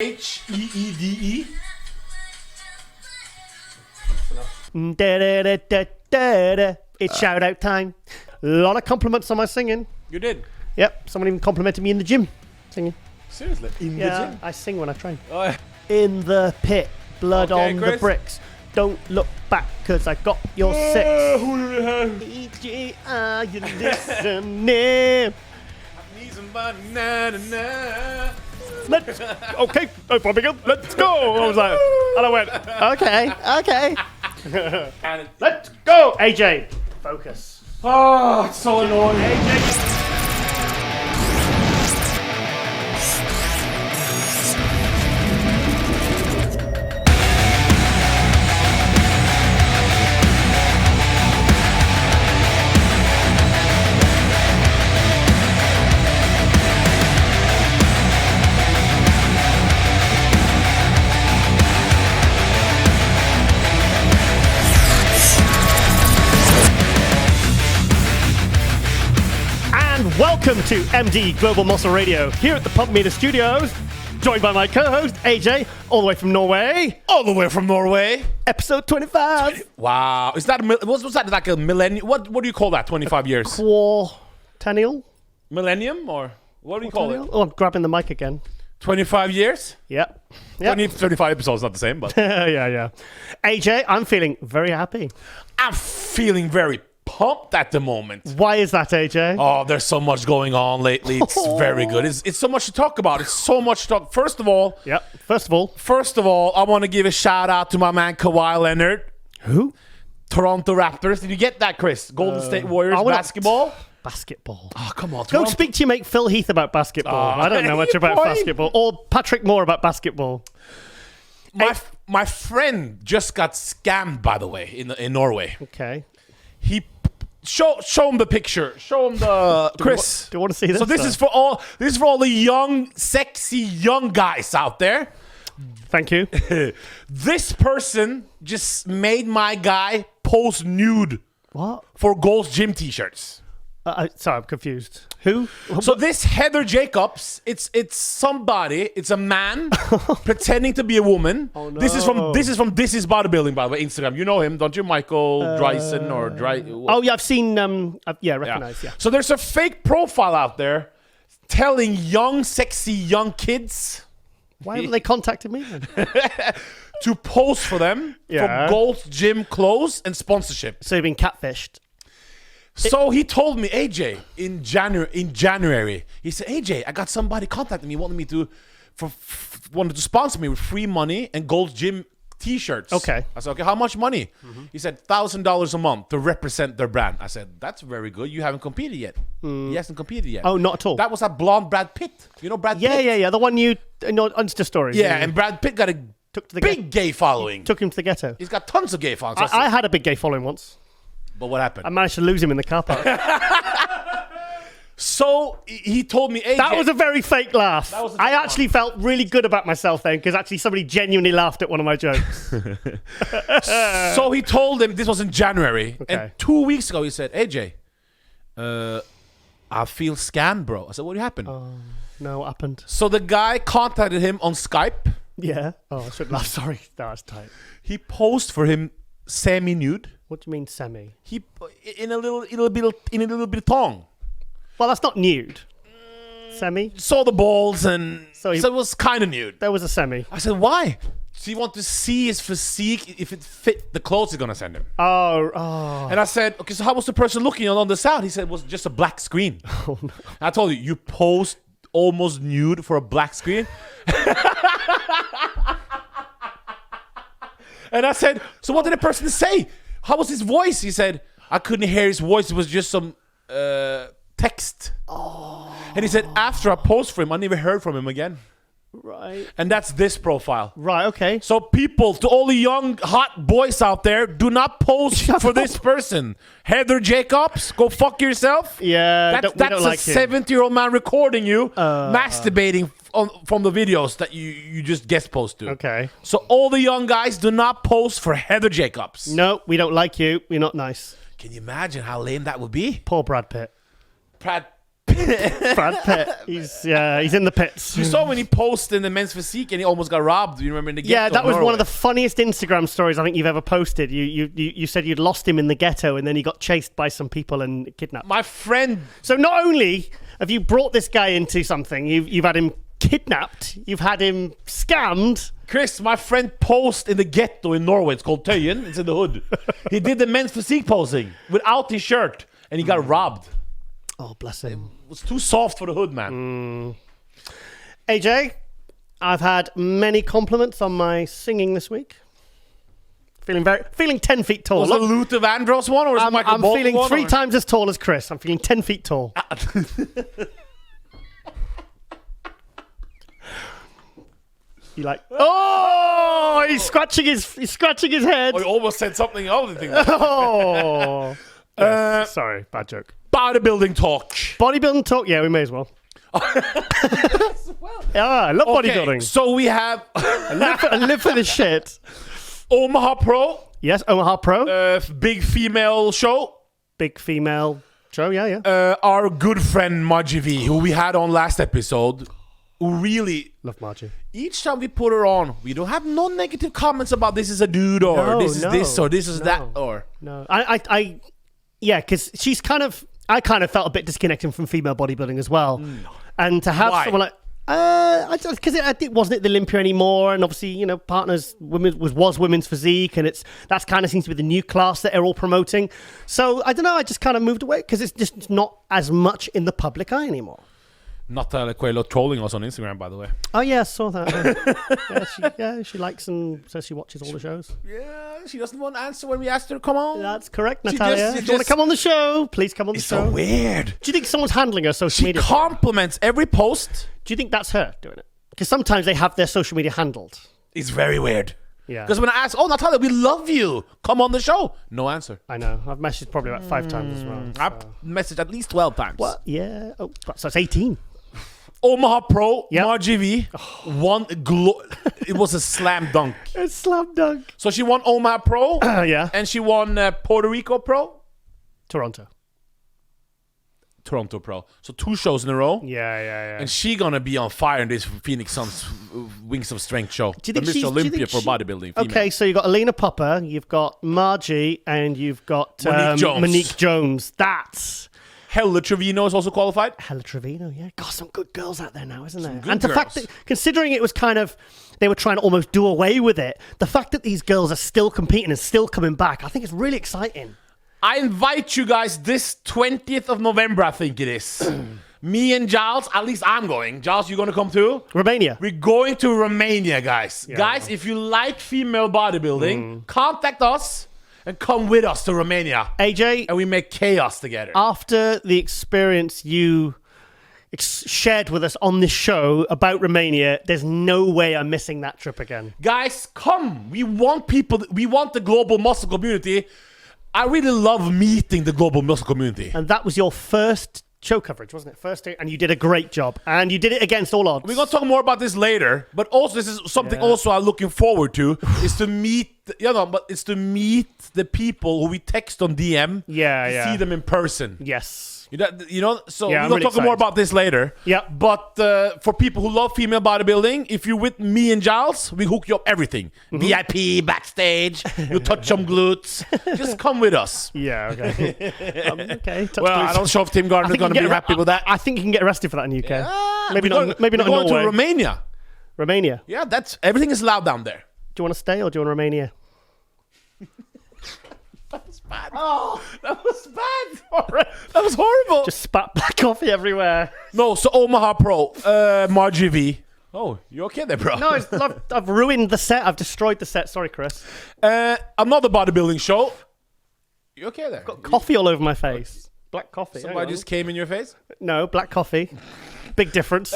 Heede. It's shout out time. A lot of compliments on my singing. You did? Yep, someone even complimented me in the gym singing. Seriously? In the gym? I sing when I train. Oh, yeah. In the pit, blood Okay, on Chris. the bricks. Don't look back, cause I got your six. EG, are you listening? Need somebody, Okay, no problem. Let's go. I was like, and I went, okay. Let's go. AJ, focus. Oh, it's so annoying. AJ. Welcome to MD Global Muscle Radio here at the Pump Meter Studios, joined by my co-host AJ, all the way from Norway. All the way from Norway. Episode 25. Wow, is that was that like a millennium? What do you call that? 25 years? Quartennial? Millennium or what do you call it? Oh, I'm grabbing the mic again. 25 years? Yep. 25 episodes, not the same, but yeah. AJ, I'm feeling very happy. I'm feeling very pumped at the moment. Why is that, AJ? Oh, there's so much going on lately. It's very good. It's so much to talk about. It's so much to talk. First of all, First of all, I want to give a shout out to my man Kawhi Leonard. Who? Toronto Raptors. Did you get that, Chris? Golden State Warriors basketball. Basketball. Oh, come on. Go speak to your mate Phil Heath about basketball. I don't know much about basketball. Or Patrick Moore about basketball. My friend just got scammed, by the way, in Norway. Okay. He show him the picture. Show him the Chris. Do you want to see this? So this is for all the young, sexy young guys out there. Thank you. This person just made my guy pose nude. What? For Gold's Gym t-shirts. Sorry, I'm confused. Who? So this Heather Jacobs, it's somebody, it's a man pretending to be a woman. Oh, no. This is Bodybuilding, by the way, Instagram. You know him, don't you, Michael Dryson or Dry? Oh yeah, I've seen. Recognize. Yeah. So there's a fake profile out there telling young, sexy young kids. Why haven't they contacted me then? To pose for them for Gold's Gym clothes and sponsorship. So you've been catfished. So he told me, AJ, in January, he said, AJ, I got somebody contacting me, wanted to sponsor me with free money and Gold's Gym t-shirts. Okay. I said, okay, how much money? Mm-hmm. He said, $1,000 a month to represent their brand. I said, that's very good. You haven't competed yet. He hasn't competed yet. Oh, not at all. That was that blonde Brad Pitt. You know Brad Pitt? Yeah. The one you on Insta stories. Yeah, and Brad Pitt got a big gay following. Took him to the ghetto. He's got tons of gay following. I had a big gay following once. But what happened? I managed to lose him in the car park. So he told me, AJ. That was a very fake laugh. I actually felt really good about myself then because actually somebody genuinely laughed at one of my jokes. So he told him, this was in January. Okay. And 2 weeks ago he said, AJ, I feel scammed, bro. I said, what happened? Oh, no, what happened? So the guy contacted him on Skype. Yeah. Oh, I should laugh. Sorry. No, that's tight. He posed for him semi-nude. What do you mean semi? He in a little bit of thong. Well, that's not nude. Semi? Saw the balls and so it was kind of nude. There was a semi. I said, why? So you want to see his physique if it fit the clothes he's gonna send him. Oh. And I said, okay, so how was the person looking on the sound? He said it was just a black screen. Oh no. I told you posed almost nude for a black screen. And I said, so what did the person say? How was his voice? He said, I couldn't hear his voice. It was just some text. Oh. And he said, after I posed for him, I never heard from him again. Right. And that's this profile. Right, okay. So people, to all the young, hot boys out there, do not pose for this person. Heather Jacobs, go fuck yourself. Yeah, that's we don't a like him. 70-year-old man recording you, masturbating from the videos that you just guest post to. Okay. So all the young guys, do not pose for Heather Jacobs. No, we don't like you. You're not nice. Can you imagine how lame that would be? Poor Brad Pitt. Brad Pitt. He's in the pits. You saw when he posted in the men's physique and he almost got robbed. You remember in the ghetto? Yeah, that was Norway? one of the funniest Instagram stories I think you've ever posted. You said you'd lost him in the ghetto and then he got chased by some people and kidnapped. My friend. So not only have you brought this guy into something, you've had him kidnapped, you've had him scammed. Chris, my friend posed in the ghetto in Norway. It's called Tøyen. It's in the hood. He did the men's physique posing without his shirt and he got robbed. Oh, bless him. It was too soft for the hood, man. AJ, I've had many compliments on my singing this week. Feeling 10 feet tall. Was it Luther Vandross one or was it Michael I'm Bolton feeling one, 3 or? times as tall as Chris. I'm feeling 10 feet tall. You like? Oh, he's scratching his head. Oh, you almost said something else. Oh, yes, sorry, bad joke. Bodybuilding talk. Bodybuilding talk. Yeah, we may as well. Yeah, I love bodybuilding. So we have I live for this shit. Omaha Pro. Yes, Omaha Pro. Big female show. Big female show. Yeah. Our good friend Margie V, who we had on last episode, who really Love Margie. each time we put her on, we don't have no negative comments about this is a dude or No, this is no, this or this is no. that or. No, yeah, because she's I kind of felt a bit disconnected from female bodybuilding as well, and to have Why? someone like. Because it wasn't at the Olympia anymore, and obviously, Partners was women's physique, and that's kind of seems to be the new class that they're all promoting. So I don't know, I just kind of moved away because it's just not as much in the public eye anymore. Natalia Coelho trolling us on Instagram, by the way. Oh yeah, I saw that. She likes and says she watches all the shows. Yeah, she doesn't want to answer when we asked her to come on. That's correct, She Natalia. just- If you want to come on the show, please come on the It's show. so weird. Do you think someone's handling her social She media? compliments every post. Do you think that's her doing it? Because sometimes they have their social media handled. It's very weird. Yeah. Because when I ask, oh, Natalia, we love you. Come on the show. No answer. I know. I've messaged probably about 5 times as well. I've messaged at least 12 times. What? Yeah. Oh, so it's 18. Omaha Pro, Yep. Margie V, won. It was a slam dunk. It's slam dunk. So she won Omaha Pro, Yeah. and she won Puerto Rico Pro, Toronto. Toronto Pro. So 2 shows in a row. Yeah. And she gonna be on fire in this Phoenix Suns Wings of Strength show. Do you think the Miss she's- do you Olympia think for she- bodybuilding. Female. Okay, so you've got Alina Popper, you've got Margie, and you've got Monique Monique, Jones. Jones. That's Hella Trevino is also qualified. Hella Trevino, yeah. God, some good girls out there now, isn't there? good And the fact girls. that, considering it was kind of, they were trying to almost do away with it, the fact that these girls are still competing and still coming back, I think it's really exciting. I invite you guys this 20th of November, I think it is. Me and Giles, at least I'm going. Giles, you gonna come too? Romania. We're going to Romania, guys. Yeah. Guys, if you like female bodybuilding, contact us and come with us to Romania. AJ, And we make chaos together. after the experience you shared with us on this show about Romania, there's no way I'm missing that trip again. Guys, come. We want people, we want the global muscle community. I really love meeting the global muscle community. And that was your first show coverage, wasn't it? First day, and you did a great job. And you did it against all odds. We're gonna talk more about this later, but also this is something Yeah. also I'm looking forward to is to meet, it's to meet the people who we text on DM. Yeah. See them in person. Yes. So Yeah, we're I'm gonna really talk more excited. about this later. Yeah. But for people who love female bodybuilding, if you're with me and Giles, we hook you up everything. Mm-hmm. VIP, backstage, you touch some glutes. Just come with us. Yeah, okay. Okay. touch Well, base. I don't know if Tim Gardner's I think gonna you be can get happy with that. I think you can get arrested for that in the UK. Maybe We're not. Maybe not We're in going to Norway. Romania. Romania. Yeah, everything is allowed down there. Do you want to stay or do you want Romania? That was bad. Oh, that was bad. That was horrible. Just spat black coffee everywhere. No, so Omaha Pro, Margie V. Oh, you okay there, bro? No, I've ruined the set. I've destroyed the set. Sorry, Chris. Another bodybuilding show. You okay there? Got coffee all over my face. Black coffee. hang Somebody on. just came in your face. No, black coffee. Big difference.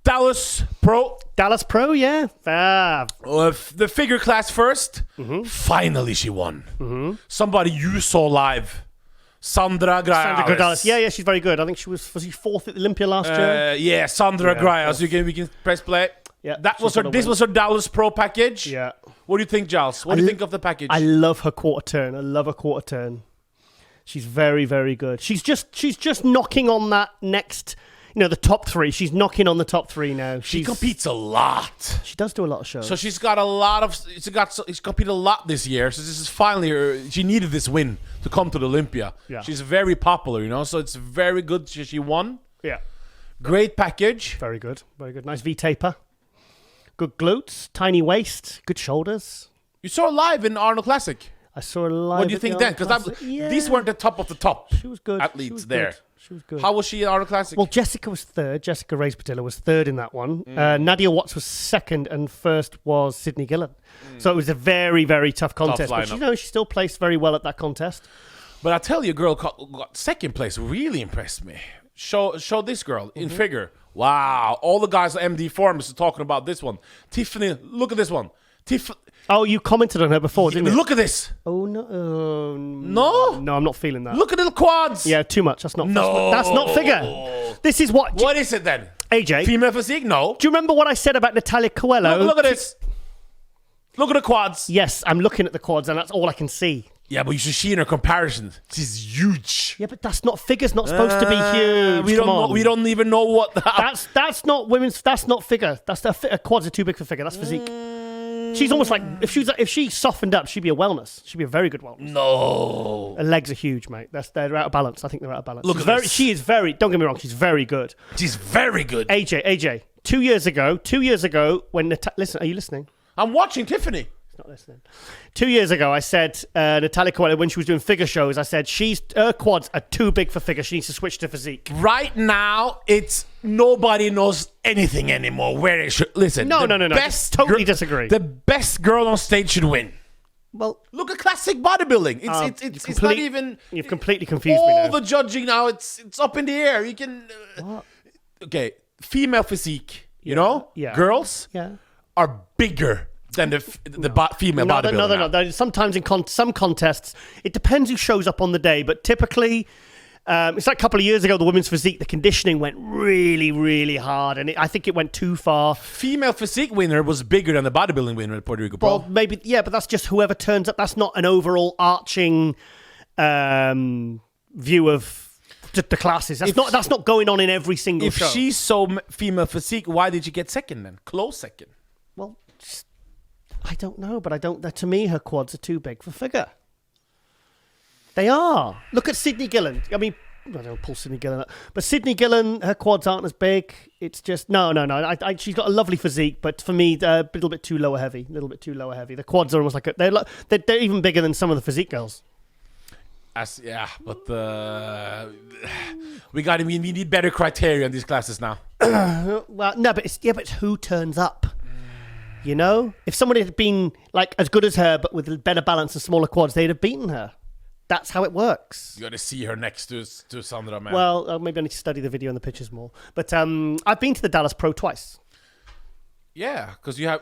Dallas Pro. Dallas Pro, yeah. The figure class first. Finally, she won. Somebody you saw live. Sandra Grajales. Sandra Gradales. Yeah, she's very good. I think she was she 4th at the Olympia last year? Yeah, Sandra Yeah, Grajales. We can press play. Yeah, That she's was her. gonna This win. was her Dallas Pro package. Yeah. What do you think, Giles? What do you think of the package? I love her quarter turn. I love her quarter turn. She's very, very good. She's just knocking on that next, the top 3. She's knocking on the top 3 now. She competes a lot. She does do a lot of shows. So she's got a lot of. She's competed a lot this year. So this is finally her. She needed this win to come to the Olympia. Yeah. She's very popular, So it's very good. She won. Yeah. Great package. Very good. Very good. Nice V-taper. Good glutes. Tiny waist. Good shoulders. You saw her live in Arnold Classic. I saw her live. What do you think then? Because these weren't the top of the top. She was good. Athletes there. She was good. How was she at Arnold Classic? Well, Jessica was third. Jessica Reyes-Padilla was third in that one. Nadia Watts was second, and first was Sydney Gillen. So it was a very, very tough contest. But she still placed very well at that contest. But I tell you, a girl got second place. Really impressed me. Show this girl in figure. Wow. All the guys at MD Forums are talking about this one. Tiffany, look at this one. Oh, you commented on her before, didn't you? Look at this. Oh, no. No? No, I'm not feeling that. Look at the quads. Yeah, too much. That's not figure. This is what... What is it then? AJ. Female physique? No. Do you remember what I said about Natalia Coelho? Look at this. Look at the quads. Yes, I'm looking at the quads, and that's all I can see. Yeah, but you should see in her comparison. She's huge. Yeah, but that's not... Figure's not supposed to be huge. We don't even know what... That's not women's... That's not figure. Quads are too big for figure. That's physique. She's almost like... If she softened up, she'd be a wellness. She'd be a very good wellness. No. Her legs are huge, mate. They're out of balance. I think they're out of balance. Look at this. She is very... Don't get me wrong. She's very good. She's very good. AJ. 2 years ago, when... Listen, are you listening? I'm watching Tiffany. Not listening. 2 years ago, I said Natalia Coelho, when she was doing figure shows, I said her quads are too big for figure. She needs to switch to physique. Right now, it's nobody knows anything anymore. Where it should listen. No. Totally disagree. The best girl on stage should win. Well, look at classic bodybuilding. It's not even. You've completely confused me now. All the judging now, it's up in the air. You can. Okay, female physique. Girls are bigger than the female bodybuilder. No. Sometimes in some contests, it depends who shows up on the day, but typically, it's like a couple of years ago, the women's physique, the conditioning went really, really hard, and I think it went too far. Female physique winner was bigger than the bodybuilding winner at Puerto Rico Pro. Well, maybe, yeah, but that's just whoever turns up. That's not an overall arching view of the classes. That's not going on in every single show. If she's so female physique, why did you get second then? Close second. Well, I don't know, but to me, her quads are too big for figure. They are. Look at Sydney Gillen. I mean, I don't pull Sydney Gillen up, but Sydney Gillen, her quads aren't as big. It's just no. She's got a lovely physique, but for me, a little bit too lower heavy. The quads are almost like they're even bigger than some of the physique girls. But we need better criteria in these classes now. Well, no, but it's who turns up. If somebody had been like as good as her, but with better balance and smaller quads, they'd have beaten her. That's how it works. You got to see her next to Sandra, man. Well, maybe I need to study the video and the pictures more. But I've been to the Dallas Pro twice. Yeah, because you have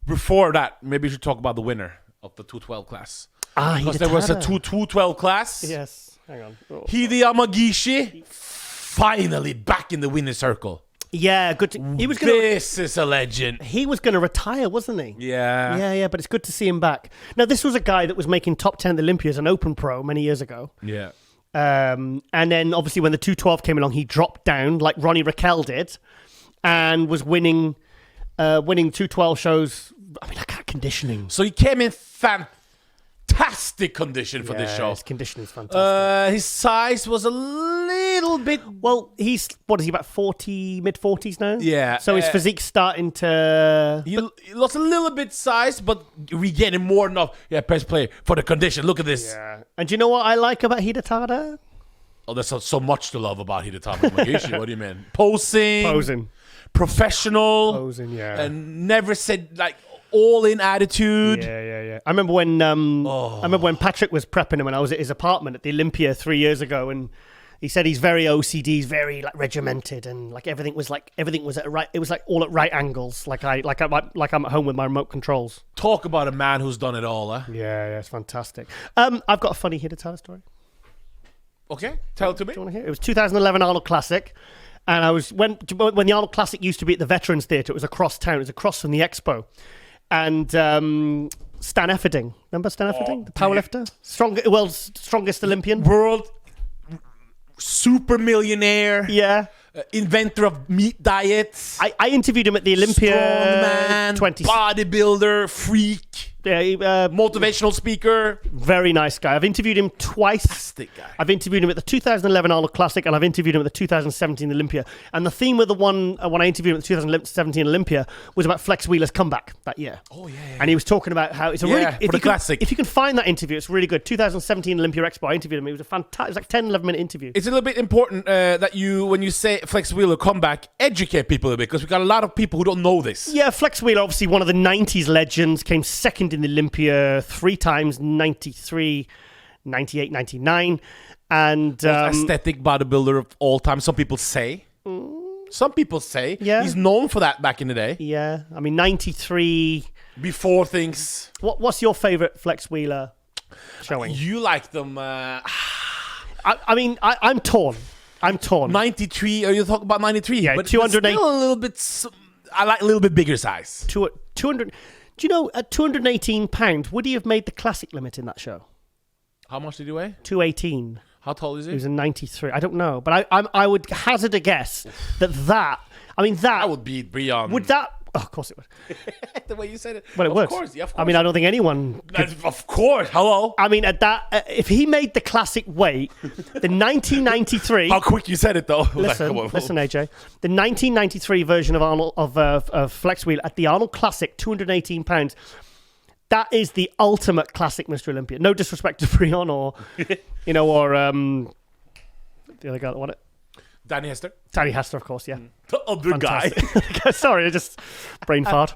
Before that, maybe you should talk about the winner of the 212 class. Because there was a 212 class. Yes. Hang on. Hide Yamagishi, finally back in the winner's circle. Yeah, good. This is a legend. He was going to retire, wasn't he? Yeah. Yeah, but it's good to see him back. Now, this was a guy that was making top 10 at the Olympia as an open pro many years ago. Yeah. And then, obviously, when the 212 came along, he dropped down like Ronnie Raquel did and was winning 212 shows. I mean, I can't conditioning. So he came in fantastic condition for this show. His conditioning is fantastic. His size was a little bit... Well, what is he, about 40, mid-40s now? Yeah. So his physique's starting to... He lost a little bit size, but regaining more than enough. Yeah, best player for the condition. Look at this. Yeah. And do you know what I like about Hidetada? Oh, there's so much to love about Hidetada Magishi. What do you mean? Posing. Professional. Posing, yeah. And never said, like... all-in attitude. Yeah. I remember when Patrick was prepping him when I was at his apartment at the Olympia 3 years ago, and he said he's very OCD, he's very like regimented, and like everything was at right. It was like all at right angles, like I'm at home with my remote controls. Talk about a man who's done it all, huh? Yeah, it's fantastic. I've got a funny Hidetada story. Okay, tell it to me. Do you want to hear? It was 2011 Arnold Classic. And I was when the Arnold Classic used to be at the Veterans Theatre. It was across town. It was across from the Expo. And Stan Efferding. Remember Stan Efferding? The powerlifter? World's strongest Olympian. World super millionaire. Yeah. Inventor of meat diets. I interviewed him at the Olympia. Strongman, bodybuilder, freak. Motivational speaker. Very nice guy. I've interviewed him twice. Fantastic guy. I've interviewed him at the 2011 Arnold Classic, and I've interviewed him at the 2017 Olympia. And the theme of the one when I interviewed him at the 2017 Olympia was about Flex Wheeler's comeback that year. Oh yeah. And he was talking about how it's a really for the classic. If you can find that interview, it's really good. 2017 Olympia Expo. I interviewed him. It was a fantastic. It was like 10-11 minute interview. It's a little bit important that when you say Flex Wheeler comeback, educate people a bit, because we got a lot of people who don't know this. Yeah, Flex Wheeler, obviously one of the 90s legends, came second in the Olympia 3 times, 93, 98, 99. And Most aesthetic bodybuilder of all time, some people say. Some people say. Yeah. He's known for that back in the day. Yeah, I mean, 93. Before things. What's your favourite Flex Wheeler showing? You like them. I'm torn. 93. Are you talking about 93? Yeah, but 208. Still a little bit. I like a little bit bigger size. 200. Do you know at 218 pounds, would he have made the classic limit in that show? How much did he weigh? 218. How tall is he? He was a 93. I don't know, but I would hazard a guess that would beat Brian. Would that? Oh, of course it would. The way you said it. Well, it would. Of course, yeah, of course. I mean, I don't think anyone. Of course. Hello. I mean, at that, if he made the classic weight, the 1993. How quick you said it, though. Listen, AJ. The 1993 version of Arnold of Flex Wheel at the Arnold Classic, 218 pounds. That is the ultimate classic Mr. Olympia. No disrespect to Brian or the other guy that won it. Danny Hester. Danny Hester, of course, yeah. The other guy. Sorry, I just brain fart.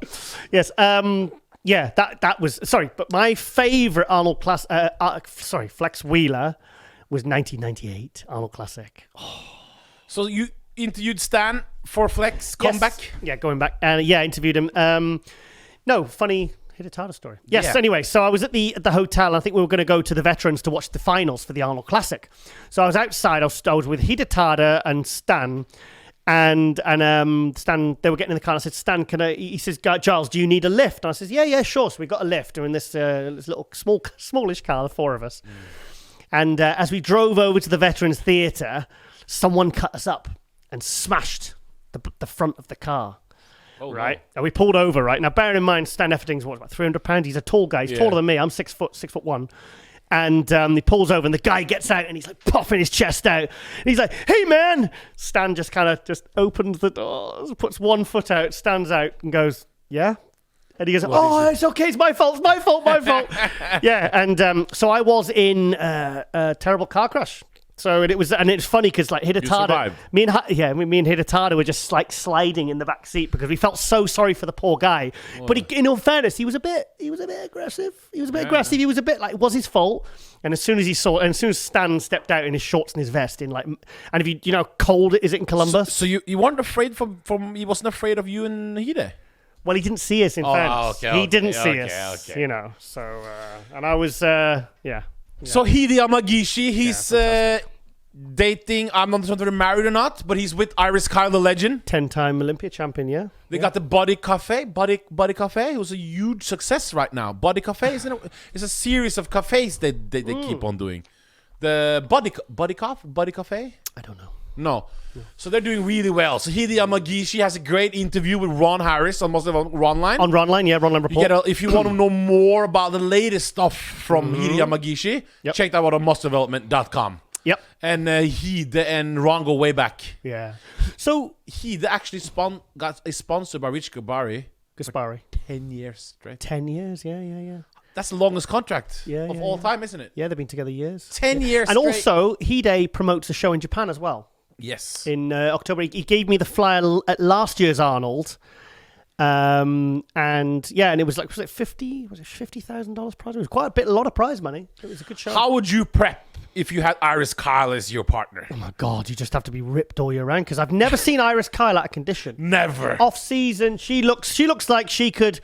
Yes, that was sorry, but my favourite Arnold Class, Flex Wheeler was 1998 Arnold Classic. Oh. So you interviewed Stan for Flex comeback? Yes. Yeah, going back. Interviewed him. No, funny Hidetada story. Yes, Yeah. Anyway, so I was at the hotel. I think we were going to go to the Veterans to watch the finals for the Arnold Classic. So I was outside. I was with Hidetada and Stan. And Stan, they were getting in the car. And I said, Stan, he says, Giles, do you need a lift? And I says, yeah, sure. So we got a lift. We're in this little smallish car, the 4 of us. And as we drove over to the Veterans Theatre, someone cut us up and smashed the front of the car. Oh, right. No. And we pulled over, right? Now, bearing in mind, Stan Efferding's about 300 pounds. He's a tall guy. He's taller than me. I'm 6'1". And he pulls over, and the guy gets out, and he's like puffing his chest out. And he's like, "Hey, man!" Stan just kind of opens the door, puts one foot out, stands out, and goes, "Yeah." And he goes, "Oh, it's okay. It's my fault. It's my fault. My fault." Yeah. And so I was in a terrible car crash. So it's funny because like Hidetada, me and Hidetada were just like sliding in the back seat because we felt so sorry for the poor guy. Whoa. But in all fairness, he was a bit aggressive. He was a bit like it was his fault. And as soon as Stan stepped out in his shorts and his vest and if you cold is it in Columbus? So you weren't afraid he wasn't afraid of you and Hide? Well, he didn't see us in fairness. He didn't see us. Okay. So and I was yeah. So Hide Yamagishi, he's dating. I'm not sure if they're married or not, but he's with Iris Kyle, the legend, 10-time Olympia champion. Yeah, they got the Body Cafe. Body Cafe. It was a huge success right now. Body Cafe it's a series of cafes they keep on doing. The Body Cafe. I don't know. No. So they're doing really well. So Hide Yamagishi has a great interview with Ron Harris on Ronline. On Ronline, yeah, Ronline Report. If you want to know more about the latest stuff from Hide Yamagishi, check that out on muscledevelopment.com. Yep. And Hide and Ron go way back. Yeah. So Hide actually is sponsored by Rich Gaspari. 10 years straight. 10 years, yeah. That's the longest contract of all time, isn't it? Yeah, they've been together years. 10 years and straight. Also, Hide promotes a show in Japan as well. Yes. In October. He gave me the flyer at last year's Arnold. And it was like, was it $50,000 prize? It was quite a lot of prize money. It was a good show. How would you prep if you had Iris Kyle as your partner? Oh my God, you just have to be ripped all year round because I've never seen Iris Kyle out of condition. Never. Off season, she looks like she could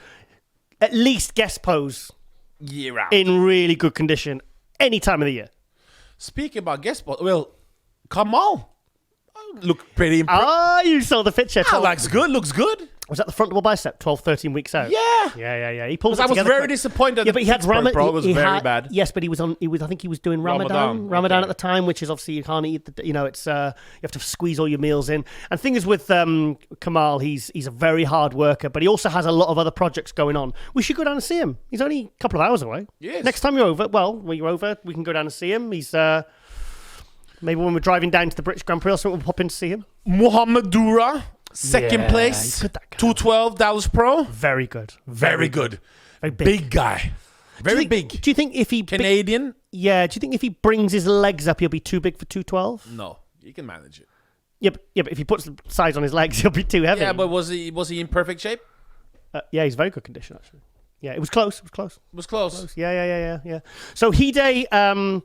at least guest pose year round in really good condition any time of the year. Speaking about guest pose, well, Kamal look pretty impressive. You saw the picture. Looks good. Was that the front double bicep 12, 13 weeks out? Yeah. Yeah. He pulls it I was together very quick. disappointed. Yeah, but he had Ramadan. Bro, it was very bad. Yes, but he was on. I think he was doing Ramadan Okay. at the time, which is obviously you can't eat. It's you have to squeeze all your meals in. And the thing is with Kamal, he's a very hard worker, but he also has a lot of other projects going on. We should go down and see him. He's only a couple of hours away. Yes. Next time you're over, when you're over, we can go down and see him. He's maybe when we're driving down to the British Grand Prix or something, we'll pop in to see him. Muhammad Dura, second Yeah, place, he's good, that guy. 212 Dallas Pro. Very good. Very good. Very Big guy. Very big. Do you think if he Canadian? do you think if he brings his legs up, he'll be too big for 212? No, you can manage it. Yeah, but if he puts the size on his legs, he'll be too heavy. Yeah, but was he in perfect shape? Yeah, he's very good condition actually. Yeah, it was close. It was close. Yeah. So Hide, I'm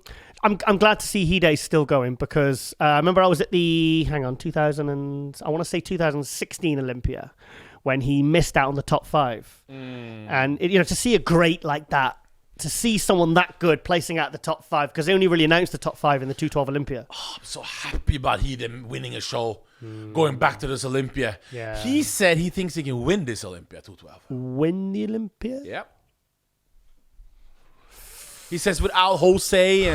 glad to see Hide still going because I remember I was at the 2016 Olympia when he missed out on the top 5, and to see a great like that. To see someone that good placing out the top 5 because they only really announced the top 5 in the 212 Olympia. Oh, I'm so happy about him winning a show, going back to this Olympia. Yeah. He said he thinks he can win this Olympia 212. Win the Olympia? Yep. He says without Jose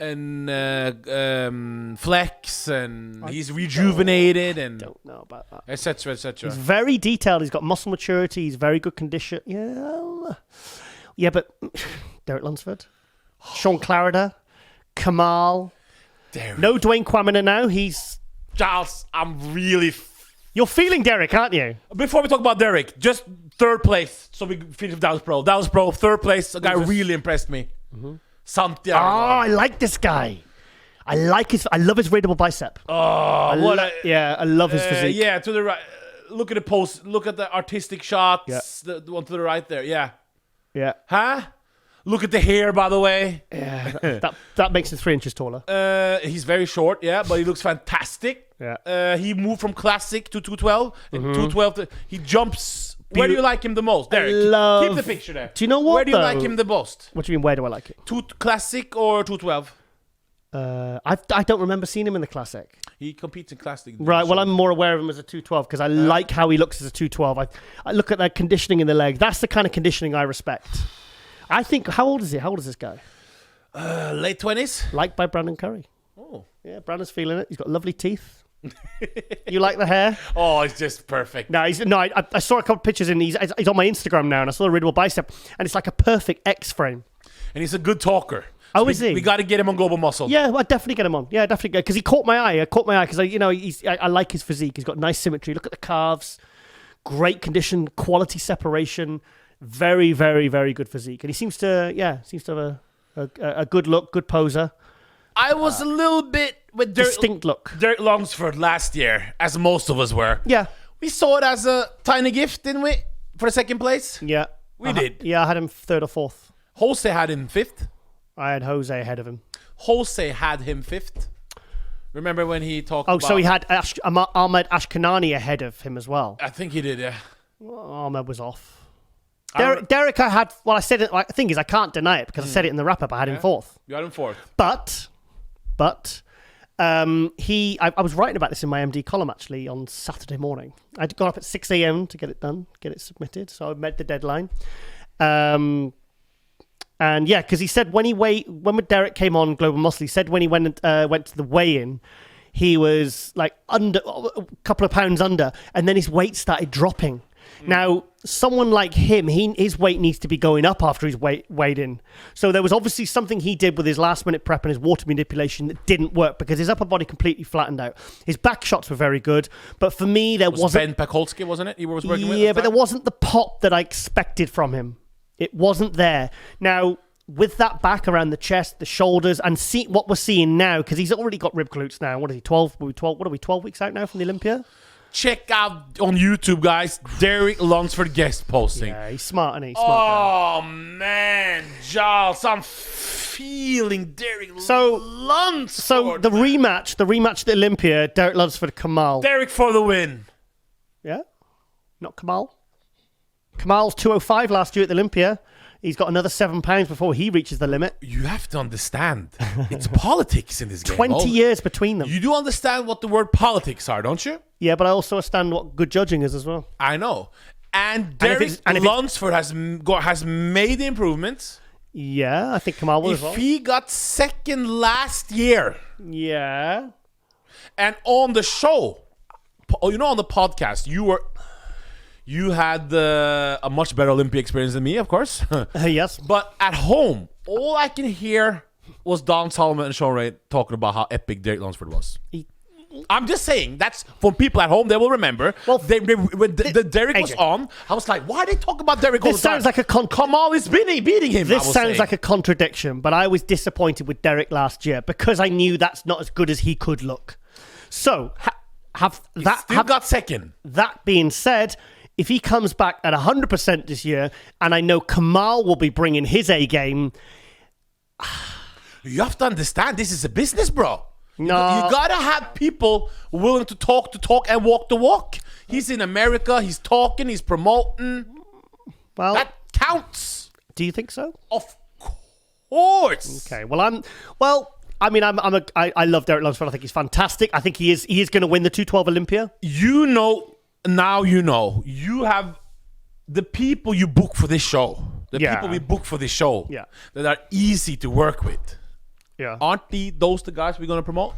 and Flex and he's rejuvenated and Don't know about that. etc. He's very detailed. He's got muscle maturity. He's very good condition. Yeah, but Derek Lunsford, Sean Clarida, Kamal. Derek. No Dwayne Quamina now. He's... Charles, I'm really... You're feeling Derek, aren't you? Before we talk about Derek, just third place. So we finish with Dallas Pro. Dallas Pro, third place. A guy really impressed me. Santiago. Oh, I like this guy. I love his raidable bicep. Oh, I love his physique. Yeah, to the right. Look at the post. Look at the artistic shots. The one to the right there. Yeah. Yeah. Huh? Look at the hair, by the way. Yeah. that makes him 3 inches taller. He's very short, yeah, but he looks fantastic. Yeah. He moved from classic to 212. And 212, he jumps. Where do you like him the most? Derek, keep the picture there. Do you know what, Where do you though? like him the most? What do you mean, where do I like it? Classic or 212? I don't remember seeing him in the classic. He competes in classic. Right, well, I'm more aware of him as a 212 because I like how he looks as a 212. I look at that conditioning in the leg. That's the kind of conditioning I respect. I think, how old is he? How old is this guy? Late 20s? Liked by Brandon Currie. Oh. Yeah, Brandon's feeling it. He's got lovely teeth. You like the hair? Oh, it's just perfect. No, I saw a couple of pictures and he's on my Instagram now and I saw a readable bicep and it's like a perfect X frame. And he's a good talker. Oh, is he? We got to get him on Global Muscle. Yeah, I'd definitely get him on. Yeah, definitely. Because he caught my eye. Because I like his physique. He's got nice symmetry. Look at the calves. Great condition, quality separation. Very, very, very good physique. And he seems to have a good look, good poser. I was a little bit with Distinct look. Derek Lunsford last year, as most of us were. Yeah. We saw it as a tiny gift, didn't we? For the second place? Yeah. We did. Yeah, I had him 3rd or 4th. Jose had him 5th. I had Jose ahead of him. Jose had him 5th. Remember when he talked about... so he had Ahmed Ashkanani ahead of him as well. I think he did, yeah. Well, Ahmed was off. Derek, I had... Well, I said it... The thing is, I can't deny it because I said it in the wrap-up. I had him 4th. You had him 4th. But I was writing about this in my MD column, actually, on Saturday morning. I'd got up at 6 a.m. to get it done, get it submitted. So I met the deadline. And yeah, because he said when Derek came on Global Muscle, he said when he went to the weigh-in, he was like under a couple of pounds under, and then his weight started dropping. Now, someone like him, his weight needs to be going up after he's weighed in. So there was obviously something he did with his last-minute prep and his water manipulation that didn't work because his upper body completely flattened out. His back shots were very good, but for me, there wasn't... Ben Pakulski, wasn't it? He was working with? Yeah, but there wasn't the pop that I expected from him. It wasn't there. Now, with that back around the chest, the shoulders, and see what we're seeing now, because he's already got rib glutes now. What is he, 12? What are we, 12 weeks out now from the Olympia? Check out on YouTube, guys. Derek Lunsford guest posting. Yeah, he's smart, and he's smart. Oh, man. Giles, I'm feeling Derek Lunsford. So the rematch at the Olympia, Derek Lunsford, Kamal. Derek for the win. Yeah? Not Kamal? Kamal's 205 last year at the Olympia. He's got another 7 pounds before he reaches the limit. You have to understand, it's politics in this game. 20 years between them. You do understand what the word politics are, don't you? Yeah, but I also understand what good judging is as well. I know. And Derek Lunsford has made improvements. Yeah, I think Kamal will as well. If he got second last year. Yeah. And on the show, on the podcast, you had a much better Olympia experience than me, of course. Yes. But at home, all I can hear was Don Solomon and Sean Ray talking about how epic Derek Lunsford was. I'm just saying, that's for people at home, they will remember. Well, when Derek was on, I was like, why are they talking about Derek all the time? This sounds like a Kamal is beating him. This sounds like a contradiction, but I was disappointed with Derek last year because I knew that's not as good as he could look. So, got second. That being said, if he comes back at 100% this year, and I know Kamal will be bringing his A game. You have to understand, this is a business, bro. No. You gotta have people willing to talk and walk the walk. He's in America, he's talking, he's promoting. Well, that counts. Do you think so? Of course. Okay. I love Derek Lunsford. I think he's fantastic. I think he is going to win the 212 Olympia. You have the people you book for this show. People we book for this show. Yeah. That are easy to work with. Yeah. Aren't those the guys we're going to promote?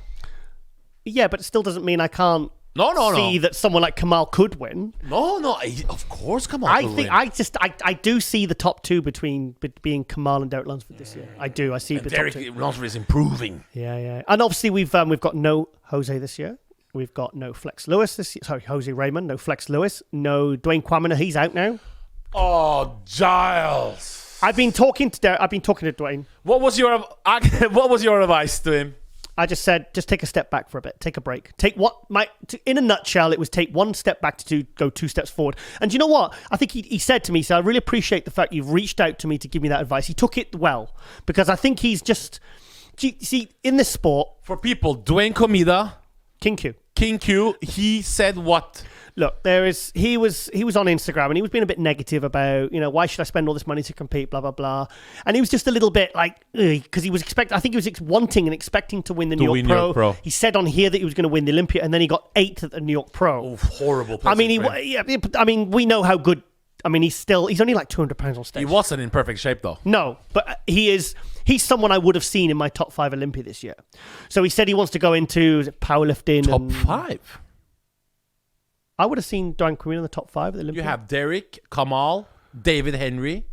Yeah, but it still doesn't mean I can't see that someone like Kamal could win. No, of course Kamal could win. I do see the top two being Kamal and Derek Lunsford this year. I do. I see the Derek top two. Lunsford is improving. Yeah. And obviously we've got no Jose this year. We've got no Flex Lewis this year. Sorry, Jose Raymond. No Flex Lewis. No Dwayne Quamina. He's out now. Oh, Giles. I've been talking to Dwayne. What was your advice to him? I just said, just take a step back for a bit. Take a break. In a nutshell, it was take one step back to go 2 steps forward. And you know what? I think he said to me, so I really appreciate the fact you've reached out to me to give me that advice. He took it well because I think he's just, see, in this sport. For people, Dwayne Comida. King Q. He said what? Look, he was on Instagram and he was being a bit negative about, why should I spend all this money to compete, blah, blah, blah. And he was just a little bit like, because he was wanting and expecting to win the New York Pro. He said on here that he was going to win the Olympia and then he got 8th at the New York Pro. Oh, horrible. We know how good. He's only like 200 pounds on stage. He wasn't in perfect shape though. No, but he's someone I would have seen in my top 5 Olympia this year. So he said he wants to go into powerlifting. Top 5? I would have seen Dwayne Quamina in the top 5 at the Olympia. You have Derek, Kamal, David Henry.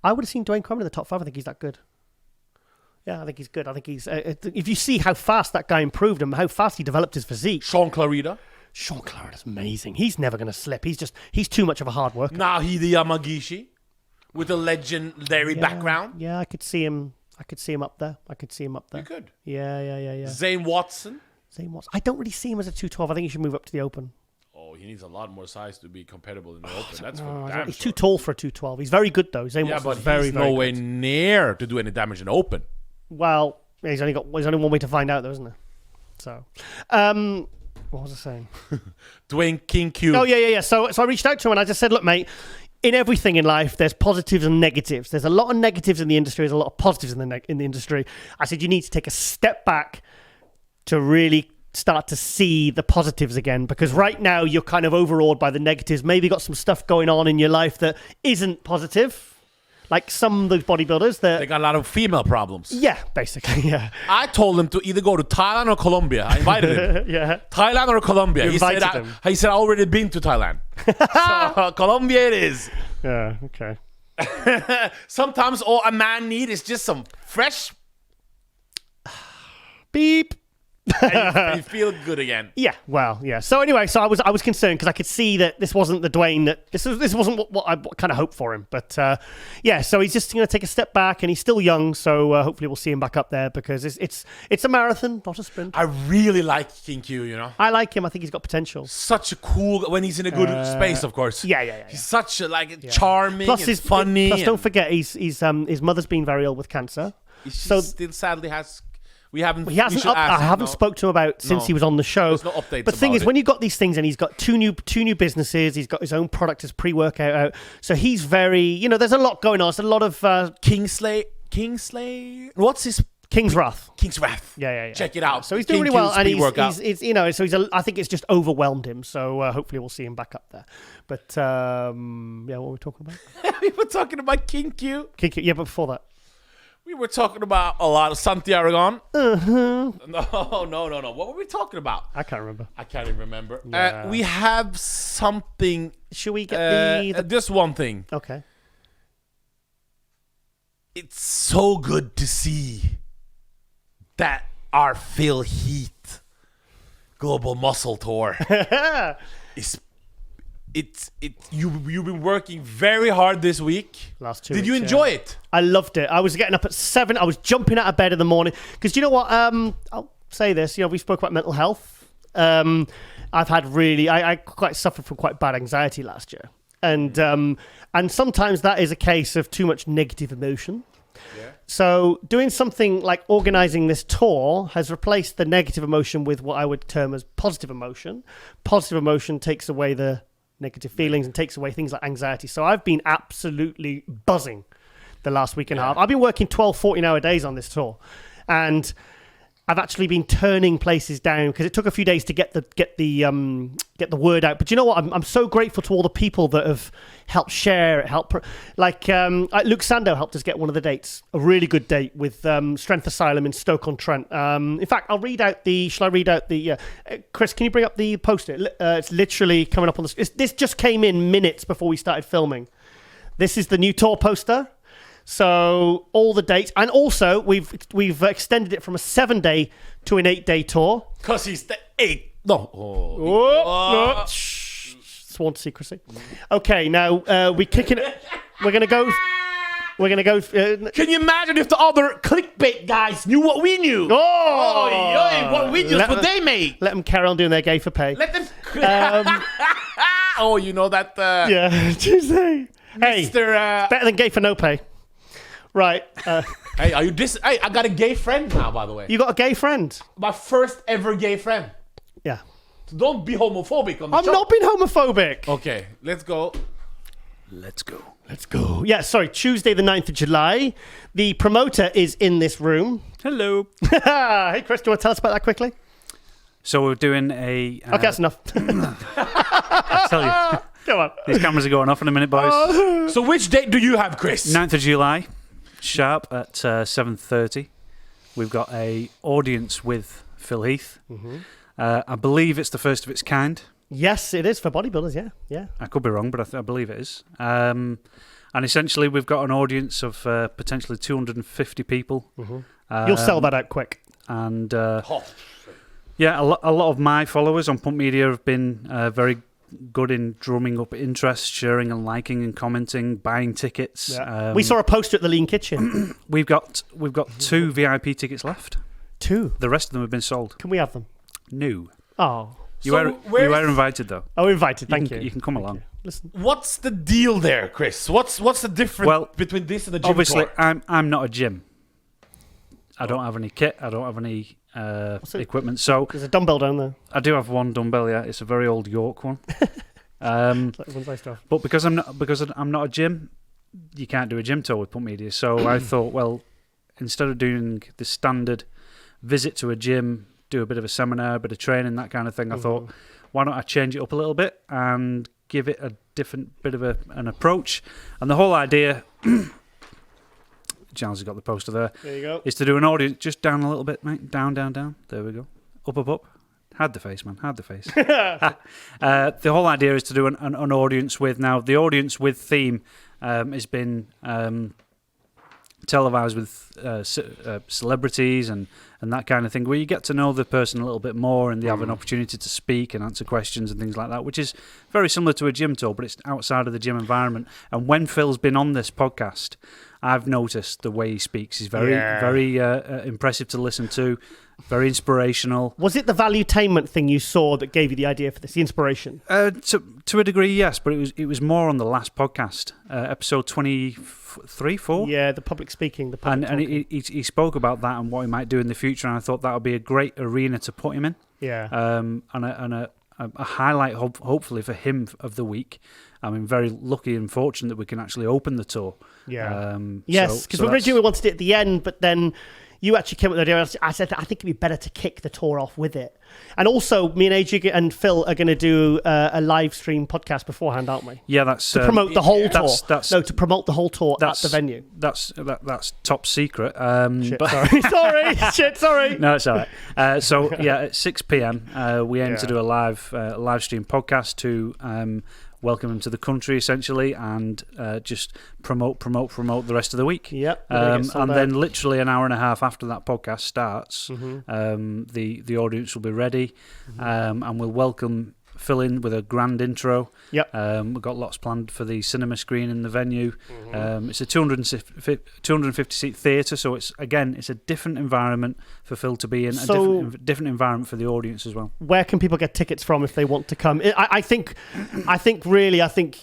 I would have seen Dwayne Quamina in the top 5. I think he's that good. Yeah, I think he's good. I think he's... if you see how fast that guy improved and how fast he developed his physique. Sean Clarida is amazing. He's never going to slip. He's too much of a hard worker. Nahidi Yamagishi with a legendary background. Yeah, I could see him up there. You could. Yeah. Zane Watson. I don't really see him as a 212. I think he should move up to the Open. Oh, he needs a lot more size to be competitive in the Open. That's for damn He's sure. too tall for a 212. He's very good though. Zane Watson's very, he's very nowhere good. near to do any damage in the Open. Well, there's only one way to find out though, isn't there? So, what was I saying? Dwayne King Q. Oh yeah. So I reached out to him and I just said, look, mate, in everything in life, there's positives and negatives. There's a lot of negatives in the industry. There's a lot of positives in the industry. I said, you need to take a step back to really start to see the positives again, because right now you're kind of overawed by the negatives. Maybe got some stuff going on in your life that isn't positive, like some of those bodybuilders that they got a lot of female problems. Yeah, basically. Yeah, I told him to either go to Thailand or Colombia. I invited him. Yeah, Thailand or Colombia. He said I already been to Thailand. So Colombia it is. Yeah. Okay. Sometimes all a man needs is just some fresh beep. and you feel good again. Yeah, well, yeah. So anyway, I was concerned because I could see that this wasn't the Dwayne that this wasn't what I kind of hoped for him. But yeah, so he's just going to take a step back, and he's still young, so hopefully we'll see him back up there because it's a marathon, not a sprint. I really like King Q. I like him. I think he's got potential. Such a cool when he's in a good space, of course. Yeah. He's such a charming. Plus, he's funny. Plus, don't forget, his mother's been very ill with cancer. She still sadly has We haven't. He hasn't. I haven't spoke to him about since he was on the show. There's no updates. But the thing is, when you've got these things, and he's got two new businesses, he's got his own product, his pre-workout out. So he's very, there's a lot going on. There's a lot of Kingsley. What's his King's Wrath? King's Wrath. Yeah. Check it out. So he's doing really well, and I think it's just overwhelmed him. So hopefully we'll see him back up there. But what were we talking about? We were talking about King Q. Yeah, but before that. We were talking about a lot of Santiago. Uh-huh. No. What were we talking about? I can't remember. I can't even remember. Yeah. We have something. Should we get just one thing? Okay. It's so good to see that our Phil Heath Global Muscle Tour is. You've been working very hard this week. Last 2 weeks. Did you enjoy it? I loved it. I was getting up at 7. I was jumping out of bed in the morning because you know what? I'll say this. We spoke about mental health. I've had I quite suffered from quite bad anxiety last year, and sometimes that is a case of too much negative emotion. Yeah. So doing something like organizing this tour has replaced the negative emotion with what I would term as positive emotion. Positive emotion takes away the negative feelings and takes away things like anxiety. So I've been absolutely buzzing the last week and a half. I've been working 12, 14-hour days on this tour, and I've actually been turning places down because it took a few days to get the word out. But you know what? I'm so grateful to all the people that have helped share it, like Luke Sando helped us get one of the dates, a really good date with Strength Asylum in Stoke-on-Trent. In fact, shall I read out the... Chris, can you bring up the post-it? It's literally coming up on the... This just came in minutes before we started filming. This is the new tour poster. So all the dates, and also we've extended it from a 7-day to an 8-day tour. Because he's the 8th. No. Sworn to secrecy. Okay, now we're kicking it. We're gonna go. Can you imagine if the other clickbait guys knew what we knew? What videos would they make? Let them carry on doing their gay for pay. Let them. You know that. Yeah, Tuesday. Hey, Mr. Better than gay for no pay. Right. Hey, are you Hey, I got a gay friend now, by the way. You got a gay friend? My first ever gay friend. Yeah. So don't be homophobic on the show. I'm not being homophobic. Okay, let's go. Let's go. Yeah, sorry, Tuesday the 9th of July. The promoter is in this room. Hello. Hey, Chris, do you want to tell us about that quickly? So we're doing a... okay, that's enough. I'll tell you. Come on. These cameras are going off in a minute, boys. So which date do you have, Chris? 9th of July, sharp at 7:30. We've got a audience with Phil Heath. Mm-hmm. I believe it's the first of its kind. Yes, it is for bodybuilders, yeah. I could be wrong, but I believe it is. And essentially, we've got an audience of potentially 250 people. Mm-hmm. You'll sell that out quick. And yeah, a lot of my followers on Pump Media have been very good in drumming up interest, sharing and liking and commenting, buying tickets. Yeah. We saw a poster at the Lean Kitchen. We've got 2 VIP tickets left. 2? The rest of them have been sold. Can we have them? No. Oh. You were invited, though. Oh, invited. Thank you. You can come along. Listen. What's the deal there, Chris? What's the difference between this and the gym obviously, tour? I'm not a gym. I don't have any kit. I don't have any equipment. So there's a dumbbell down there. I do have one dumbbell. Yeah, it's a very old York one. But because I'm not a gym, you can't do a gym tour with Pump Media. So I thought, well, instead of doing the standard visit to a gym, do a bit of a seminar, a bit of training, that kind of thing, I thought, why don't I change it up a little bit and give it a different bit of an approach? And the whole idea, Giles has got the poster there. There you go. Is to do an audience just down a little bit, mate. Down. There we go. Up. Had the face, man. Had the face. The whole idea is to do an audience with. Now, the audience with theme has been televised with celebrities and that kind of thing, where you get to know the person a little bit more and they have an opportunity to speak and answer questions and things like that, which is very similar to a gym tour, but it's outside of the gym environment. And when Phil's been on this podcast, I've noticed the way he speaks. He's very impressive to listen to. very inspirational. Was it the valuetainment thing you saw that gave you the idea for this, the inspiration? To a degree, yes, but it was more on the last podcast, episode 23, 4. Yeah, the public speaking. And he spoke about that and what he might do in the future, and I thought that would be a great arena to put him in. Yeah. And a highlight, hopefully, for him of the week. I mean, very lucky and fortunate that we can actually open the tour. Yeah. Yes, because originally we wanted it at the end, but then you actually came up with the idea. I said, I think it'd be better to kick the tour off with it. And also, me and AJ and Phil are going to do a live stream podcast beforehand, aren't we? Yeah, that's to promote the whole tour. To promote the whole tour at the venue. That's top secret. Sorry. No, it's all right. So yeah, at 6 p.m. We aim to do a live stream podcast to welcome him to the country, essentially, and just promote the rest of the week. Yep. And then literally an hour and a half after that podcast starts, the audience will be ready, and we'll welcome Phil in with a grand intro. Yep. We've got lots planned for the cinema screen in the venue. It's a 250 seat theatre, so it's a different environment for Phil to be in, a different environment for the audience as well. Where can people get tickets from if they want to come? I think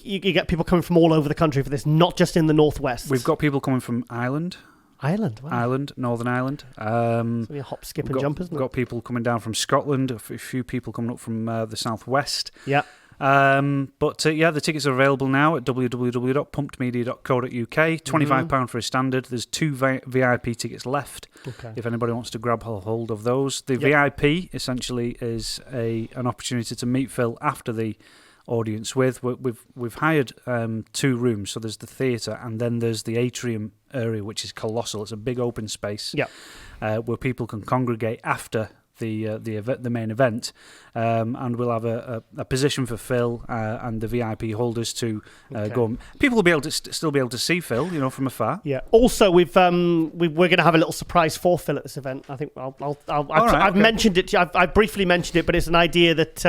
you get people coming from all over the country for this, not just in the Northwest. We've got people coming from Ireland. Wow. Northern Ireland. So a hop, skip, and jump, isn't it? We've got people coming down from Scotland, a few people coming up from the southwest. Yeah. The tickets are available now at www.pumpedmedia.co.uk. £25 for a standard. There's 2 VIP tickets left. Okay. If anybody wants to grab hold of those. The VIP essentially is an opportunity to meet Phil after the audience we've hired 2 rooms. So there's the theatre and then there's the atrium area, which is colossal. It's a big open space where people can congregate after the main event, and we'll have a position for Phil and the VIP holders to go. People will be able to still be able to see Phil, from afar. Yeah. Also, we're going to have a little surprise for Phil at this event. I think I've mentioned it. I briefly mentioned it, but it's an idea that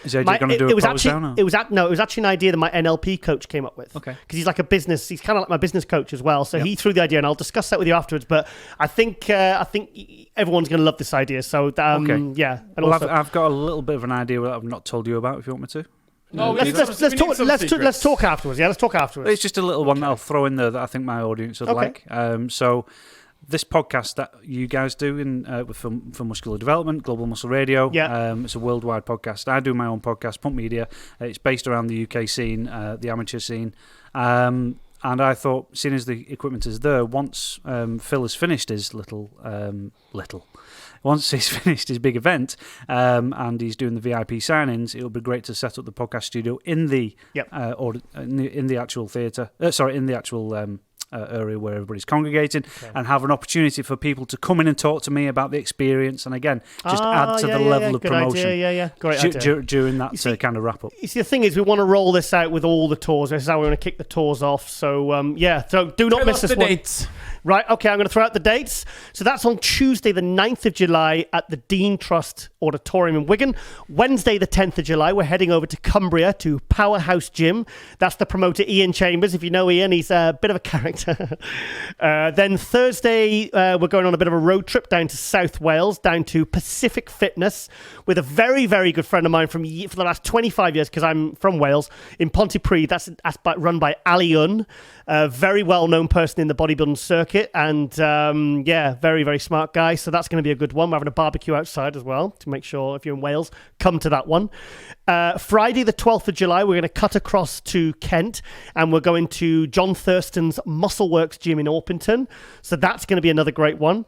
is AJ going to do a pose down? It was actually an idea that my NLP coach came up with. Okay. Because he's kind of like my business coach as well. So he threw the idea, and I'll discuss that with you afterwards. But I think everyone's going to love this idea. So. Yeah, and also, I've got a little bit of an idea that I've not told you about. If you want me to, no, let's talk afterwards. Yeah, let's talk afterwards. It's just a little one that I'll throw in there that I think my audience would like. So this podcast that you guys do for Muscular Development, Global Muscle Radio, it's a worldwide podcast. I do my own podcast, Pump Media. It's based around the UK scene, the amateur scene. And I thought, seeing as the equipment is there, once Phil has finished his once he's finished his big event and he's doing the VIP sign-ins, it'll be great to set up the podcast studio in the in the actual theatre. In the actual area where everybody's congregating, and have an opportunity for people to come in and talk to me about the experience, and again, just add to the level of good promotion. Idea. Great idea. During that kind of wrap up. You see, the thing is, we want to roll this out with all the tours. This is how we're going to kick the tours off. So so do not miss this one. Dates. Right, okay, I'm going to throw out the dates. So that's on Tuesday, the 9th of July at the Dean Trust Auditorium in Wigan. Wednesday, the 10th of July, we're heading over to Cumbria to Powerhouse Gym. That's the promoter, Ian Chambers. If you know Ian, he's a bit of a character. Then Thursday, we're going on a bit of a road trip down to South Wales, down to Pacific Fitness, with a very, very good friend of mine for the last 25 years, because I'm from Wales, in Pontypridd. That's run by Ali Un, a very well-known person in the bodybuilding circuit, and very, very smart guy. So that's going to be a good one. We're having a barbecue outside as well to make sure if you're in Wales, come to that one. Friday, the 12th of July, we're going to cut across to Kent, and we're going to John Thurston's Muscleworks Gym in Orpington. So that's going to be another great one.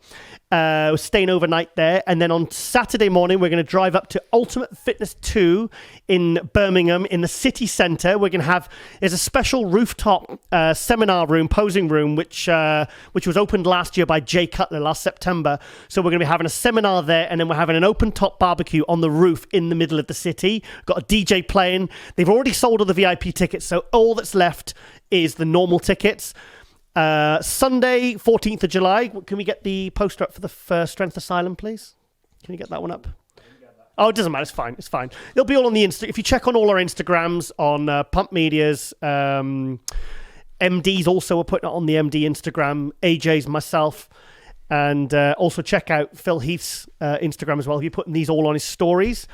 We're staying overnight there, and then on Saturday morning we're going to drive up to Ultimate Fitness 2 in Birmingham in the city centre. We're going to have there's a special rooftop seminar room, posing room, which was opened last year by Jay Cutler last September. So we're going to be having a seminar there, and then we're having an open top barbecue on the roof in the middle of the city. Got a DJ playing. They've already sold all the VIP tickets, so all that's left is the normal tickets. Sunday, 14th of July. Can we get the poster up for Strength Asylum, please? Can you get that one up? Oh, it doesn't matter. It's fine. It'll be all on the Insta. If you check on all our Instagrams, on Pump Media's, MD's also are putting it on the MD Instagram, AJ's, myself. And also check out Phil Heath's Instagram as well. He'll be putting these all on his stories.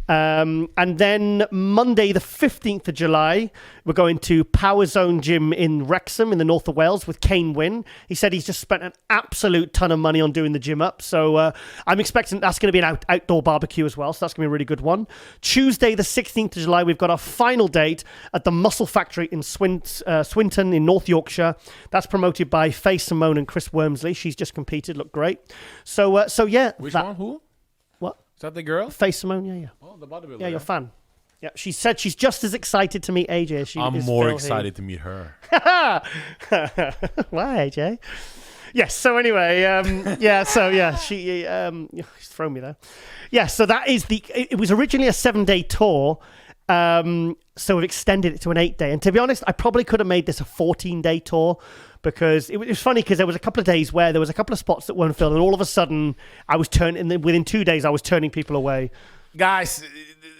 And then Monday, the 15th of July, we're going to Power Zone Gym in Wrexham in the north of Wales with Kane Wynn. He said he's just spent an absolute ton of money on doing the gym up. So I'm expecting that's going to be an outdoor barbecue as well. So that's going to be a really good one. Tuesday, the 16th of July, we've got our final date at the Muscle Factory in Swinton in North Yorkshire. That's promoted by Faye Simone and Chris Wormsley. She's just competed. Looked great. So yeah. Which one? Who? What? Is that the girl? Faye Simone, yeah. Oh, the bodybuilder. Yeah, your fan. Yeah, she said she's just as excited to meet AJ as she is I'm more Phil excited to meet her. Why, AJ? Yes, so anyway, she's thrown me there. Yeah, so that is it was originally a 7-day tour, so we've extended it to an 8-day. And to be honest, I probably could have made this a 14-day tour, because it was funny, because there was a couple of days where there was a couple of spots that weren't filled, and all of a sudden I was within 2 days I was turning people away. Guys,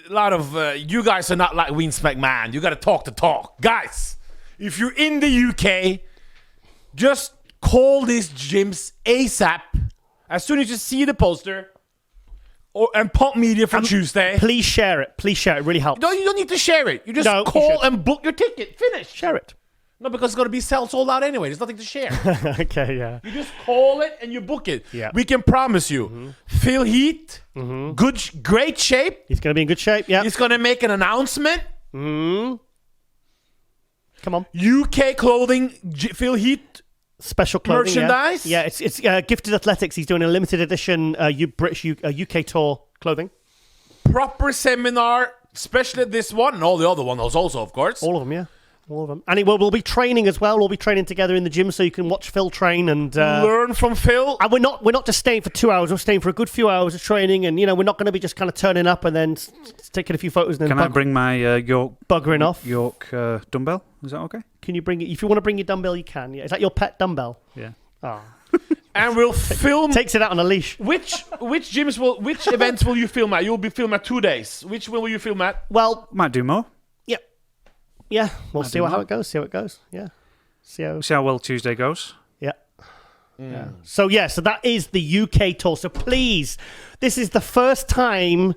a lot of you guys are not like Vince McMahon. You got to talk the talk. Guys, if you're in the UK, just call these gyms ASAP as soon as you see the poster, and Pump Media for Tuesday. Please share it. Please share it. It really helps. No, you don't need to share it. You just call and book your ticket. Finish. Share it. No, because it's going to be sold out anyway. There's nothing to share. Okay, yeah. You just call it and you book it. Yeah. We can promise you, Phil Heath, great shape. He's going to be in good shape, yeah. He's going to make an announcement. Come on. UK clothing, Phil Heath special clothing, merchandise. Yeah, it's Gifted Athletics. He's doing a limited edition British UK tour clothing. Proper seminar, especially this one and all the other ones also, of course. All of them, yeah. All of them. And we'll be training as well. We'll be training together in the gym, so you can watch Phil train and learn from Phil. And we're not just staying for 2 hours. We're staying for a good few hours of training, and we're not going to be just kind of turning up and then taking a few photos and then Can I bring my York buggering off? York dumbbell? Is that okay? Can you bring it? If you want to bring your dumbbell, you can. Yeah. Is that your pet dumbbell? Yeah. Oh. And we'll film. Takes it out on a leash. Which events will you film at? You'll be filmed at 2 days. Which one will you film at? Well, might do more. Yeah, we'll see how it goes. See how it goes. Yeah. See how well Tuesday goes. Yeah. Yeah. So that is the UK tour. So please, this is the first time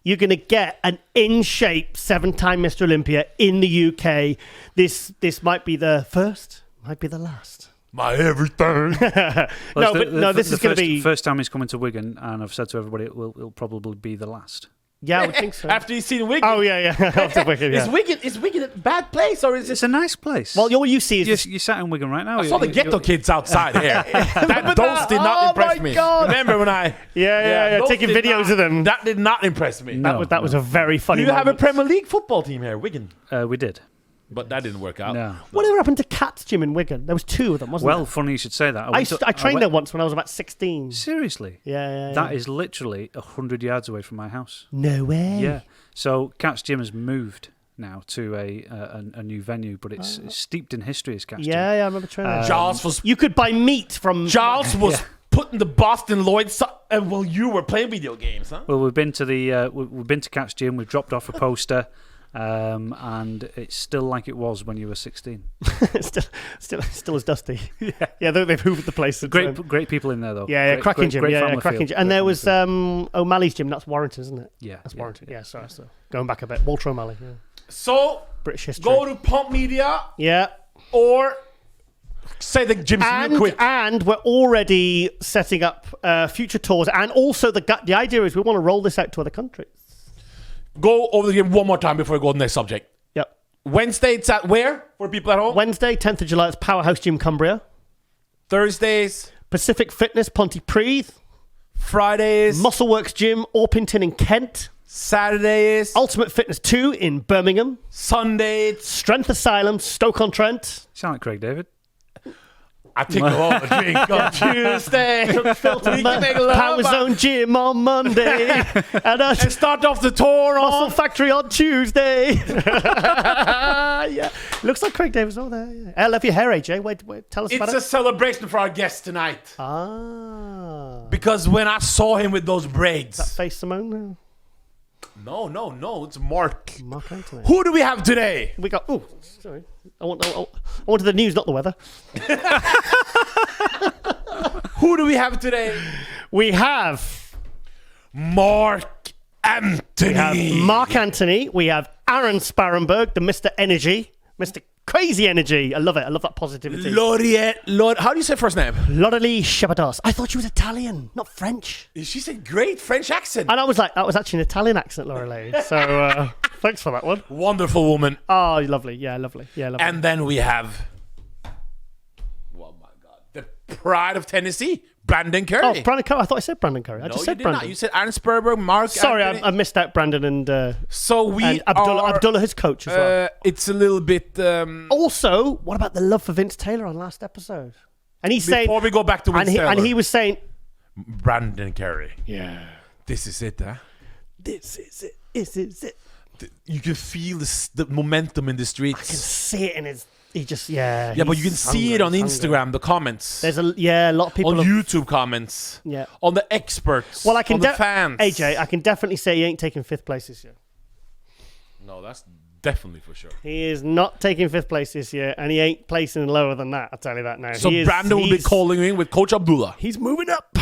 you're going to get an in-shape 7-time Mr. Olympia in the UK. This might be the first, might be the last. My everything. This is going to be... First time he's coming to Wigan, and I've said to everybody it'll probably be the last. Yeah, I would think so. After you've seen Wigan. Oh, yeah. After Wigan, yeah. Is Wigan a bad place, or is it... It's a nice place. Well, all you see is... You sat in Wigan right now. I saw the ghetto kids outside here. Those did not impress me. God. Remember when I... Yeah, taking videos of them. That did not impress me. That was a very funny Do you have a moment. Premier League football team here, Wigan? We did. But that didn't work out. No. Whatever happened to Cat's Gym in Wigan? There was 2 of them, wasn't there? Well, funny you should say that. I trained there once when I was about 16. Seriously? Yeah. That is literally 100 yards away from my house. No way. Yeah. So Cat's Gym has moved now to a new venue, but it's steeped in history as Cat's Gym. Yeah, I remember training. You could buy meat from... Giles was putting the Boston Lloyd... well, you were playing video games, huh? Well, we've been to we've been to Cat's Gym. We've dropped off a poster. And it's still like it was when you were 16. still as dusty. Yeah, they've hoovered the place. Great people in there though. Yeah, cracking gym. Great cracking gym. And there was O'Malley's gym. That's Warrington, isn't it? Yeah, that's Warrington. Yeah, sorry. So going back a bit, Walter O'Malley. Yeah. So British history. Go to Pump Media. Yeah. Or say the gym's quick. And we're already setting up future tours. And also the idea is we want to roll this out to other countries. Go over the game one more time before we go to the next subject. Yep. Wednesday, it's at where? For people at home? Wednesday, 10th of July, it's Powerhouse Gym Cumbria. Thursdays? Pacific Fitness, Pontypridd. Fridays? Muscleworks Gym, Orpington in Kent. Saturdays? Ultimate Fitness 2 in Birmingham. Sundays? Strength Asylum, Stoke-on-Trent. Sound like Craig David. I think I'll have a drink on Tuesday. Power Zone Gym on Monday. and start off the tour on Muscle Factory on Tuesday. Yeah. Looks like Craig Davis over there. Yeah. I love your hair, AJ. Wait, tell us about it. It's a celebration for our guest tonight. Because when I saw him with those braids. Is that Faye Simone? No. It's Marc. Marc Anthony. Who do we have today? We got... Oh, sorry. I wanted the news, not the weather. Who do we have today? We have Marc Anthony. Marc Anthony. We have Aaron Spartanburg, the Mr. Energy, Mr. Crazy Energy. I love it. I love that positivity. Lauralie. How do you say first name? Lauralie Chapados. I thought she was Italian, not French. She said great French accent. And I was like, that was actually an Italian accent, Lauralie. So thanks for that one. Wonderful woman. Oh, lovely. Yeah, lovely. Yeah, lovely. And then we have, oh my God, the pride of Tennessee, Brandon Currie. Oh, Brandon Currie. I thought I said Brandon Currie. I just said Brandon. Not. You said Aaron Spartanburg, Marc Sorry, Anthony. I missed out Brandon and So we and Abdullah, are, Abdullah, his coach as well. it's a little bit... Also, what about the love for Vince Taylor on last episode? And he's saying... Before we go back to Vince Taylor. And he was saying... Brandon Currie. Yeah. This is it, huh? This is it. This is it. You can feel the momentum in the I can streets. see it in his... He just... Yeah, Yeah, but you can see it on Instagram, the comments. There's a lot of people... on have, YouTube comments. Yeah. On the experts. Well, I can... on the fans. AJ, I can definitely say he ain't taking 5th place this year. No, that's definitely for sure. He is not taking 5th place this year, and he ain't placing lower than that. I'll tell you that now. So Brandon will be calling in with Coach Abdullah. He's moving up.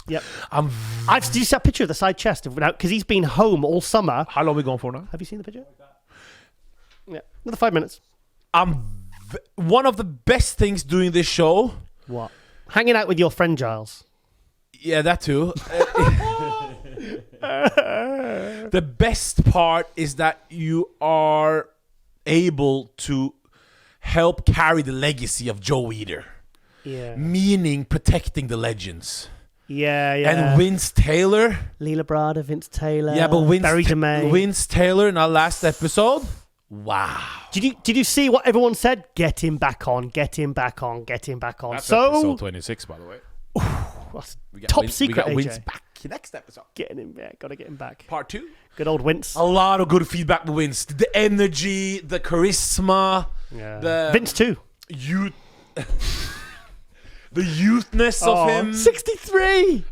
Yep. I'm... Did you see that picture of the side chest? Because he's been home all summer. How long are we going for now? Have you seen the picture? Yeah. Another 5 minutes. One of the best things doing this show... What? Hanging out with your friend Giles. Yeah, that too. The best part is that you are able to help carry the legacy of Joe Eder. Yeah. Meaning protecting the legends. Yeah. And Vince Taylor. Leela Brada, Vince Taylor. Yeah, but Vince Taylor in our last episode. Wow. Did you see what everyone said? Get him back on. Get him back on. Get him back on. That's so episode 26, by the way. Top secret. We got AJ. Vince back next episode. Getting him back. Got to get him back. Part 2. Good old Vince. A lot of good feedback with Vince. The energy, the charisma, the Vince too. Youth. The youthness of him. 63.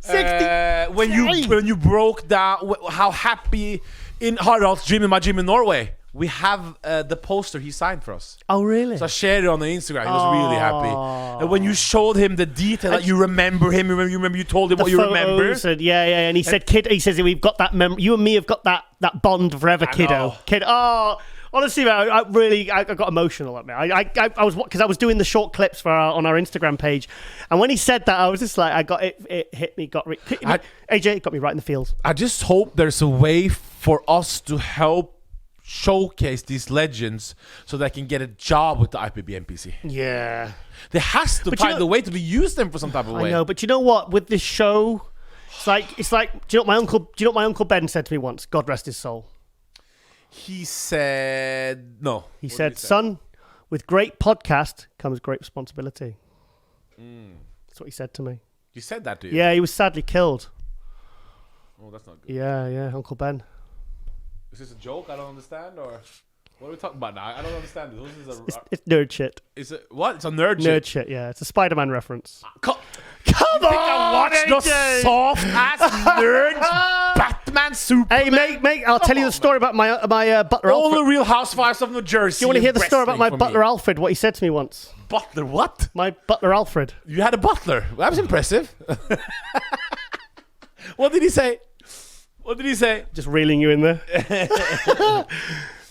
When you broke down how happy in Harald's gym, in my gym in Norway, we have the poster he signed for us. Oh, really? So I shared it on the Instagram. He was really happy. And when you showed him the detail, that you remember him, you told him what you remember. Said, yeah. And he said, "Kid," he says, "We've got that memory. You and me have got that bond forever, kiddo." Kid. Oh, honestly, man, I got emotional at me. I was because I was doing the short clips for on our Instagram page, and when he said that, I was just like, it hit me, AJ, it got me right in the feels. I just hope there's a way for us to help showcase these legends so they can get a job with the IPB NPC. Yeah. There has to find a way to use them for some type of way. I know, but you know what? With this show, it's like. Do you know what my uncle Ben said to me once? God rest his soul. He said no. He said, "Son, with great podcast comes great responsibility." That's what he said to me. You said that to you? Yeah, he was sadly killed. Oh, that's not good. Yeah, Uncle Ben. Is this a joke? I don't understand, or what are we talking about now? I don't understand this. It's nerd shit. Is it what? It's a nerd shit. Nerd shit. Yeah, it's a Spider-Man reference. Come on, I watched the soft ass nerd Batman super. Hey, mate, I'll tell you the story about my butler. All Alfred. the Real Housewives of New Jersey. Do you want to hear the story about my butler Alfred? What he said to me once. Butler what? My butler Alfred. You had a butler. That was impressive. What did he say? Just reeling you in there.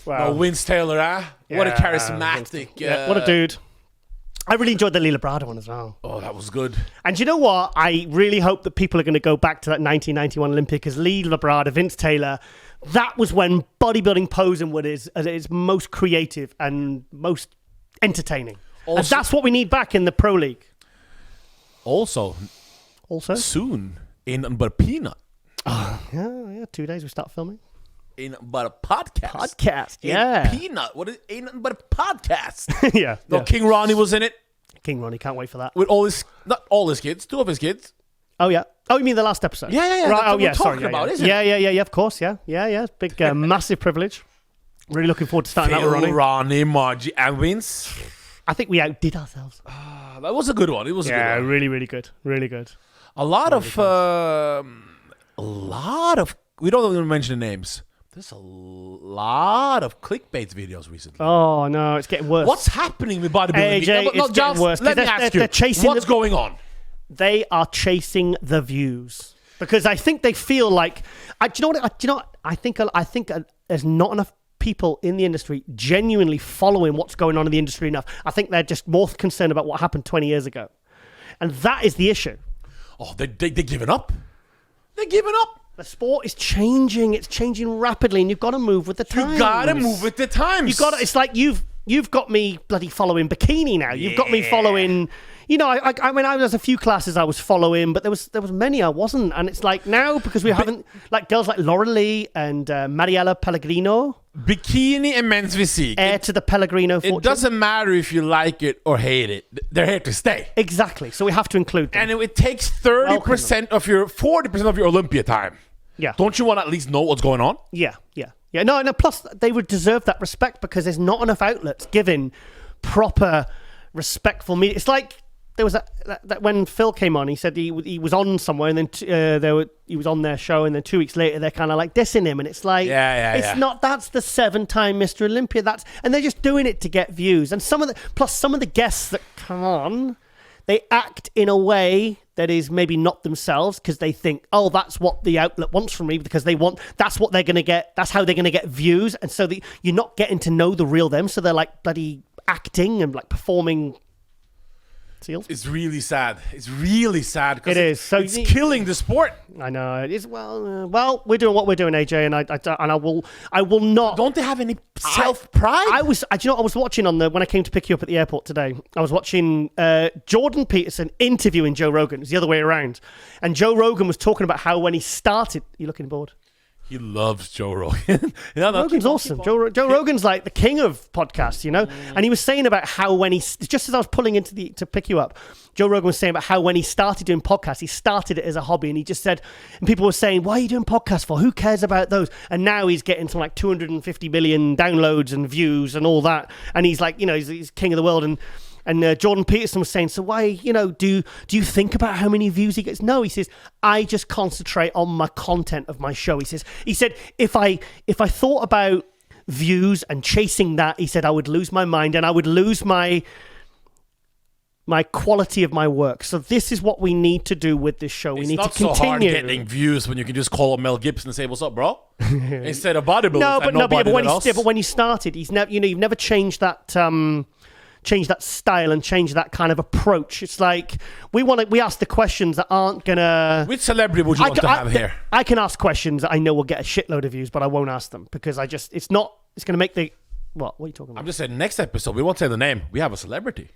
Wow. Oh, Vince Taylor, huh? What a Yeah, charismatic. What a dude. I really enjoyed the Leela Brada one as well. Oh, that was good. And you know what? I really hope that people are going to go back to that 1991 Olympia because Leela Brada, Vince Taylor, that was when bodybuilding posing was at its most creative and most entertaining. And that's what we need back in the Pro League. Also, soon, in but peanut. Yeah, 2 days we start filming. Ain't nothing but a podcast. Yeah. Peanut. What is ain't nothing but a podcast? Yeah. King Ronnie was in it. King Ronnie, can't wait for that. With not all his kids, 2 of his kids. Oh, yeah. Oh, you mean the last episode? Yeah. Right, Sorry. Yeah, of course, yeah. Big, massive privilege. Really looking forward to starting out with Ronnie. Ronnie, Margie, and Vince. I think we outdid ourselves. That was a good one. It was a good one. Really, really good. Really good. A lot of, we don't even mention the names. There's a lot of clickbait videos recently. Oh, no, it's getting worse. What's happening with bodybuilding? AJ, it's getting worse. Let me ask you, what's going on? They are chasing the views because I think they feel like. Do you know what? I think there's not enough people in the industry genuinely following what's going on in the industry enough. I think they're just more concerned about what happened 20 years ago, and that is the issue. Oh, they're giving up. They're giving up. The sport is changing. It's changing rapidly, and you've got to move with the times. You gotta move with the times. You got. It's like you've got me bloody following bikini now. You've got me following. You know, I mean, there's a few classes I was following, but there was many I wasn't, and it's like now because we haven't like girls like Lauralie and Mariella Pellegrino. Bikini and men's physique. Heir to the Pellegrino fortune. It doesn't matter if you like it or hate it. They're here to stay. Exactly. So we have to include them. And it takes 30% of your 40% of your Olympia time. Yeah. Don't you want to at least know what's going on? Yeah. No. Plus, they would deserve that respect because there's not enough outlets giving proper, respectful media. It's like there was that when Phil came on, he said he was on somewhere, and then he was on their show, and then 2 weeks later they're kind of like dissing him, and it's like, it's not. That's the 7-time Mr. Olympia. And they're just doing it to get views. And some of the guests that come on, they act in a way that is maybe not themselves because they think, oh, that's what the outlet wants from me because that's what they're going to get. That's how they're going to get views. And so you're not getting to know the real them. So they're like bloody acting and like performing. Seals. It's really sad. It's really sad. It is. So it's killing the sport. I know. It is. Well, we're doing what we're doing, AJ, and I will not. Don't they have any self-pride? I was watching when I came to pick you up at the airport today. I was watching Jordan Peterson interviewing Joe Rogan. It was the other way around, and Joe Rogan was talking about how when he started. You're looking bored. He loves Joe Rogan. Rogan's awesome. Joe Rogan's like the king of podcasts, you know? And he was saying about how when just as I was pulling into to pick you up, Joe Rogan was saying about how when he started doing podcasts, he started it as a hobby, and he just said, and people were saying, why are you doing podcasts for? Who cares about those? And now he's getting some like 250 million downloads and views and all that. And he's like, you know, he's king of the world. And Jordan Peterson was saying, so why, you know, do you think about how many views he gets? No, he says, I just concentrate on my content of my show. He said, if I thought about views and chasing that, he said, I would lose my mind and I would lose my quality of my work. So this is what we need to do with this show. We need to continue. It's not so hard getting views when you can just call up Mel Gibson and say, what's up, bro? Instead of bodybuilding. But when you started, you've never changed that. Change that style and change that kind of approach. It's like we ask the questions that aren't gonna. Which celebrity would you want to have here? I can ask questions that I know will get a shitload of views, but I won't ask them because it's gonna make the. What are you talking about? I'm just saying next episode we won't say the name. We have a celebrity.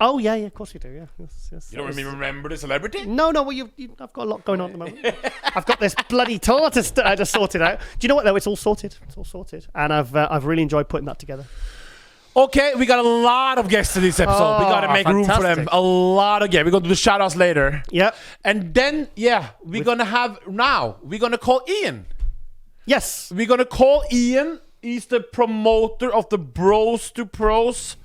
Oh yeah, of course we do. Yeah. Yes, you don't remember the celebrity? No. Well, I've got a lot going on at the moment. I've got this bloody tour to sort it out. Do you know what though? It's all sorted. And I've really enjoyed putting that together. Okay, we got a lot of guests in this episode. We got to make room for them. A lot of guests. We're going to do the shout-outs later. Yep. And then, we're going to call Ian. Yes. We're going to call Ian. He's the promoter of the Bros to Pros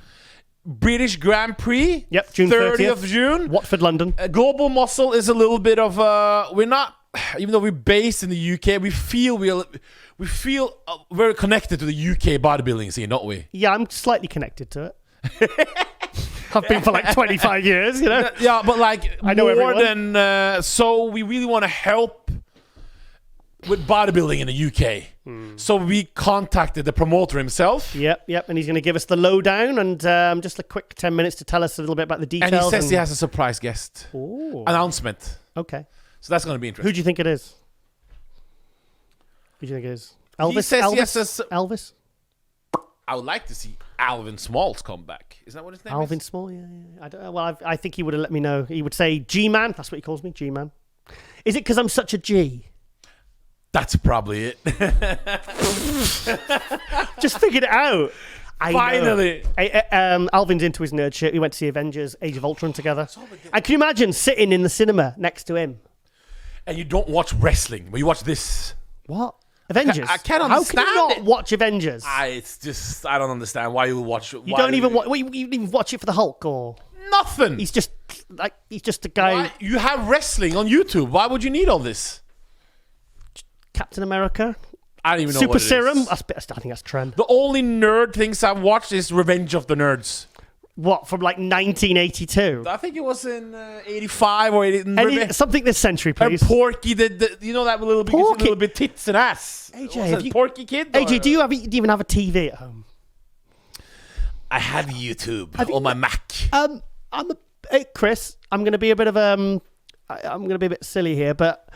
British Grand Prix. Yep, June 30th of June. Watford, London. Global Muscle is a little bit of we're not, even though we're based in the UK, we feel very connected to the UK bodybuilding scene, don't we? Yeah, I'm slightly connected to it. I've been for like 25 years, you know? Yeah, but like I know more everyone. than... so we really want to help with bodybuilding in the UK. So we contacted the promoter himself. Yep, and he's going to give us the lowdown and just a quick 10 minutes to tell us a little bit about the details. And he says he has a surprise guest. Ooh. Announcement. Okay. So that's going to be interesting. Who do you think it is? Who do you think it is? Elvis? He says Elvis? I would like to see Alvin Smalls come back. Is that what his name is? Alvin Small, yeah. I don't know. Well, I think he would have let me know. He would say G-Man. That's what he calls me, G-Man. Is it because I'm such a G? That's probably it. Just figured it out. Finally. Alvin's into his nerd shit. We went to see Avengers Age of Ultron together. And can you imagine sitting in the cinema next to him? And you don't watch wrestling, but you watch this. What? Avengers? I can't understand. How can you not watch Avengers? It's just, I don't understand why you would watch it. You don't even watch. You didn't even watch it for the Hulk or nothing. He's just a guy. Why? You have wrestling on YouTube. Why would you need all this? Captain America. I don't even know Super what it Serum. is. I think that's trend. The only nerd things I've watched is Revenge of the Nerds. What, from like 1982? I think it was in 85 or 80. Something this century, And please. Porky, you know that little bit, Porky? little bit tits and ass. AJ, Was have it you- Porky Kid? AJ, or- do you even have a TV at home? I have YouTube on my Mac. Hey, Chris, I'm going to be a bit of I'm going to be a bit silly here, but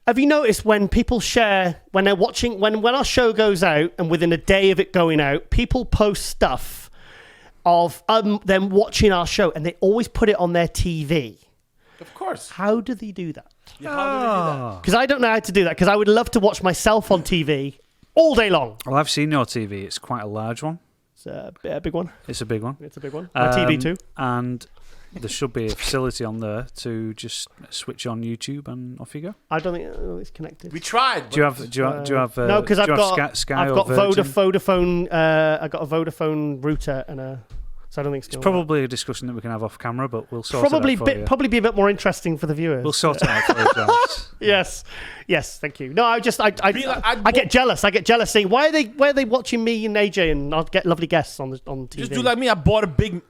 have you noticed when people share when they're watching when our show goes out and within a day of it going out, people post stuff of them watching our show and they always put it on their TV. Of course. How do they do that? Yeah, how do they do that? Because I don't know how to do that. Because I would love to watch myself on TV all day long. Well, I've seen your TV. It's quite a large one. It's a big one. It's a big one. It's a big one. My TV too. And there should be a facility on there to just switch on YouTube and off you go. I don't think it's connected. We tried. Do you have? No, because I've got Sky I've or got Virgin? Vodafone. I got a Vodafone router so I don't think it's Probably a discussion that we can have off camera, but we'll sort probably it out for you. probably be a bit more interesting for the viewers. We'll sort it out for you, guys. Yes. Thank you. No, I get jealous. I get jealous saying why are they watching me and AJ and I'll get lovely guests on TV. Just do like me. I bought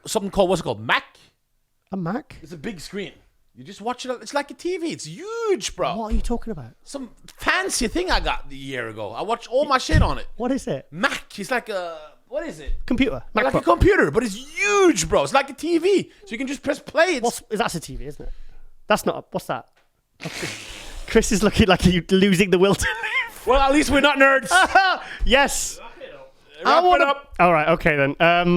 something called, what's it called? Mac? A Mac? It's a big screen. You just watch it. It's like a TV. It's huge, bro. What are you talking about? Some fancy thing I got a year ago. I watched all my shit on it. What is it? Mac. It's like a... What is it? Computer. Like a MacBook. computer, but it's huge, bro. It's like a TV. So you can just press play. That's a TV, isn't it? That's not. What's that? Chris is looking like you're losing the will to live. Well, at least we're not nerds. Yes. Wrap it up. All right. Okay then.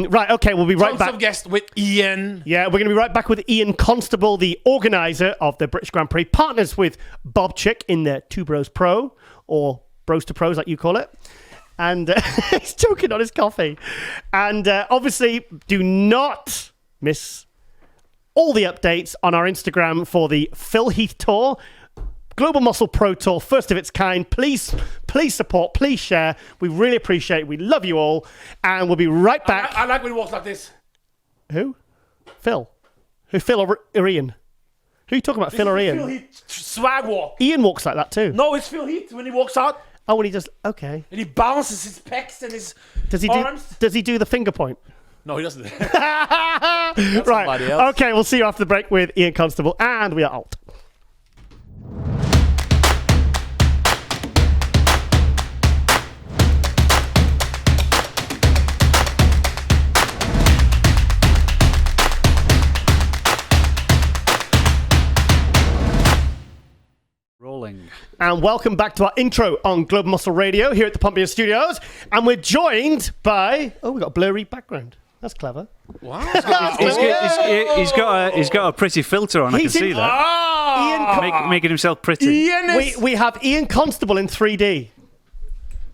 Right. Okay. We'll be right Tons back. of guests with Ian. Yeah, we're going to be right back with Ian Constable, the organizer of the British Grand Prix, partners with Bob Chick in the Two Bros Pro, or Bros to Pros, like you call it. And he's choking on his coffee. And obviously, do not miss all the updates on our Instagram for the Phil Heath Tour, Global Muscle Pro Tour, first of its kind. Please support, please share. We really appreciate it. We love you all. And we'll be right back. I like when he walks like this. Who? Phil. Who? Phil or Ian? Who are you talking about, Phil or Ian? Phil Heath swag walk. Ian walks like that too. No, it's Phil Heath when he walks out. Oh, when he does, okay. And he bounces his pecs and his arms. Does he do the finger point? No, he doesn't. Right. somebody else. Okay, we'll see you after the break with Ian Constable, and we are out. Rolling. And welcome back to our intro on Global Muscle Radio here at the Pompeo Studios. And we're joined by... Oh, we've got a blurry background. That's clever. Wow. He's got a pretty filter on. I can see that. Ian Making himself pretty. Ian is... we have Ian Constable in 3D.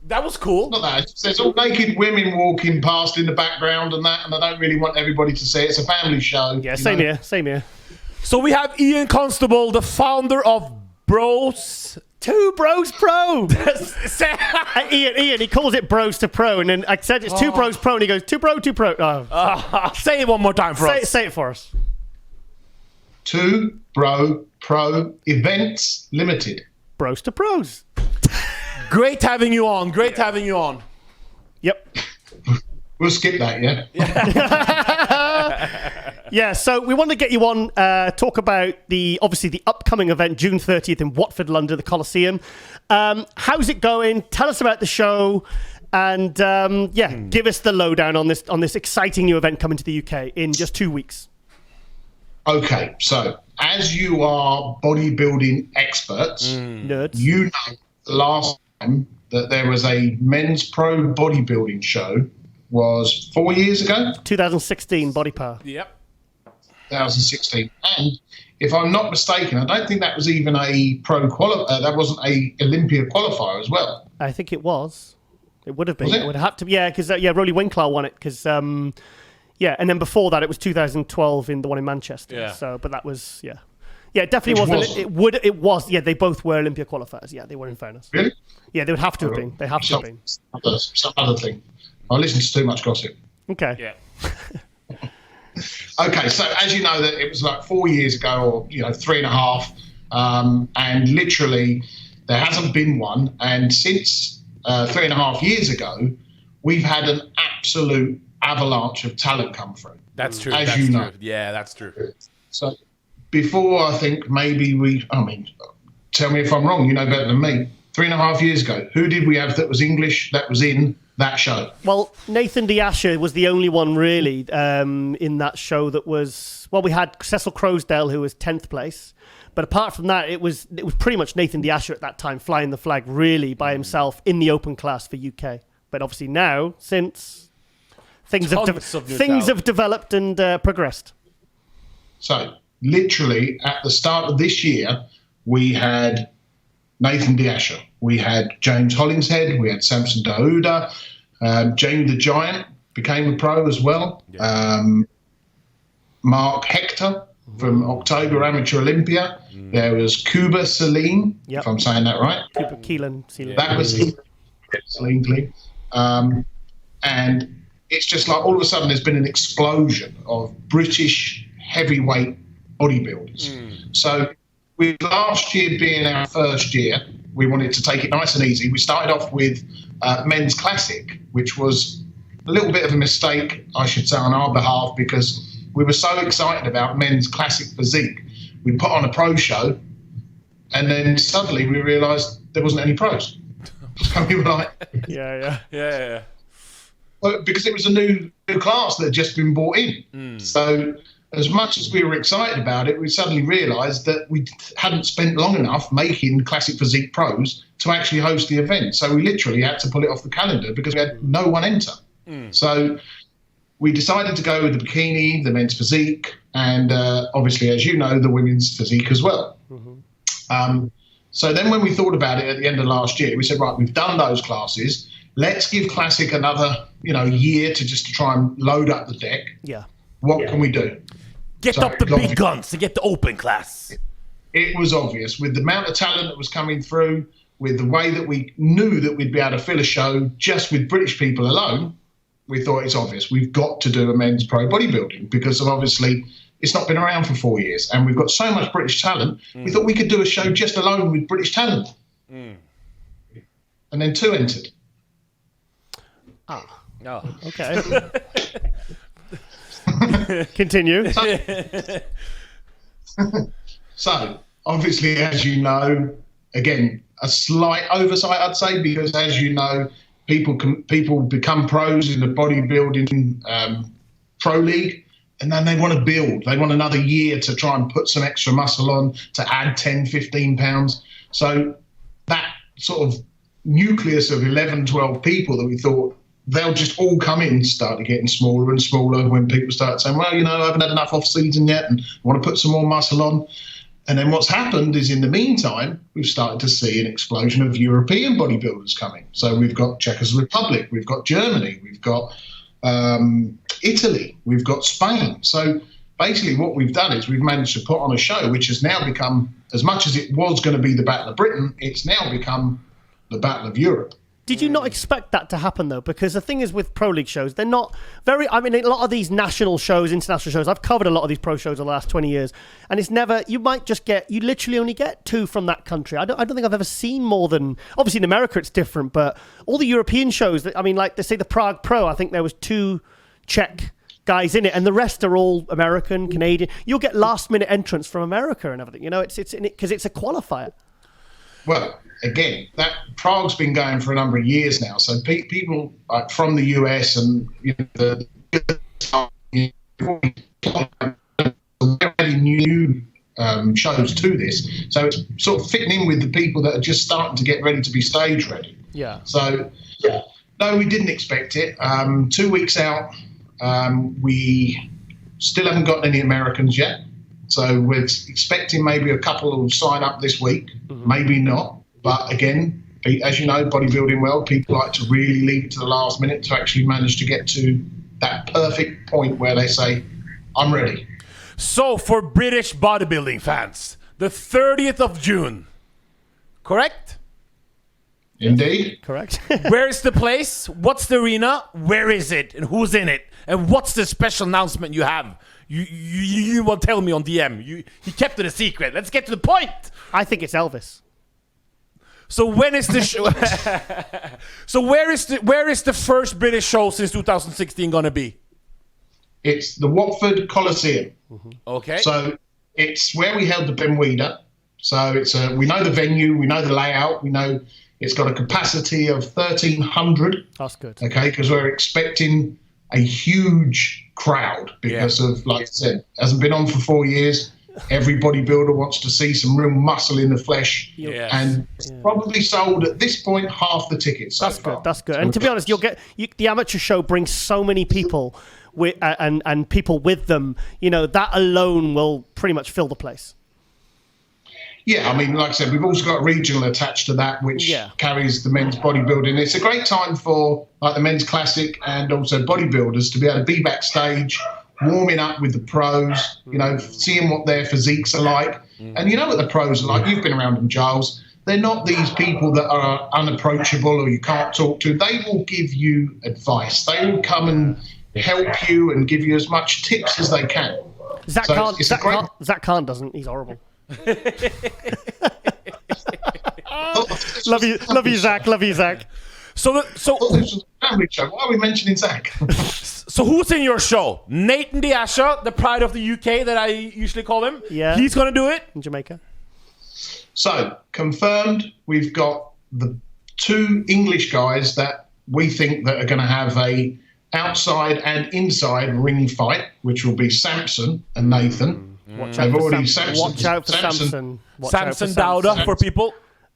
That was cool. Not that. There's all naked women walking past in the background and that, and I don't really want everybody to see it. It's a family show. Yeah, you same know. here. So we have Ian Constable, the founder of Bros. Two Bros Pro. Ian, he calls it Bros to Pro, and then I said it's Two Bros Pro, and he goes Two Pro. Oh. Say it one more time for us. Say it for us. Two Bro Pro Events Limited. Bros to Pros. Great having you on. Great having you on. Yep. We'll skip that, yeah? Yeah, so we want to get you on, talk about obviously the upcoming event, June 30th in Watford, London, the Coliseum. How's it going? Tell us about the show, and give us the lowdown on this exciting new event coming to the UK in just 2 weeks. Okay, so as you are bodybuilding experts, Nerds. you know the last time that there was a men's pro bodybuilding show was 4 years ago? 2016 Body Power. Yep. 2016. And if I'm not mistaken, I don't think that was even a pro qualifier. That wasn't a Olympia qualifier as well. I think it was. It would have been. Was it? It would have to. Yeah, because Roly Winkler won it. Because and then before that it was 2012 in the one in Manchester. Yeah. So, but that was yeah, it definitely wasn't. It was. Yeah, they both were Olympia qualifiers. Yeah, they were. In fairness. Really? Yeah, they would have to have been. They have to have been. Some other thing. I listen to too much gossip. Okay. Yeah. Okay, so as you know, that it was like 4 years ago, or 3.5, and literally there hasn't been one. And since 3.5 years ago, we've had an absolute avalanche of talent come through. That's true. As that's you know. true. Yeah, that's true. So before, I think maybe tell me if I'm wrong, you know better than me. 3.5 years ago, who did we have that was English that was in that show? Well, Nathan D'Asher was the only one really in that show that was. Well, we had Cecil Crowsdale, who was 10th place, but apart from that, it was pretty much Nathan D'Asher at that time flying the flag really by himself in the open class for UK. But obviously now, since things have developed and progressed. So literally at the start of this year, we had Nathan D'Asher, we had James Hollingshead, we had Samson Dauda, Jamie the Giant became a pro as well. Yeah. Mark Hector from October Amateur Olympia. There was Kuba Celine, if I'm saying that right. Kuba Keelan. That was Celine Clean. And it's just like all of a sudden there's been an explosion of British heavyweight bodybuilders. So with last year being our first year, we wanted to take it nice and easy. We started off with Men's Classic, which was a little bit of a mistake, I should say, on our behalf, because we were so excited about Men's Classic physique. We put on a pro show, and then suddenly we realised there wasn't any pros. So we were like... Yeah. Well, because it was a new class that had just been brought in. So as much as we were excited about it, we suddenly realised that we hadn't spent long enough making Classic Physique pros to actually host the event. So we literally had to pull it off the calendar because we had no one enter. So we decided to go with the bikini, the men's physique, and obviously, as you know, the women's physique as well. So then when we thought about it at the end of last year, we said, right, we've done those classes. Let's give Classic another, year to try and load up the deck. Yeah. What can we do? Get up the big guns to get the open class. It was obvious with the amount of talent that was coming through, with the way that we knew that we'd be able to fill a show just with British people alone. We thought it's obvious. We've got to do a men's pro bodybuilding because of obviously it's not been around for 4 years and we've got so much British talent. We thought we could do a show just alone with British talent. And then 2 entered. Okay. Continue. So, obviously, as you know, again, a slight oversight, I'd say, because as you know, people become pros in the bodybuilding pro league, and then they want to build. They want another year to try and put some extra muscle on, to add 10, 15 pounds. So that sort of nucleus of 11, 12 people that we thought, they'll just all come in, started getting smaller and smaller when people start saying, well, I haven't had enough off-season yet and I want to put some more muscle on. And then what's happened is in the meantime, we've started to see an explosion of European bodybuilders coming. So we've got Czech Republic, we've got Germany, we've got Italy, we've got Spain. So basically what we've done is we've managed to put on a show which has now become, as much as it was going to be the Battle of Britain, it's now become the Battle of Europe. Did you not expect that to happen, though? Because the thing is with pro league shows, they're not very... I mean, a lot of these national shows, international shows, I've covered a lot of these pro shows in the last 20 years, and it's never... You might just get... You literally only get 2 from that country. I don't think I've ever seen more than... Obviously, in America, it's different, but all the European shows, like, they say the Prague Pro, I think there was 2 Czech guys in it, and the rest are all American, Canadian. You'll get last-minute entrants from America and everything, it's in it because it's a qualifier. Well, again, that Prague's been going for a number of years now. So people from the US and adding new shows to this. So it's sort of fitting in with the people that are just starting to get ready to be stage ready. Yeah. So, no, we didn't expect it. 2 weeks out, we still haven't got any Americans yet. So we're expecting maybe a couple will sign up this week, maybe not. But again, as you know, bodybuilding world, people like to really leave it to the last minute to actually manage to get to that perfect point where they say, I'm ready. So for British bodybuilding fans, the 30th of June, correct? Indeed. Correct. Where's the place? What's the arena? Where is it? And who's in it? And what's the special announcement you have? You won't tell me on DM. He kept it a secret. Let's get to the point. I think it's Elvis. So when is the show? So where is the first British show since 2016 gonna be? It's the Watford Coliseum. Okay. So it's where we held the Benwida. So it's we know the venue, we know the layout, we know it's got a capacity of 1,300. That's good. Okay, because we're expecting a huge crowd because of, like I said, hasn't been on for 4 years. Every bodybuilder wants to see some real muscle in the flesh, and it's probably sold at this point half the tickets. That's good. That's good. And to be honest, the amateur show brings so many people with and people with them. You know, that alone will pretty much fill the place. Yeah, I mean, like I said, we've also got a regional attached to that, which carries the men's bodybuilding. It's a great time for like the men's classic and also bodybuilders to be able to be backstage, warming up with the pros, you know, seeing what their physiques are like. And you know what the pros are like. You've been around them, Giles. They're not these people that are unapproachable or you can't talk to. They will give you advice. They will come and help you and give you as much tips as they can. Zach Khan doesn't. He's horrible. Love you, Zach. Love you, Zach. So this was a family show. Why are we mentioning Zach? So who's in your show? Nathan Diasha, the pride of the UK that I usually call him. Yeah. He's gonna do it in Jamaica. So confirmed, we've got the 2 English guys that we think that are going to have a outside and inside ring fight, which will be Samson and Nathan. Watch out for Samson. Samson Dowder for people.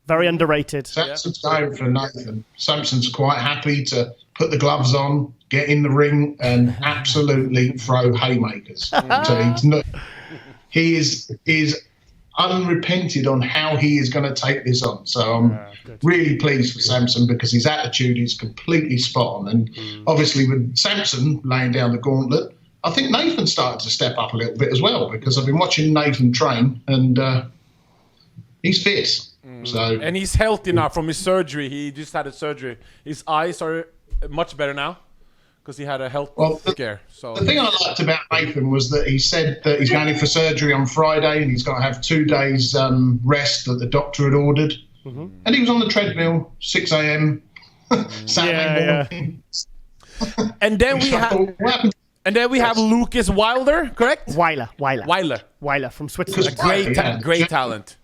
Very underrated. Samson's going for Nathan. Samson's quite happy to put the gloves on, get in the ring, and absolutely throw haymakers. So he is unrepented on how he is going to take this on. So I'm really pleased for Samson because his attitude is completely spot on. And obviously with Samson laying down the gauntlet, I think Nathan started to step up a little bit as well because I've been watching Nathan train and he's fit. So and he's healthy now from his surgery. He just had a surgery. His eyes are much better now because he had a health scare. So the thing I liked about Nathan was that he said that he's going in for surgery on Friday and he's got to have 2 days rest that the doctor had ordered. And he was on the treadmill 6 a.m. Saturday morning. And then we have Lucas Wilder, correct? Weiler from Switzerland. Great talent.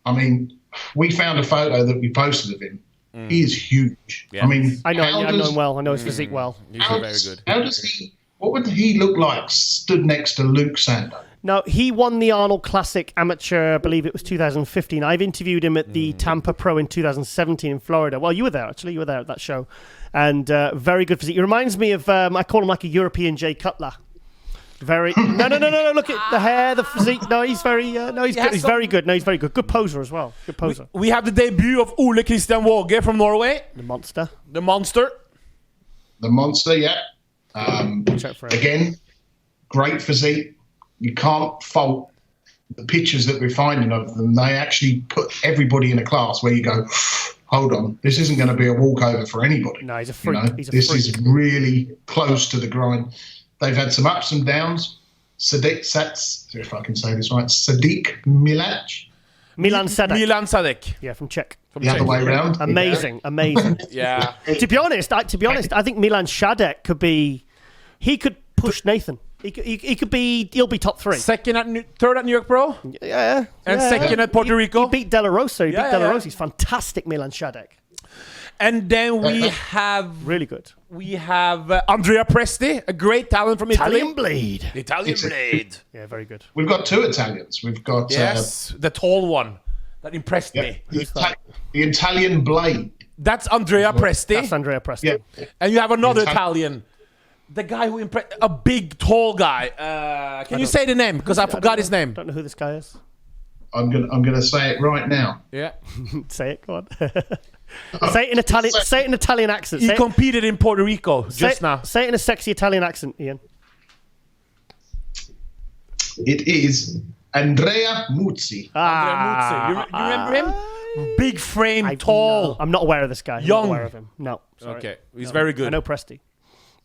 I mean, we found a photo that we posted of him. He is huge. Yeah. I mean, I know him well. I know his physique well. He's very good. How does he? What would he look like stood next to Luke Sando? No, he won the Arnold Classic Amateur, I believe it was 2015. I've interviewed him at the Tampa Pro in 2017 in Florida. Well, you were there, actually. You were there at that show. And very good physique. He reminds me of, I call him like a European Jay Cutler. Very... No. Look at the hair, the physique. No, he's very... good. He's very good. No, he's very good. Good poser as well. Good poser. We have the debut of Ole Christian Våge from Norway. The monster. The monster, yeah. Again, great physique. You can't fault the pictures that we're finding of them. They actually put everybody in a class where you go, hold on, this isn't going to be a walkover for anybody. No, he's a freak. This is really close to the grind. They've had some ups and downs. Sadiq if I can say this right, Sadiq Milan Sadek. Yeah, from Czech. Other way around. Amazing. Yeah. To be honest, I think Milan Sadek could be... He could push Nathan. He'll be top 3. Third at New York Pro? Yeah. And second at Puerto Rico? He beat De La Rosa. He's fantastic, Milan Sadek. And then we have... Really good. We have Andrea Presti, a great talent from Italy. Italian Blade. Yeah, very good. We've got 2 Italians. We've got... the tall one that impressed me. The Italian Blade. That's Andrea Presti. Yeah. And you have another Italian. The guy who impressed... A big, tall guy. Can you say the name? Because I forgot his name. Don't know who this guy is. I'm gonna say it right now. Yeah. Say it, go on. Say it in Italian. Say it in Italian accent. He competed in Puerto Rico just now. Say it in a sexy Italian accent, Ian. It is Andrea Muzzi. Andrea Muzzi. You remember him? Big frame, tall. No, I'm not aware of this guy. Young. I'm not aware of him. No. Sorry. Okay. He's very good. I know Presti.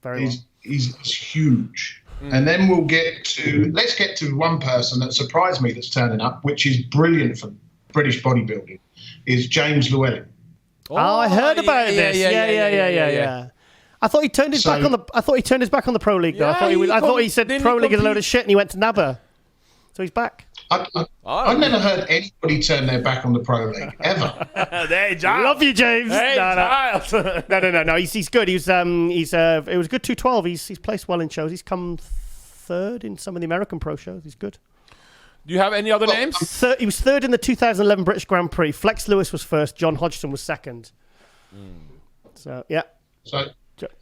Very well. He's huge. And then let's get to one person that surprised me that's turning up, which is brilliant for British bodybuilding. is James Llewellyn. Oh, I heard about this. Yeah. I thought he turned his back on the. I thought he turned his back on the pro league. Though I thought he said pro league is a load of shit, and he went to NABBA. So he's back. I've never heard anybody turn their back on the pro league ever. Hey, Giles. Love you, James. Hey, Giles. No. He's good. It was a good 212. He's placed well in shows. He's come third in some of the American pro shows. He's good. Do you have any other names? He was third in the 2011 British Grand Prix. Flex Lewis was first. John Hodgson was second. So yeah. So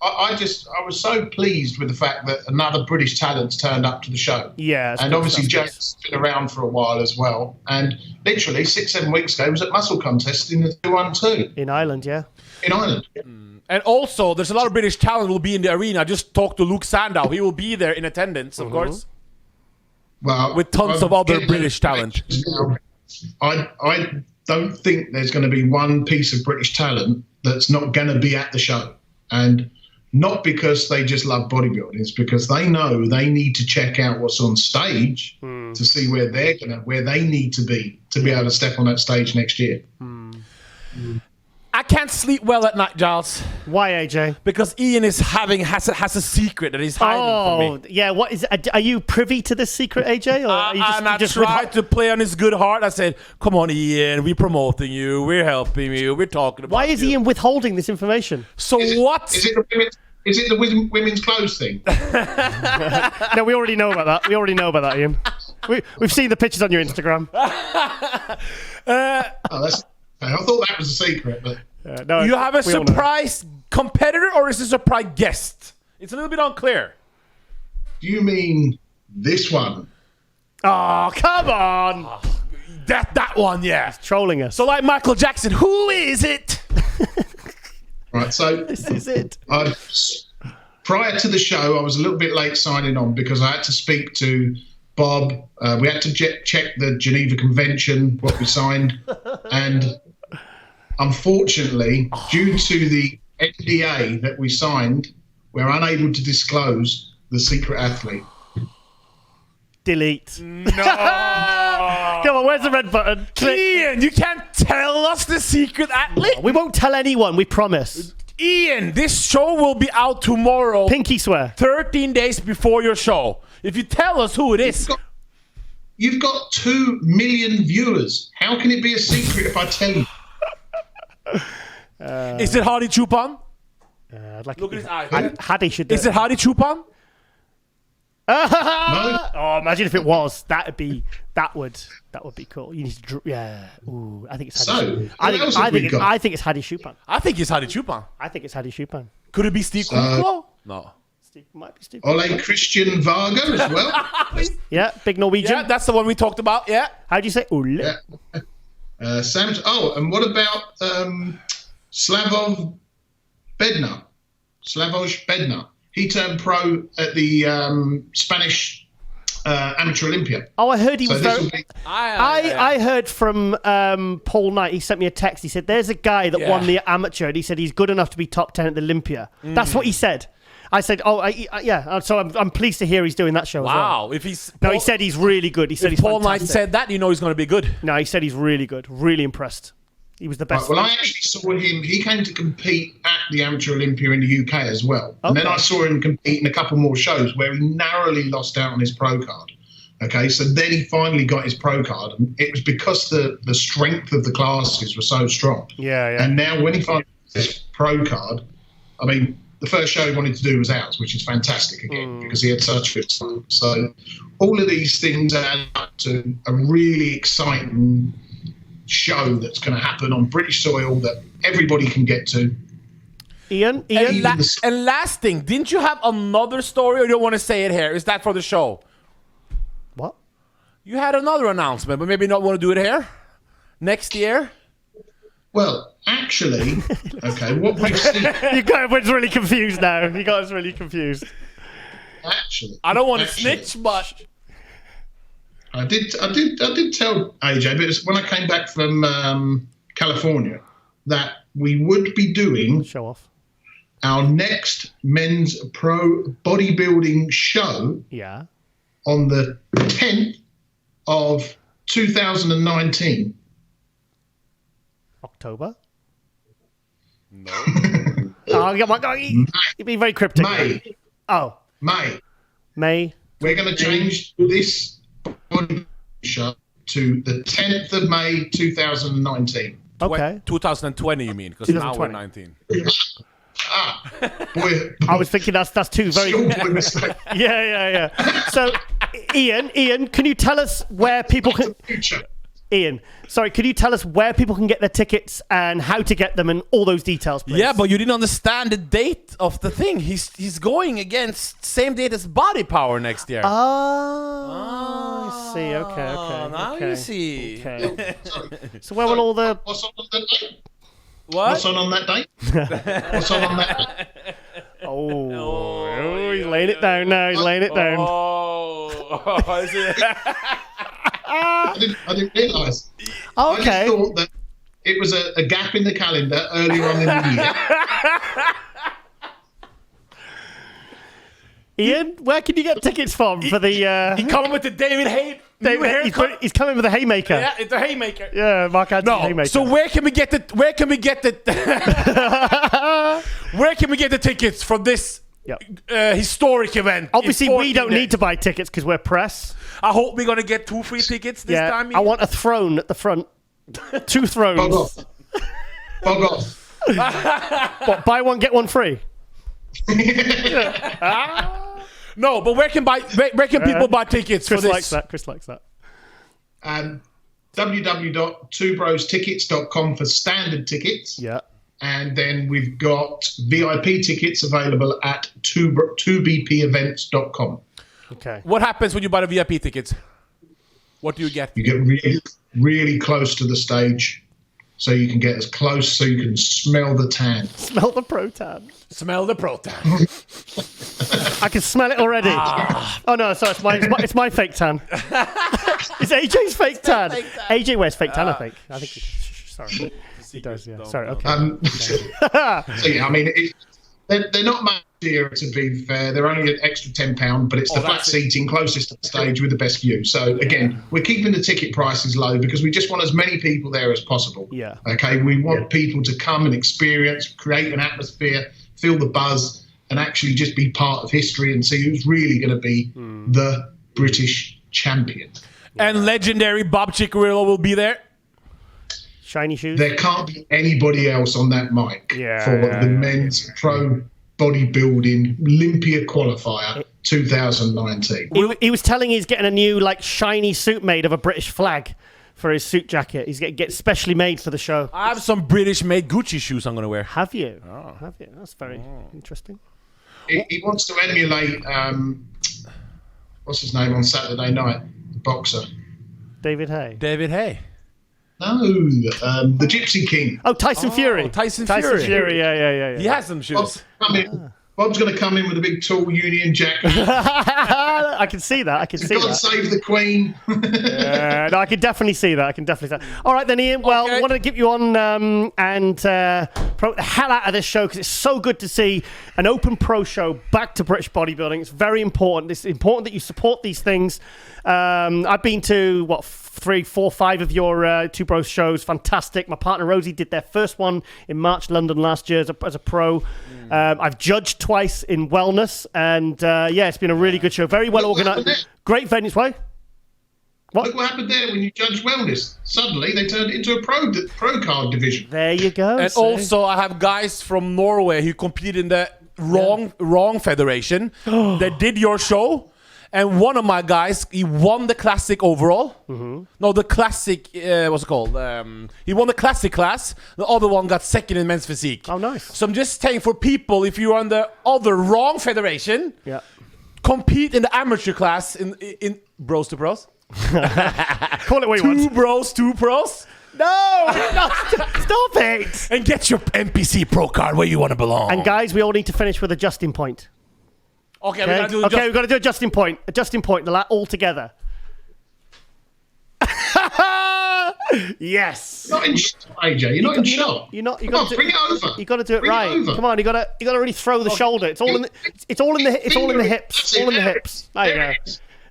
I was so pleased with the fact that another British talent's turned up to the show. Yeah. And obviously James has been around for a while as well. And literally 6-7 weeks ago he was at Muscle Contest in the 212. In Ireland, yeah. In Ireland. And also, there's a lot of British talent who will be in the arena. I just talked to Luke Sandow. He will be there in attendance, of course. Well, with tons of other British talent. I don't think there's going to be one piece of British talent that's not going to be at the show. And not because they just love bodybuilding, it's because they know they need to check out what's on stage to see where they need to be able to step on that stage next year. I can't sleep well at night, Giles. Why, AJ? Because Ian has a secret that he's hiding from me. Yeah. What is? Are you privy to this secret, AJ? Or are you just, and I tried to play on his good heart. I said, "Come on, Ian. We're promoting you. We're helping you. We're talking about." Why is Ian withholding this information? So what? Is it the women's clothes thing? No, we already know about that. Ian. We've seen the pictures on your Instagram. I thought that was a secret, but no, you have a surprise competitor, or is it a surprise guest? It's a little bit unclear. Do you mean this one? Oh, come on! That one, yeah. He's trolling us. So, like Michael Jackson, who is it? Right. So this is it. Prior to the show, I was a little bit late signing on because I had to speak to Bob. We had to check the Geneva Convention, what we signed, and unfortunately, due to the NDA that we signed, we're unable to disclose the secret athlete. Delete. No. Come on, where's the red button? Click. Ian, you can't tell us the secret athlete. We won't tell anyone, we promise. Ian, this show will be out tomorrow. Pinky swear. 13 days before your show. If you tell us who it is. You've got 2 million viewers. How can it be a secret if I tell you? Is it Hadi Chupan? I'd like Look at his eyes. Hadi should do Is it Hadi Chupan? No. Oh, imagine if it was. That would be cool. You need to, yeah. Ooh, I think it's Hadi. So, I think it's Hadi Shupan. I think it's Hadi Chupan. I think it's Hadi Shupan. Could it be Steve Kunklo? No. Might be Steve. Ole Christian Varga as well. Yeah, big Norwegian. Yeah, that's the one we talked about. Yeah. How do you say Ole? Yeah. And what about Slavoj Bednar? He turned pro at the Spanish Amateur Olympia. Oh, I heard he So was this very. will be- I heard from Paul Knight. He sent me a text. He said, "There's a guy that won the amateur, and he said he's good enough to be top 10 at the Olympia." That's what he said. I said, "Oh, yeah." So I'm pleased to hear he's doing that show. Wow. As well. If he's No, he said he's really good. He said if he's Paul Knight fantastic. said that, you know he's going to be good. No, he said he's really good. Really impressed. He was the best. Right, well, I actually saw him. He came to compete at the Amateur Olympia in the UK as well. And then I saw him compete in a couple more shows where he narrowly lost out on his pro card. Okay, so then he finally got his pro card. And it was because the strength of the classes were so strong. Yeah. And now when he finally got his pro card, I mean, the first show he wanted to do was ours, which is fantastic again, because he had such good time. So all of these things add up to a really exciting show that's going to happen on British soil that everybody can get to. Ian. And last thing, didn't you have another story, or you don't want to say it here? Is that for the show? What? You had another announcement, but maybe not want to do it here? Next year? Well, actually, okay, what we've seen... You got everyone's really confused now. You got us really confused. Actually... I don't want to snitch, but... I did tell AJ, but it was when I came back from California, that we would be doing... Show off. Our next men's pro bodybuilding show... Yeah. On the 10th of 2019. October? No. Oh, come on. You'd be very cryptic. May. Oh. May. We're going to change this show to the 10th of May 2019. Okay. 2020, you mean? Because now we're 2020. 19. Boy, I was thinking that's two very... schoolboy mistake. Yeah. So, Ian, can you tell us where people can... Ian, sorry, could you tell us where people can get their tickets and how to get them and all those details, please? Yeah, but you didn't understand the date of the thing. He's going against same date as Body Power next year. I see. Okay. Now you see. Okay. So where will all the... What's on that date? What? What's on that date? What's on that date? Oh, he's laying it down now. He's laying it down. Oh, is it? I didn't realise. Okay. I just thought that it was a gap in the calendar earlier on in the year. Ian, where can you get tickets from for the... He coming with the David Hay. He's coming with a haymaker. Yeah, it's a haymaker. Yeah, Marc Anthony haymaker. So where can we get the tickets from this historic event? Obviously, we don't days? need to buy tickets because we're press. I hope we're gonna get 2 free tickets this time. I want a throne at the front. 2 thrones. Bog off. What, buy one, get one free? No, but where can people buy tickets Chris for this? Chris likes that. www.twobrostickets.com for standard tickets. Yeah. And then we've got VIP tickets available at 2bpevents.com. Okay. What happens when you buy the VIP tickets? What do you get? You get really, really close to the stage, so you can get as close so you can smell the tan. Smell the protan. Smell the proton. I can smell it already. Oh no, sorry, it's my fake tan. It's AJ's fake tan. AJ wears fake tan, I think. Sorry. He does, yeah. Sorry, okay. So yeah, I mean, they're not much here, to be fair. They're only an extra £10, but it's the flat seating closest to the stage with the best view. So again, we're keeping the ticket prices low because we just want as many people there as possible. Yeah. Okay, we want people to come and experience, create an atmosphere, feel the buzz, and actually just be part of history and see who's really going to be the British champion. And legendary Bob Ciccarello will be there. Shiny shoes. There can't be anybody else on that mic for the men's pro bodybuilding Olympia qualifier 2019. He was telling he's getting a new shiny suit made of a British flag for his suit jacket. He's getting specially made for the show. I have some British made Gucci shoes I'm going to wear. Have you? Have you? That's very interesting. He wants to emulate what's his name on Saturday night, the boxer. David Hay. No, the Gypsy King. Oh, Tyson Fury. Tyson Fury, yeah. He has some shoes. Bob's going to come in with a big tall Union Jack. I can see that. He's got to save the Queen. No, I can definitely see that. All right, then, Ian. Well, I wanted to get you on and promote the hell out of this show because it's so good to see an open pro show back to British bodybuilding. It's very important. It's important that you support these things. I've been to, 3, 4, 5 of your Two Bros shows. Fantastic. My partner Rosie did their first one in March, London last year as a pro. I've judged twice in wellness, and it's been a really good show. Very well organised. Great venues. Why? What? Look what happened there when you judged wellness. Suddenly they turned it into a pro card division. There you go. And also I have guys from Norway who competed in the wrong federation that did your show. And one of my guys, he won the classic overall. Mm-hmm. No, the classic, what's it called? He won the classic class. The other one got second in men's physique. Oh, nice. So I'm just saying for people, if you're on the other wrong federation, compete in the amateur class in Bros to Pros. Call it what you want. Two Pros. No, stop it. And get your NPC Pro card where you want to belong. And guys, we all need to finish with a Justin point. Okay, we've got to do a Justin point. A Justin point, all together. Yes. Not in shot, AJ. You're not in shot. Come on, bring it over. You got to do it right. Come on, you got to really throw the shoulder. It's all in the hips. It's all in the hips.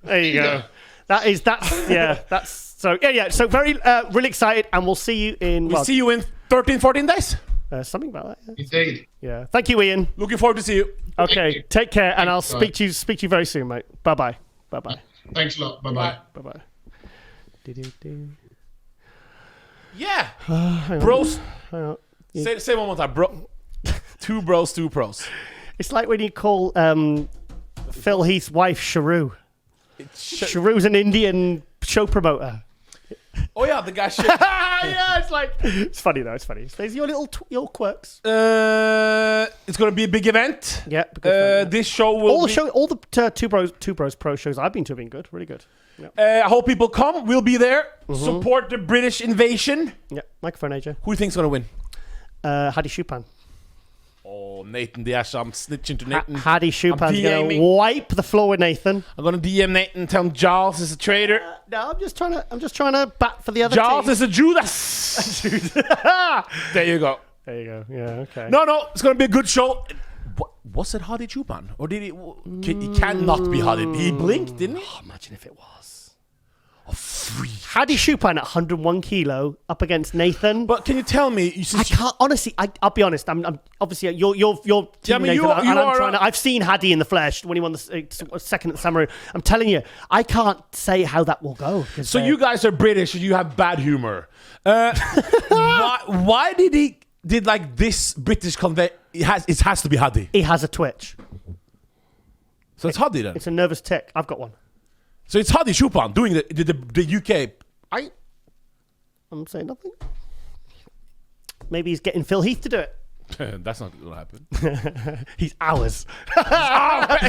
There you go. That's so. So very really excited, and we'll see you in. See you in 13, 14 days. Something about that. Yeah. Indeed. Yeah. Thank you, Ian. Looking forward to see you. Okay. Take care, and I'll Thanks, speak to you very soon, mate. Bye-bye. Bye-bye. Thanks a lot. Bye-bye. Bye-bye. Yeah. Hang on. Bros. Hang on. Say one more time, bro. 2 bros, 2 pros. It's like when you call Phil Heath's wife Sharu. Sharu's an Indian show promoter. Oh yeah, the guy. Yeah, it's funny though. It's funny. There's your your quirks. It's gonna be a big event. Yeah. Good This show will. all the two bros pro shows I've been to have been good. Really good. Yeah. I hope people come. We'll be there. Support the British invasion. Yeah. Microphone, AJ. Who do you think's gonna win? Hadi Shupan. Oh, Nathan Diaz. I'm snitching to Nathan. Hadi Shupan's gonna DMing. wipe the floor with Nathan. I'm gonna DM Nathan. Tell him Giles is a traitor. No, I'm just trying to bat for the other Giles team. is a Judas. There you go. There you go. Yeah. Okay. No, it's gonna be a good show. Was it Hadi Chupan? Or did he? He cannot be Hadi. He blinked, didn't he? Oh, imagine if it was. Freak. Hadi Shupan at 101 kilo up against Nathan. But can you tell me? I can't honestly. I'll be honest. I'm obviously you're team Nathan, you and I'm are trying to. I've seen Hadi in the flesh when he won the second at the Samurai. I'm telling you, I can't say how that will go. So you guys are British and you have bad humor. Why did like this British convey? It has to be Hadi. He has a twitch. So it's Hadi then. It's a nervous tick. I've got one. So it's Hadi Shupan doing the UK. I'm saying nothing. Maybe he's getting Phil Heath to do it. That's not gonna happen. He's ours.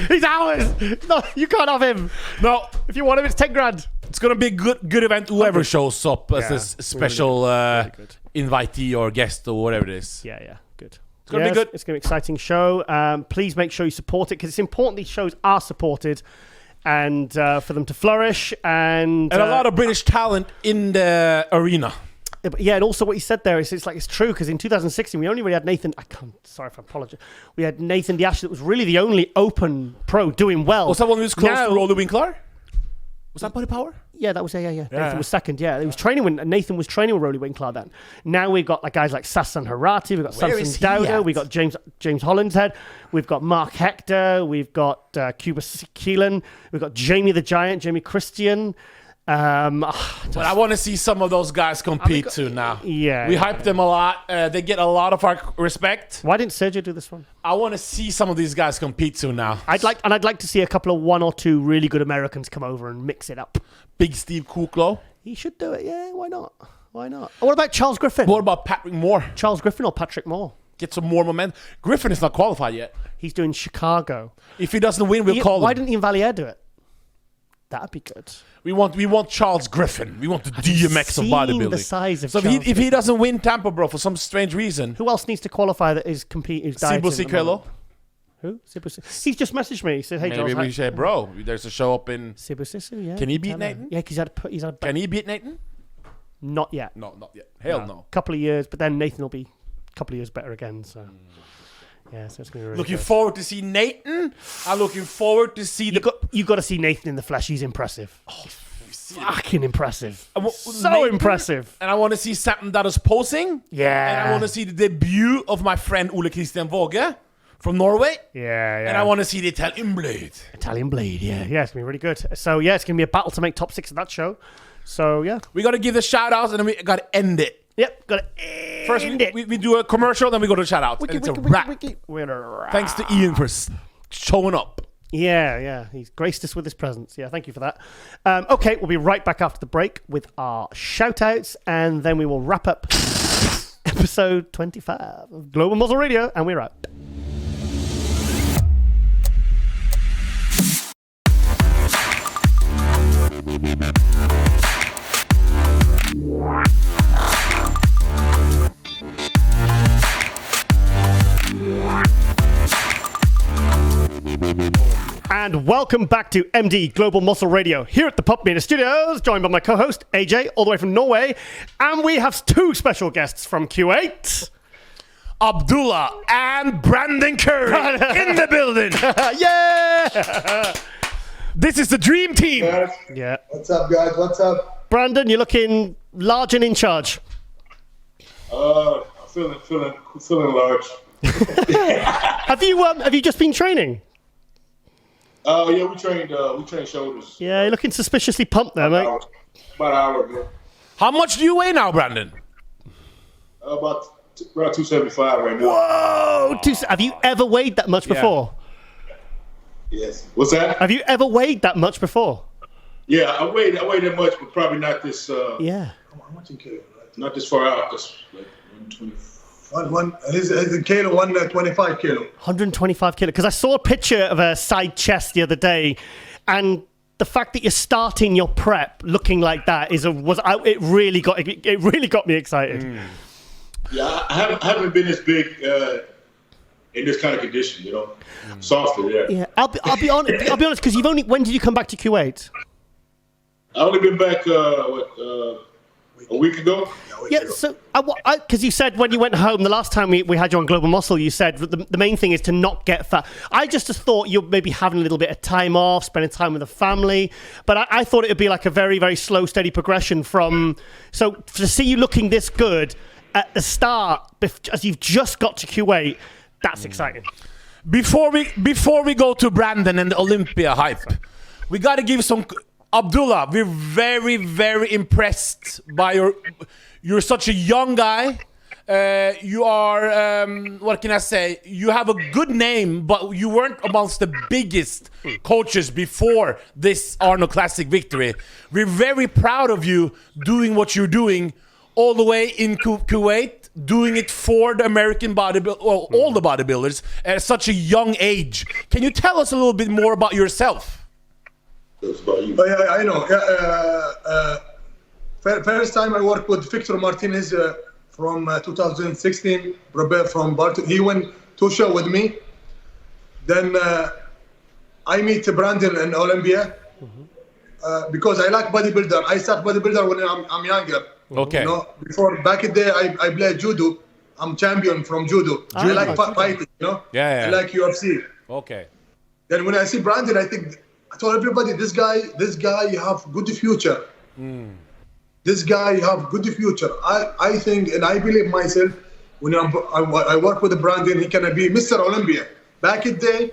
He's ours. No, you can't have him. No, If you want him, it's 10 grand. it's gonna be a good event. Whoever shows up as Yeah, a special really good. invitee or guest or whatever it is. Yeah, good. It's gonna be good. It's gonna be an exciting show. Please make sure you support it because it's important these shows are supported and for them to flourish and And a lot of British talent in the arena. Yeah, and also what you said there is it's true because in 2016 we only really had Nathan. Sorry if I apologize. We had Nathan Diaz that was really the only open pro doing well. Was that one who was close Now- to Rolly Winkler? Was that Body Power? Yeah, that was yeah. Nathan was second. Yeah, he was training when Nathan was training with Rolly Winkler then. Now we've got like guys like Sassan Harati, we've got Where Samson is he Dowder, at? we've got James Hollinshead, we've got Mark Hector, we've got Cuba Keelan, we've got Jamie the Giant, Jamie Christian. But I want to see some of those guys compete too now. Yeah, We yeah. hype them a lot. They get a lot of our respect. Why didn't Sergio do this one? I want to see some of these guys compete too now. I'd like to see a couple of 1 or 2 really good Americans come over and mix it up. Big Steve Kuklo. He should do it. Yeah, why not? Why not? What about Charles Griffin? What about Patrick Moore? Charles Griffin or Patrick Moore? Get some more momentum. Griffin is not qualified yet. He's doing Chicago. If he doesn't win, we'll call Why him. didn't Ian Valier do it? That'd be good. We want Charles Griffin. We want the DMX of seen bodybuilding. the size of so Charles if he doesn't win Tampa, bro, for some strange reason, Who else needs to qualify that is competing? Sibu Sikelo. Who? Sibu He's just messaged me. He said, "Hey, Maybe Charles." we say, bro, there's a show up in. Sibu Sisu, yeah. Can he beat Tell him. Nathan? Yeah, because he's had Can he beat Nathan? not yet. No, not yet. Hell no. Couple of years, but then Nathan will be a couple of years better again. So yeah, so it's gonna be really Looking good. forward to see Nathan. I'm looking forward to see You got to see Nathan in the flesh. He's impressive. Fucking impressive. So Nathan, impressive. And I want to see something that is posing. Yeah. And I want to see the debut of my friend Ole Christian Våge from Norway. Yeah. And I want to see the Italian Blade. Italian Blade. Yeah, it's gonna be really good. So yeah, it's gonna be a battle to make top 6 of that show. So yeah. We got to give the shout outs and then we got to end it. Yep. Got it. First, we do a commercial, then we go to shout outs. And it's a wrap. We're in a wrap. Thanks to Ian for showing up. Yeah. He's graced us with his presence. Yeah, thank you for that. Okay, we'll be right back after the break with our shout-outs, and then we will wrap up episode 25 of Global Muscle Radio, and we're out. And welcome back to MD Global Muscle Radio here at the Pump Meter Studios, joined by my co-host AJ, all the way from Norway, and we have 2 special guests from Q8. Abdullah and Brandon Currie in the building. Yeah! This is the dream team. Yeah. What's up, guys? What's up? Brandon, you're looking large and in charge. Oh, feeling large. Have you just been training? Yeah, we trained shoulders. Yeah, you're looking suspiciously pumped there, mate. About an hour ago. How much do you weigh now, Brandon? About 275 right now. Whoa! Have you ever weighed that much before? Yes. What's that? Have you ever weighed that much before? Yeah, I weighed that much, but probably not this. Yeah. How much in kilo? Not this far out. Just like 120. His kilo, 125 kilo. 125 kilo. Because I saw a picture of a side chest the other day, and the fact that you're starting your prep looking like that it really got me excited. Yeah, I haven't been as big in this kind of condition, you know. Softer, yeah. Yeah, I'll be honest. Because when did you come back to Kuwait? I only been back a week ago. Yeah, so because you said when you went home the last time we had you on Global Muscle, you said that the main thing is to not get fat. I just thought you're maybe having a little bit of time off, spending time with the family, but I thought it would be like a very, very slow, steady progression from. So to see you looking this good at the start, as you've just got to Kuwait, that's exciting. Before we go to Brandon and the Olympia hype, we got to give some. Abdullah, we're very, very impressed by you're such a young guy. You are, what can I say? You have a good name, but you weren't amongst the biggest coaches before this Arnold Classic victory. We're very proud of you doing what you're doing all the way in Kuwait, doing it for the American all the bodybuilders at such a young age. Can you tell us a little bit more about yourself? Yeah, I know. First time I worked with Victor Martinez from 2016. Robert from Barton. He went to show with me. Then I meet Brandon in Olympia because I like bodybuilder. I start bodybuilder when I'm younger. Okay. You know, back in the day, I played judo. I'm champion from judo. I like fighting. You know. Yeah. I like UFC. Okay. Then when I see Brandon, I told everybody, this guy, you have good future. This guy, you have good future. I think, and I believe myself, when I work with Brandon, he can be Mr. Olympia. Back in the day,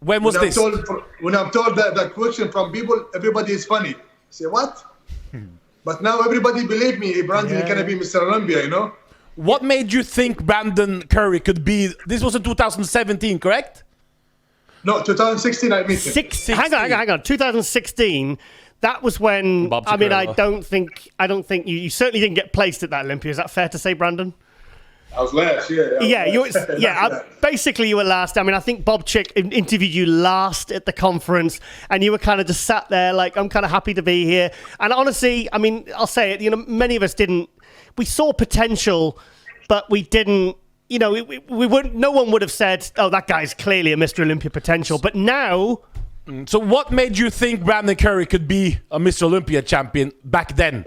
when was this? When I'm told that question from people, everybody is funny. I say, what? But now everybody believe me, Brandon can be Mr. Olympia, you know? What made you think Brandon Currie could be, this was in 2017, correct? No, 2016 I met him. Hang on. 2016. That was when. I don't think you certainly didn't get placed at that Olympia. Is that fair to say, Brandon? I was last. Yeah. Basically, you were last. I think Bob Chick interviewed you last at the conference, and you were kind of just sat there like, I'm kind of happy to be here. And honestly, I'll say it. You know, many of us didn't. We saw potential, but we didn't. You know, we wouldn't. No one would have said, "Oh, that guy's clearly a Mr. Olympia potential." But now, so what made you think Brandon Currie could be a Mr. Olympia champion back then?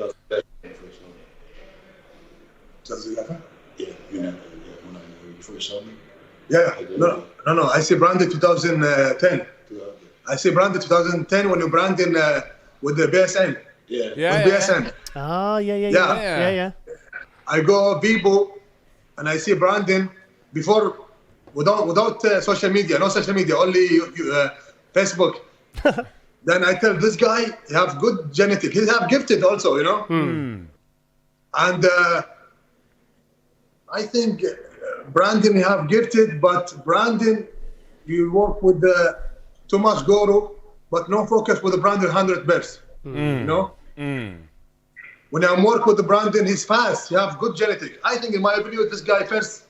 Yeah. No. I see Brandon 2010. I see Brandon 2010 when you Brandon with the BSN. Yeah. BSN. Oh, yeah. I go Vivo. And I see Brandon without social media, no social media, only Facebook. Then I tell this guy, he have good genetic. He have gifted also, you know. And I think Brandon have gifted, but Brandon, you work with too much guru, but no focus with the Brandon 100 bears. You know. When I work with Brandon, he's fast. He have good genetic. I think, in my opinion, this guy first,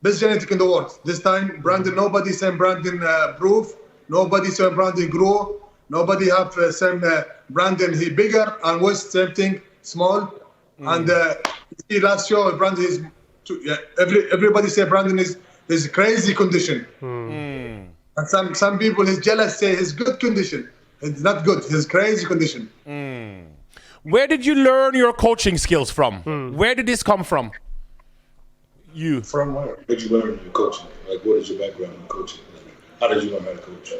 best genetic in the world. This time, Brandon, nobody same Brandon proof. Nobody same Brandon grow. Nobody have same Brandon. He bigger and West same thing, small. And see last show, Brandon is. Everybody say Brandon is crazy condition. And some people is jealous say his good condition. It's not good. His crazy condition. Where did you learn your coaching skills from? Where did this come from? You. From where? Where did you learn your coaching? Like, what is your background in coaching? How did you learn how to coach?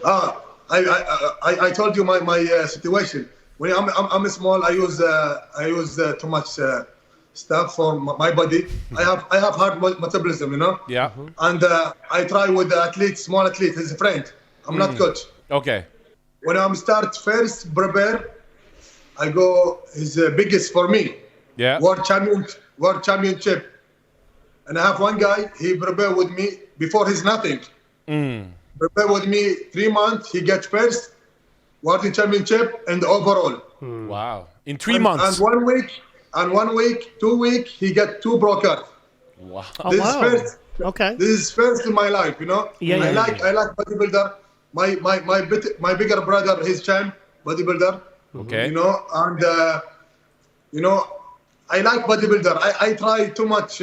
I told you my situation. When I'm small, I use too much stuff for my body. I have hard metabolism, you know. Yeah. And I try with the athlete, small athlete, his friend. I'm not coach. Okay. When I'm start first prepare, I go his biggest for me. Yeah. World championship. And I have one guy, he prepare with me before he's nothing. Prepare with me 3 months, he gets first, world championship and overall. Wow. In 3 months. And 1 week, 2 weeks, he get 2 pro cards. Wow. Oh, This wow. is first. Okay. This is first in my life, you know. Yeah, I yeah, like bodybuilder. My bigger brother, his champ bodybuilder. Okay. You know, and you know, I like bodybuilder. I try too much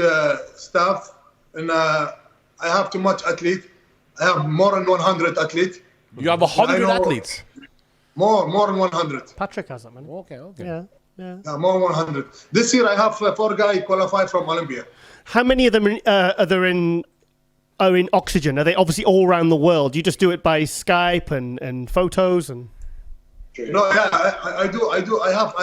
stuff, and I have too much athlete. I have more than 100 athletes. You have 100 I know- athletes. More than 100. Patrick has that many. Okay. Yeah. Yeah. More than 100. This year I have 4 guys qualified from Olympia. How many of them are in Oxygen? Are they obviously all around the world? You just do it by Skype and photos and. No, yeah, I do. I have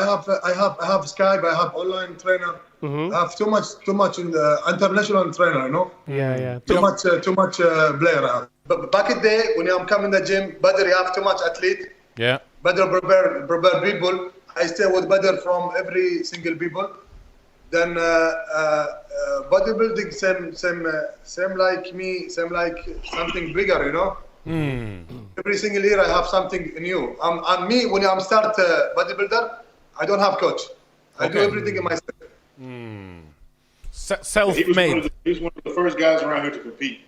Skype. I have online trainer. I have too much in the international trainer. You know. Yeah, yeah. Too much player. But back in the day when I'm coming to the gym, better you have too much athlete. Yeah. Better prepare people. I stay with better from every single people. Then bodybuilding same like me, same like something bigger, you know. Every single year I have something new. And me when I'm start bodybuilder, I don't have coach. I do everything in myself. Self-made. He's one of the first guys around here to compete.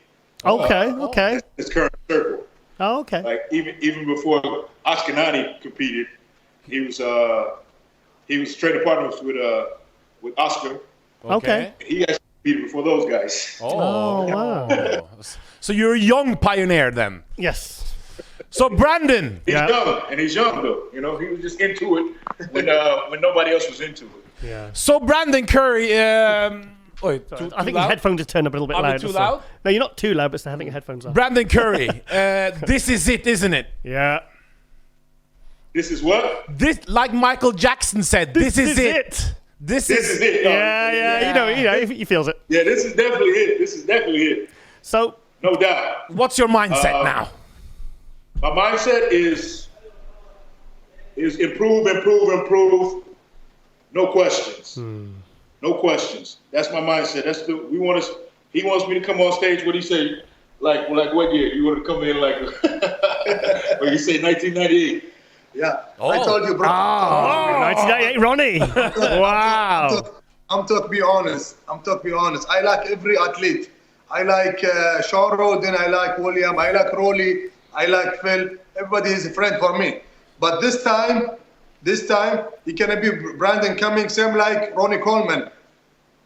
Okay. His current circle. Oh, okay. Like even before Ashkenani competed, he was training partners with Oscar. Okay. He actually competed before those guys. Oh, wow. So you're a young pioneer then. Yes. So Brandon. He's young, and he's young though. You know, he was just into it when nobody else was into it. Yeah. So Brandon Currie. Wait, I think your headphones just turned up a little bit Are they louder. too so- loud? No, you're not too loud, but I think your headphones are. Brandon Currie. This is it, isn't it? Yeah. This is what? This, like Michael Jackson said, this is it. This This is is it. Yeah. You know, he feels it. Yeah, this is definitely it. This is definitely it. So, No doubt. What's your mindset now? My mindset is improve. No questions. No questions. That's my mindset. He wants me to come on stage. What he say? Like what year? You want to come in like? What you say? 1998. Yeah. I told you, bro. 1998, Ronnie. Wow. I'm to be honest. I like every athlete. I like Shaw Roden. I like William. I like Rolly. I like Phil. Everybody is a friend for me. But this time, he can be Brandon coming same like Ronnie Coleman,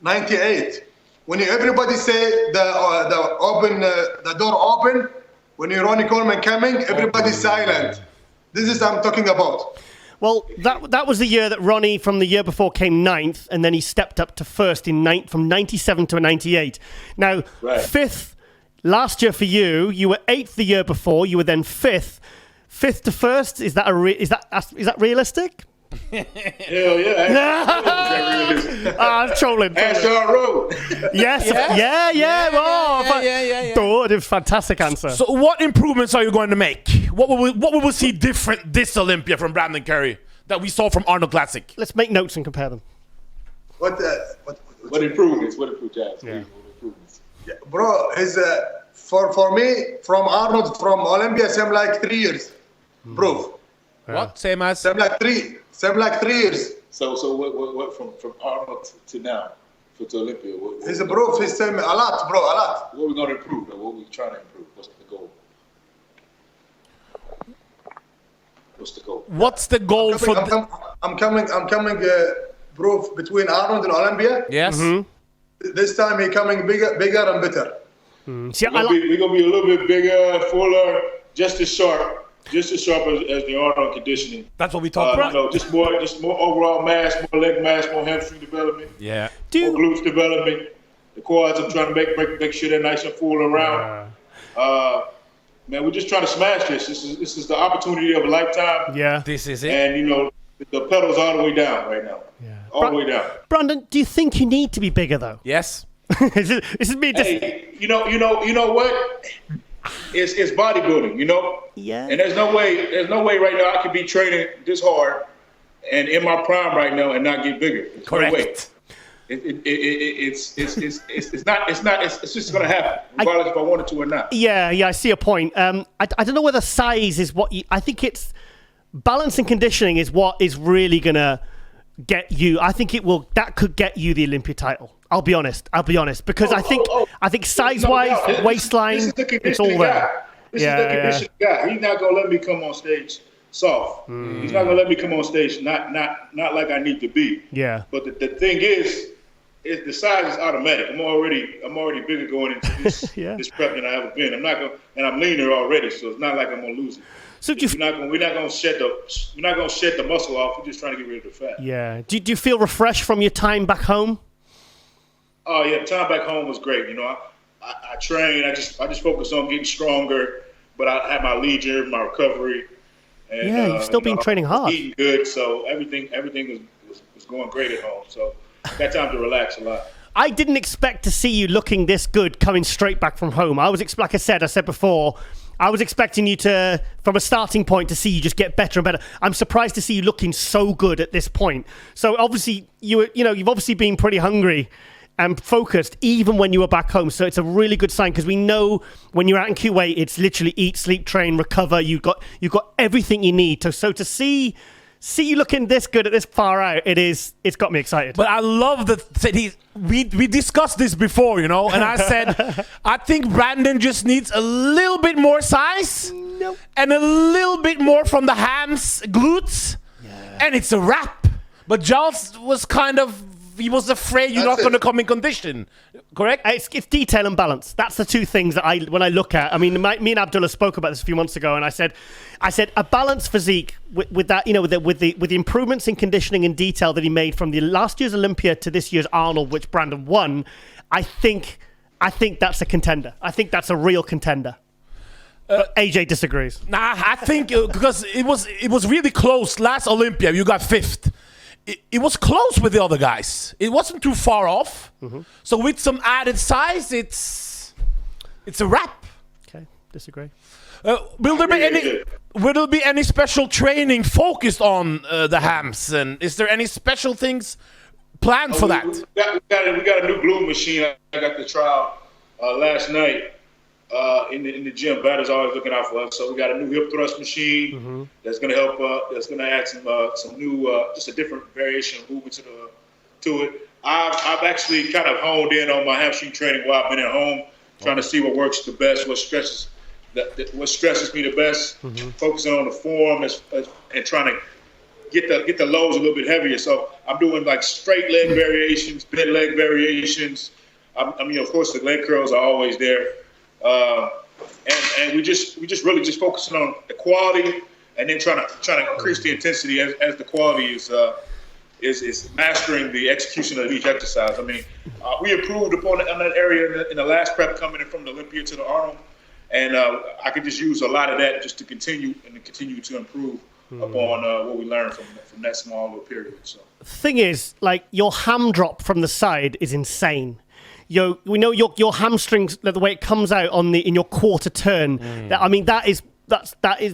98. When everybody say the door open, when Ronnie Coleman coming, everybody silent. This is what I'm talking about. Well, that was the year that Ronnie from the year before came 9th, and then he stepped up to first from 97 to 98. Now, Right. 5th last year for you. You were 8th the year before. You were then 5th. 5th to 1st. Is that realistic? Hell yeah. I'm trolling. Ashtar Road. Yes. Yeah. Oh, a fantastic answer. So what improvements are you going to make? What will we see different this Olympia from Brandon Currie that we saw from Arnold Classic? Let's make notes and compare them. What improvements? What improvements? Yeah. Yeah, bro, his for me from Arnold from Olympia same like 3 years, bro. What? Same as? Same like 3 years. So what from Arnold to now to Olympia? He's a bro. He's same a lot, bro, a lot. What we gonna improve? Or what we trying to improve? What's the goal? What's the goal for? I'm coming, bro. Between Arnold and Olympia. Yes. This time he coming bigger and better. See, We're gonna be a little bit bigger, fuller, just as sharp as the Arnold conditioning. That's what we talked about. You know, just more overall mass, more leg mass, more hamstring development. Yeah. More glutes development. The quads, I'm trying to make sure they're nice and full around. Man, we're just trying to smash this. This is the opportunity of a lifetime. Yeah. This is it. And you know, the pedal's all the way down right now. Yeah. all the way down. Brandon, do you think you need to be bigger though? Yes. This is me. Hey, you know what? It's bodybuilding, you know. Yeah. And there's no way right now I could be training this hard and in my prime right now and not get bigger. There's Correct. no way. It's just gonna happen, regardless if I wanted to or not. Yeah, I see a point. I don't know whether size is what I think it's balance and conditioning is what is really gonna get you. I think that could get you the Olympia title. I'll be honest because I think size wise, waistline, it's all there. This is the conditioning guy. He's not gonna let me come on stage soft. He's not gonna let me come on stage not like I need to be. Yeah. But the thing is the size is automatic. I'm already bigger going into this this prep than I ever been. And I'm leaner already, so it's not like I'm gonna lose it. So we're not gonna shed the muscle off. We're just trying to get rid of the fat. Yeah. Do you feel refreshed from your time back home? Oh yeah, time back home was great. You know, I trained. I just focused on getting stronger, but I had my leisure, my recovery. And, you've still been training hard. Eating good, so everything was going great at home. So I got time to relax a lot. I didn't expect to see you looking this good coming straight back from home. Like I said before, I was expecting you to, from a starting point, to see you just get better and better. I'm surprised to see you looking so good at this point. So obviously, you've obviously been pretty hungry and focused even when you were back home. So it's a really good sign because we know when you're out in Kuwait, it's literally eat, sleep, train, recover. You've got everything you need. So to see you looking this good at this far out, it's got me excited. But I love that we discussed this before, you know, and I said, I think Brandon just needs a little bit more size and a little bit more from the hams, glutes, and it's a wrap. But Giles was he was afraid you're not going to come in condition, correct? It's detail and balance. That's the two things that when I look at. I mean, me and Abdullah spoke about this a few months ago, and I said a balanced physique with that, you know, with the improvements in conditioning and detail that he made from the last year's Olympia to this year's Arnold, which Brandon won. I think that's a contender. I think that's a real contender. AJ disagrees. Nah, I think because it was really close. Last Olympia, you got 5th. It was close with the other guys. It wasn't too far off. Mm-hmm. So with some added size, it's a wrap. Okay, disagree. Will there be any special training focused on the hams? And is there any special things planned for that? We got a new glue machine. I got the trial last night in the gym. Batter's always looking out for us. So we got a new hip thrust machine that's going to help. That's going to add some new, just a different variation of movement to it. I've actually kind of honed in on my hamstring training while I've been at home, trying to see what works the best, what stresses me the best. Focusing on the form and trying to get the loads a little bit heavier. So I'm doing like straight leg variations, bent leg variations. I mean, of course, the leg curls are always there. And we just really focusing on the quality and then trying to increase the intensity as the quality is mastering the execution of each exercise. I mean, we improved upon that area in the last prep coming in from the Olympia to the Arnold, and I could just use a lot of that just to continue to improve upon what we learned from that small little period. So thing is, like, your ham drop from the side is insane. We know your hamstrings, the way it comes out in your quarter turn. I mean, that is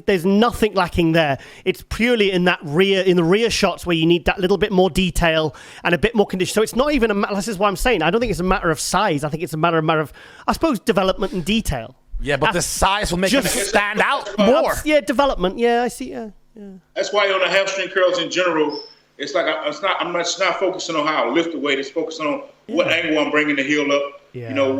there's nothing lacking there. It's purely in the rear shots where you need that little bit more detail and a bit more condition. So it's not even this is what I'm saying. I don't think it's a matter of size. I think it's a matter of I suppose, development and detail. Yeah, but the size will make it stand out more. Yeah, development. Yeah, I see. Yeah. That's why on the hamstring curls in general, it's like I'm not focusing on how I lift the weight. It's focusing on what angle I'm bringing the heel up. Yeah. You know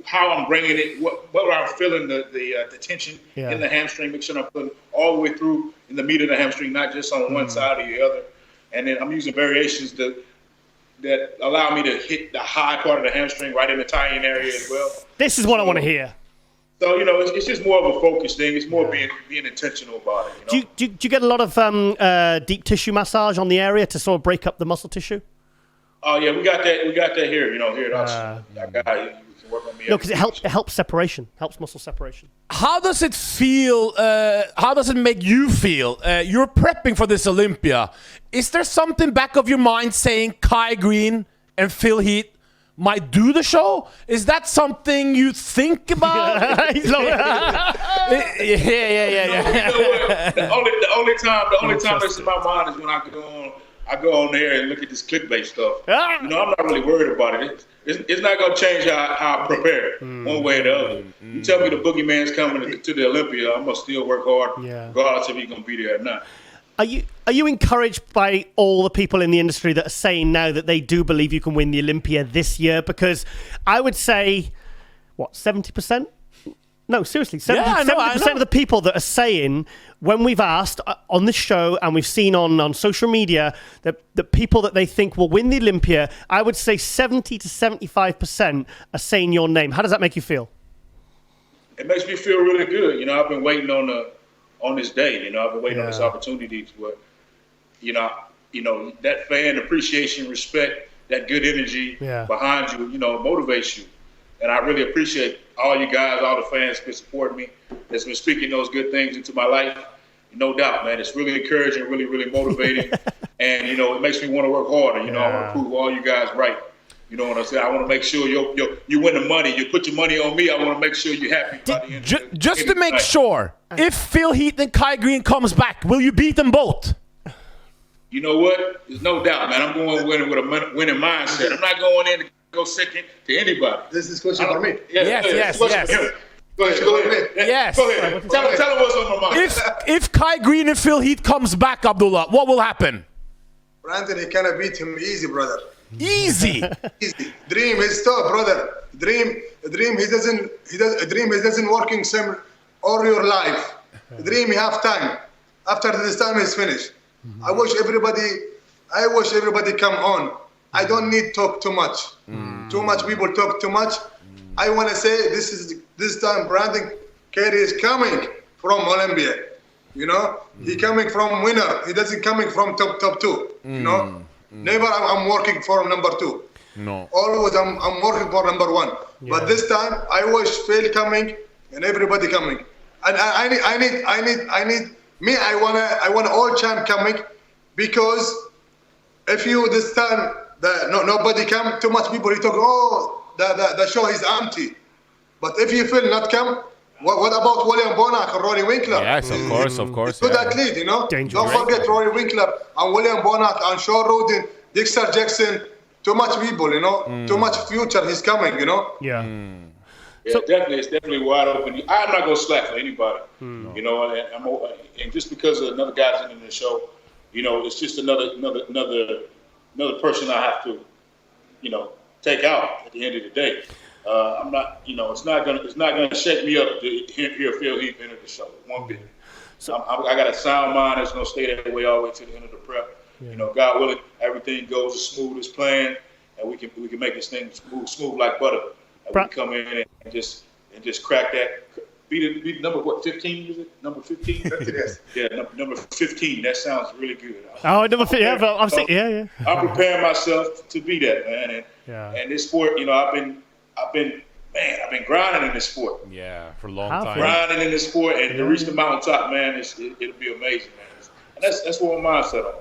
how I'm bringing it. What I'm feeling the tension in the hamstring. Make sure I'm putting all the way through in the meat of the hamstring, not just on one side or the other. And then I'm using variations that allow me to hit the high part of the hamstring right in the tie-in area as well. This is what I want to hear. So, you know, it's just more of a focus thing. It's more being intentional about it. You know? Do you get a lot of deep tissue massage on the area to sort of break up the muscle tissue? Oh yeah, we got that. We got that here. You know, here at us. work on me. No, because it helps separation, helps muscle separation. How does it feel? How does it make you feel? You're prepping for this Olympia. Is there something back of your mind saying Kai Green and Phil Heath might do the show? Is that something you think about? Yeah. You know what? The only time that's in my mind is when I go on there and look at this clickbait stuff. I'm not really worried about it. It's not going to change how I prepare one way or the other. You tell me the boogeyman's coming to the Olympia, I'm going to still work hard, regardless if he's going to be there or not. Are you encouraged by all the people in the industry that are saying now that they do believe you can win the Olympia this year? Because I would say, 70%? No, seriously, 70% of the people that are saying, when we've asked on this show and we've seen on social media, that the people that they think will win the Olympia, I would say 70 to 75% are saying your name. How does that make you feel? It makes me feel really good. I've been waiting on this day. I've been waiting on this opportunity to, that fan appreciation, respect, that good energy behind you, motivates you. And I really appreciate all you guys, all the fans that support me, that's been speaking those good things into my life. No doubt, man. It's really encouraging, really, really motivating. And, it makes me want to work harder. I want to prove all you guys right. You know what I'm saying? I want to make sure you win the money. You put your money on me. I want to make sure you're happy by the end. Just to make sure, if Phil Heath and Kai Green comes back, will you beat them both? You know what? There's no doubt, man. I'm going with a winning mindset. I'm not going in to go second to anybody. This is question for me. Yes. Go ahead. Yes. Go ahead. Tell him what's on my mind. If Kai Green and Phil Heath comes back, Abdullah, what will happen? Brandon, you cannot beat him easy, brother. Easy. Dream is tough, brother. Dream. He doesn't working same all your life. Dream, you have time. After this time is finished. I wish everybody come on. I don't need talk too much. Too much people talk too much. I want to say this time Brandon Currie is coming from Olympia. He coming from winner. He doesn't coming from top two. Never I'm working for number 2. No. Always I'm working for number 1. Yeah. But this time I wish Phil coming and everybody coming. And I need me. I want all champ coming, because if you this time nobody come, too much people. You talk. The show is empty. But if you feel not come, what about William Bonac and Rory Winkler? Yes, of course. Good athlete, Dangerous. Don't forget Rory Winkler and William Bonac and Sean Roden, Dexter Jackson. Too much people, Too much future. He's coming, Yeah. Yeah, definitely. It's definitely wide open. I'm not gonna slack for anybody. And just because of another guy's in the show, it's just another person I have to, take out at the end of the day. I'm not, it's not gonna shake me up to hear Phil Heath enter the show one bit. So I got a sound mind that's gonna stay that way all the way to the end of the prep. Yeah. God willing, everything goes as smooth as planned, and we can make this thing smooth like butter. And we come in and just crack that. Be the number 15 is it? Number 15? Yes. Yeah, number 15. That sounds really good. Number 15. Yeah. I'm preparing myself to be that, man. And this sport, I've been grinding in this sport. Yeah, for a long time. Grinding in this sport, and to reach the mountaintop, man, it'll be amazing, man. And that's what my mindset on.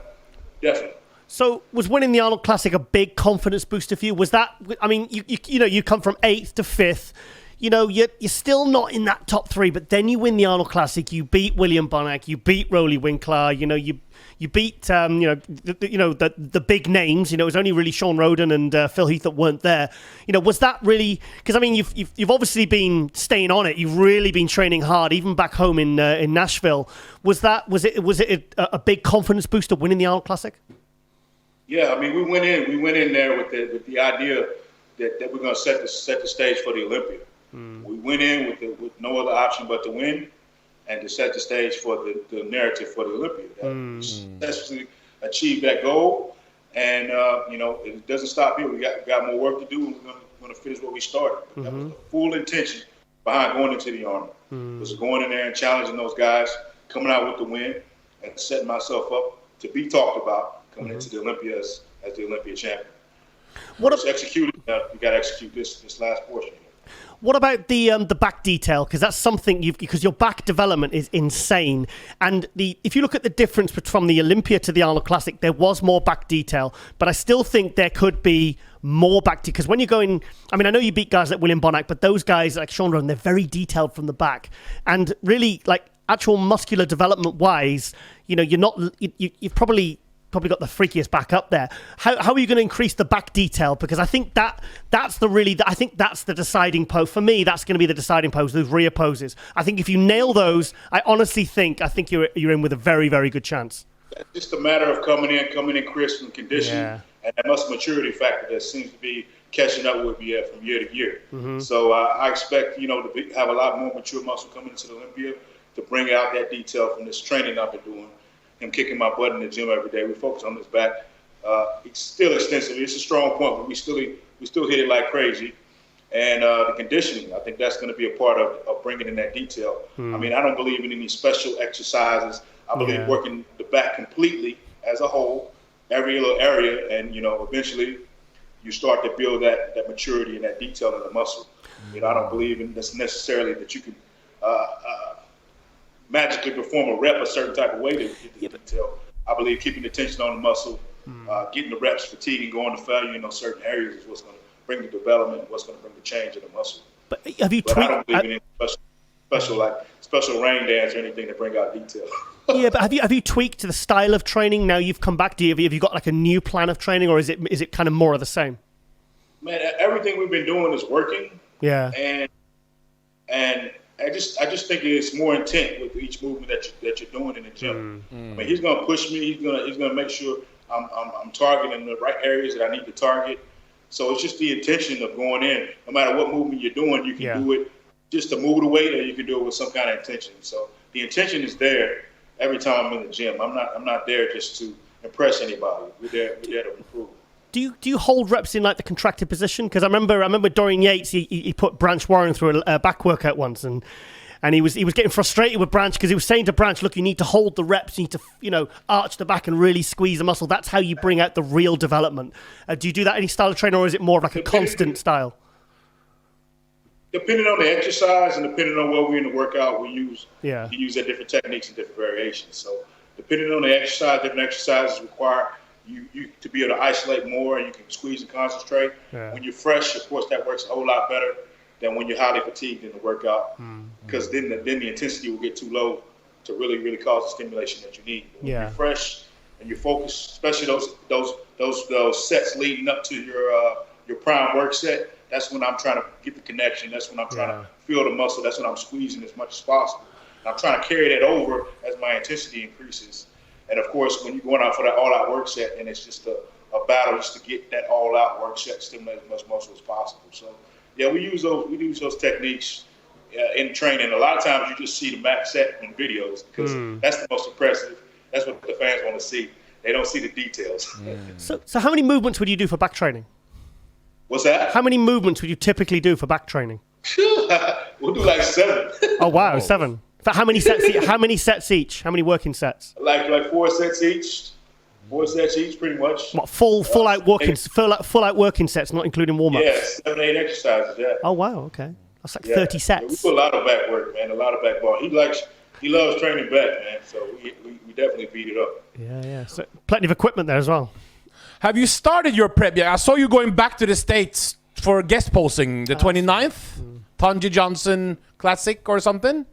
Definitely. So, was winning the Arnold Classic a big confidence booster for you? Was that? I mean, you come from 8th to 5th. You're still not in that top 3, but then you win the Arnold Classic. You beat William Bonac. You beat Roly Winkler. You beat the big names. It was only really Sean Roden and Phil Heath that weren't there. Was that really? Because I mean, you've obviously been staying on it. You've really been training hard, even back home in Nashville. Was it a big confidence booster winning the Arnold Classic? Yeah, I mean, we went in there with the idea that we're going to set the stage for the Olympia. We went in with no other option but to win, and to set the stage for the narrative for the Olympia. We successfully achieved that goal, and it doesn't stop here. We got more work to do, and we're going to finish what we started. That was the full intention behind going into the Army. Was going in there and challenging those guys, coming out with the win, and setting myself up to be talked about coming into the Olympia as the Olympia champion. Executed. We got to execute this last portion. What about the back detail? Because that's something because your back development is insane. And if you look at the difference from the Olympia to the Arnold Classic, there was more back detail, but I still think there could be more back detail. Because when you're going, I mean, I know you beat guys like William Bonac, but those guys like Sean Rowan, they're very detailed from the back. And really, like actual muscular development wise, you know, you've probably got the freakiest back up there. How are you going to increase the back detail? Because I think that's the deciding pose. For me, that's going to be the deciding pose, those rear poses. I think if you nail those, I honestly think you're in with a very, very good chance. It's just a matter of coming in crisp and conditioning, and that muscle maturity factor that seems to be catching up with me from year to year. Mm-hmm. So I expect, you know, to have a lot more mature muscle coming into the Olympia to bring out that detail from this training I've been doing. Him kicking my butt in the gym every day. We focus on his back. It's still extensive. It's a strong point, but we still hit it like crazy. And the conditioning, I think that's going to be a part of bringing in that detail. I mean, I don't believe in any special exercises. I believe working the back completely as a whole, every little area, and you know, eventually you start to build that maturity and that detail in the muscle. You know, I don't believe in this necessarily that you can magically perform a rep a certain type of way to get the detail. I believe keeping the tension on the muscle, getting the reps fatigued and going to failure in those certain areas is what's going to bring the development, what's going to bring the change in the muscle. But have you tweaked? I don't believe in any special rain dance or anything to bring out detail. Yeah, but have you tweaked the style of training now you've come back? Have you got like a new plan of training, or is it kind of more of the same? Man, everything we've been doing is working. Yeah. And I just think it's more intent with each movement that you're doing in the gym. I mean, he's gonna push me. He's gonna make sure I'm targeting the right areas that I need to target. So it's just the intention of going in. No matter what movement you're doing, you can do it just to move the weight, or you can do it with some kind of intention. So the intention is there every time I'm in the gym. I'm not there just to impress anybody. We're there to improve. Do you hold reps in like the contracted position? Because I remember Dorian Yates, he put Branch Warren through a back workout once, and he was getting frustrated with Branch because he was saying to Branch, look, you need to hold the reps, you need to, you know, arch the back and really squeeze the muscle. That's how you bring out the real development. Do you do that any style of training, or is it more of like a constant style? Depending on the exercise and depending on where we're in the workout, we use different techniques and different variations. So depending on the exercise, different exercises require you to be able to isolate more, and you can squeeze and concentrate. Yeah. When you're fresh, of course, that works a whole lot better than when you're highly fatigued in the workout, because then the intensity will get too low to really cause the stimulation that you need. But when you're fresh and you're focused, especially those sets leading up to your prime work set, that's when I'm trying to get the connection. That's when I'm trying to feel the muscle. That's when I'm squeezing as much as possible. And I'm trying to carry that over as my intensity increases. And of course, when you're going out for that all-out work set, and it's just a battle just to get that all-out work set stimulate as much muscle as possible. So, yeah, we use those techniques in training. A lot of times, you just see the max set in videos because that's the most impressive. That's what the fans want to see. They don't see the details. So how many movements would you do for back training? What's that? How many movements would you typically do for back training? We'll do like 7. Oh wow, 7. For how many sets? How many sets each? How many working sets? Like 4 sets each. 4 sets each, pretty much. What full out working sets, not including warm ups? Yeah, 7, 8 exercises. Yeah. Oh wow, okay, that's like 30 sets. Yeah, we do a lot of back work, man. A lot of back bar. He loves training back, man. So we definitely beat it up. Yeah. So plenty of equipment there as well. Have you started your prep yet? I saw you going back to the States for guest posting the 29th, Tanji Johnson Classic or something.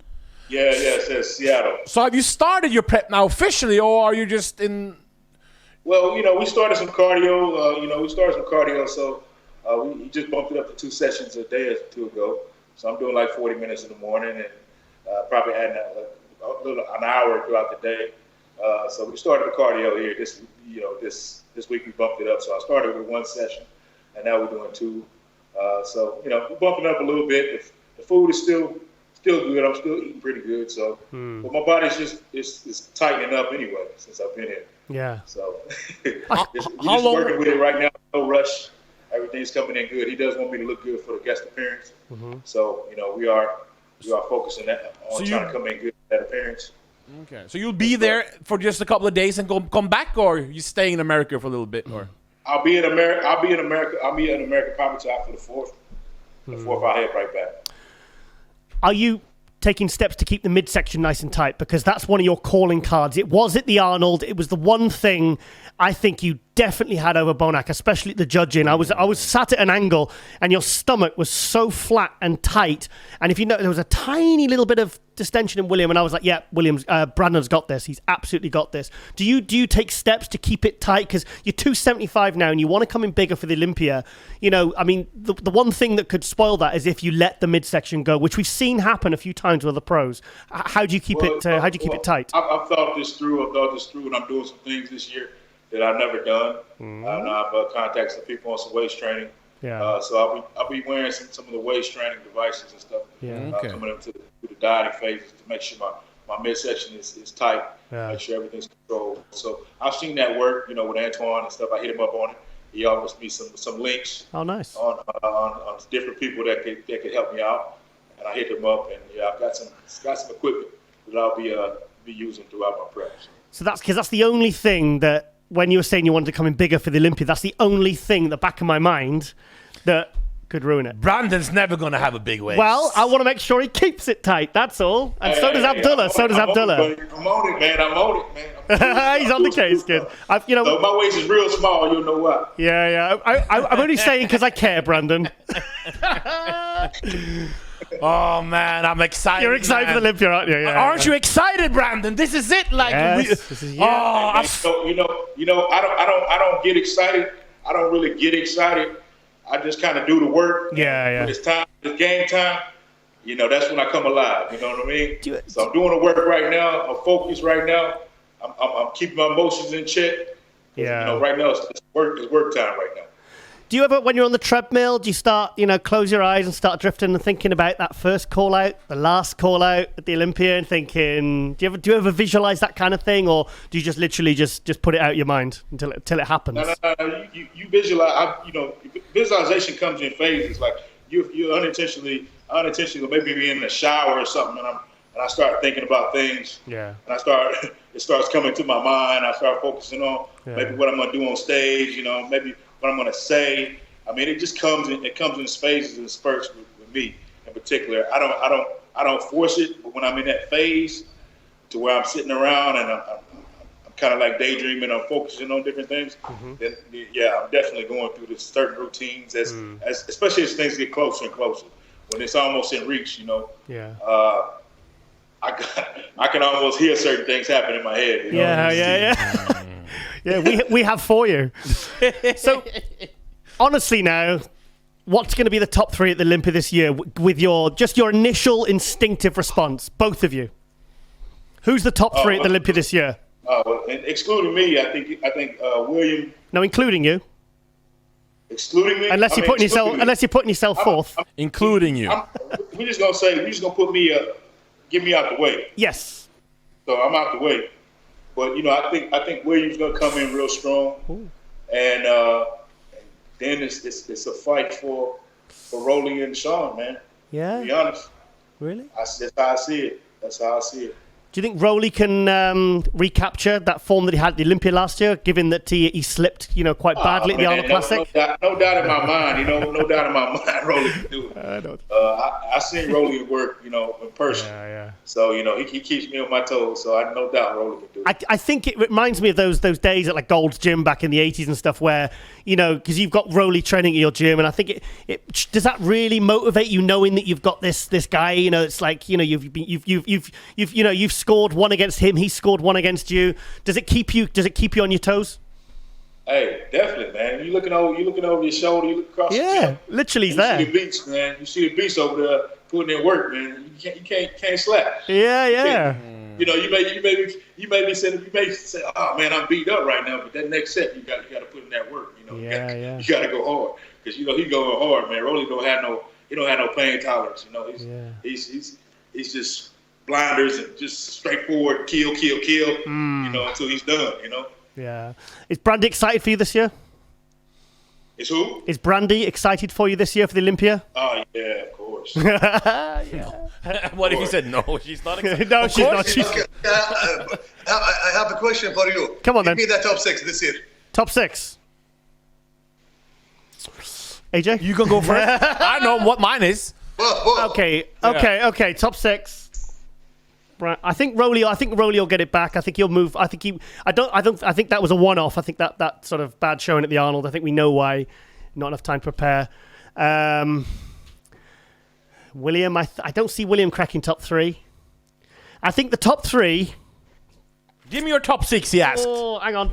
Yeah, it says Seattle. So have you started your prep now officially, or are you just in? Well, we started some cardio. So we just bumped it up to 2 sessions a day or 2 ago. So I'm doing like 40 minutes in the morning and probably adding an hour throughout the day. So we started the cardio here. This week we bumped it up. So I started with 1 session, and now we're doing 2. So we're bumping up a little bit. The food is still good. I'm still eating pretty good. So, but my body's just tightening up anyway since I've been here. Yeah. So we're just working with it right now. No rush. Everything's coming in good. He does want me to look good for the guest appearance. So we are focusing on trying to come in good for that appearance. Okay. So you'll be there for just a couple of days and come back, or you staying in America for a little bit, or? I'll be in America. I'll be in America probably till after the 4th. and 4 I'll head right back. Are you taking steps to keep the midsection nice and tight? Because that's one of your calling cards. It was at the Arnold. It was the one thing I think you definitely had over Bonac, especially at the judging. I was sat at an angle, and your stomach was so flat and tight. And if you know, there was a tiny little bit of distension in William, and I was like, yeah, Brandon's got this. He's absolutely got this. Do you take steps to keep it tight? Because you're 275 now, and you want to come in bigger for the Olympia. You know, I mean, the one thing that could spoil that is if you let the midsection go, which we've seen happen a few times with the pros. How do you keep it? How do you keep it tight? I've thought this through. And I'm doing some things this year that I've never done. I've contacted some people on some waist training. Yeah. So I'll be wearing some of the waist training devices and stuff. Yeah. Coming into the dieting phases to make sure my midsection is tight. Yeah. Make sure everything's controlled. So I've seen that work. You know, with Antoine and stuff. I hit him up on it. He offers me some links. Oh, nice. On different people that could help me out, and I hit them up, and I've got some equipment that I'll be using throughout my preps. So that's the only thing that, when you were saying you wanted to come in bigger for the Olympia, that's the only thing in the back of my mind that could ruin it. Brandon's never going to have a big waist. Well, I want to make sure he keeps it tight, that's all. And so does Abdullah. Abdullah. I'm on it, man. He's on the case, good. So if my waist is real small, you'll know why. Yeah. I'm only saying because I care, Brandon. Oh man, I'm excited. You're excited for the Olympia, aren't you? Yeah, aren't you excited, Brandon? This is it. Like, yes, this is, yeah. I don't get excited. I don't really get excited. I just kind of do the work. Yeah. When it's time, it's game time. That's when I come alive. You know what I mean? So I'm doing the work right now. I'm focused right now. I'm keeping my emotions in check. Yeah. Right now it's work time right now. Do you ever, when you're on the treadmill, do you start, close your eyes and start drifting and thinking about that first call out, the last call out at the Olympia, and thinking, do you ever visualize that kind of thing, or do you just literally just put it out of your mind until it happens? No. You visualize. Visualization comes in phases. Like you unintentionally maybe be in the shower or something, and I start thinking about things. Yeah. And it starts coming to my mind. I start focusing on maybe what I'm gonna do on stage. Maybe what I'm going to say. I mean, it just comes in phases and spurts with me in particular. I don't force it, but when I'm in that phase to where I'm sitting around and I'm kind of like daydreaming, I'm focusing on different things, then I'm definitely going through this certain routines as especially as things get closer and closer. When it's almost in reach, Yeah. I can almost hear certain things happen in my head. Yeah. Yeah, we have for you. So, honestly now, what's going to be the top 3 at the Olympia this year with your initial instinctive response, both of you? Who's the top 3 at the Olympia this year? Well, excluding me, I think William. No, including you. Excluding me. Unless you're putting yourself fourth. Including you. We're just gonna put me get me out the way. Yes. So I'm out the way. But I think William's gonna come in real strong. Ooh. And then it's a fight for Rolly and Sean, man. Yeah. To be honest. Really? That's how I see it. Do you think Rolly can recapture that form that he had at the Olympia last year, given that he slipped, quite badly at the Arnold Classic? No doubt in my mind, no doubt in my mind, Rolly can do it. I seen Rolly work, in person. Yeah. So he keeps me on my toes. So I no doubt Rolly can do it. I think it reminds me of those days at like Gold's Gym back in the 80s and stuff, where because you've got Rolly training at your gym, and I think it does that really motivate you, knowing that you've got this guy. It's like you've scored one against him, he scored one against you. Does it keep you on your toes? Hey, definitely, man. You looking over your shoulder, you look across the gym. Literally he's there. You see the beats, man. You see the beats over there putting in work, man. You can't slack. Yeah. You may say, oh man, I'm beat up right now, but that next set you got to put in that work. You got to go hard because he's going hard, man. Rolly don't have no pain tolerance. He's just blinders and just straightforward kill, until he's done. Yeah. Is Brandy excited for you this year? Is who? Is Brandy excited for you this year for the Olympia? Oh yeah, of course. What if he said no? She's not excited. No, she's not. Okay. I have a question for you. Come on, then. Give me the top 6 this year. Top 6. AJ? You can go first. I know what mine is. Okay. Top 6. Right. I think Rolly will get it back. I think he'll move. I think that was a one-off. I think that sort of bad showing at the Arnold. I think we know why. Not enough time to prepare. William, I don't see William cracking top 3. I think the top 3. Give me your top 6, he asked. Oh, hang on.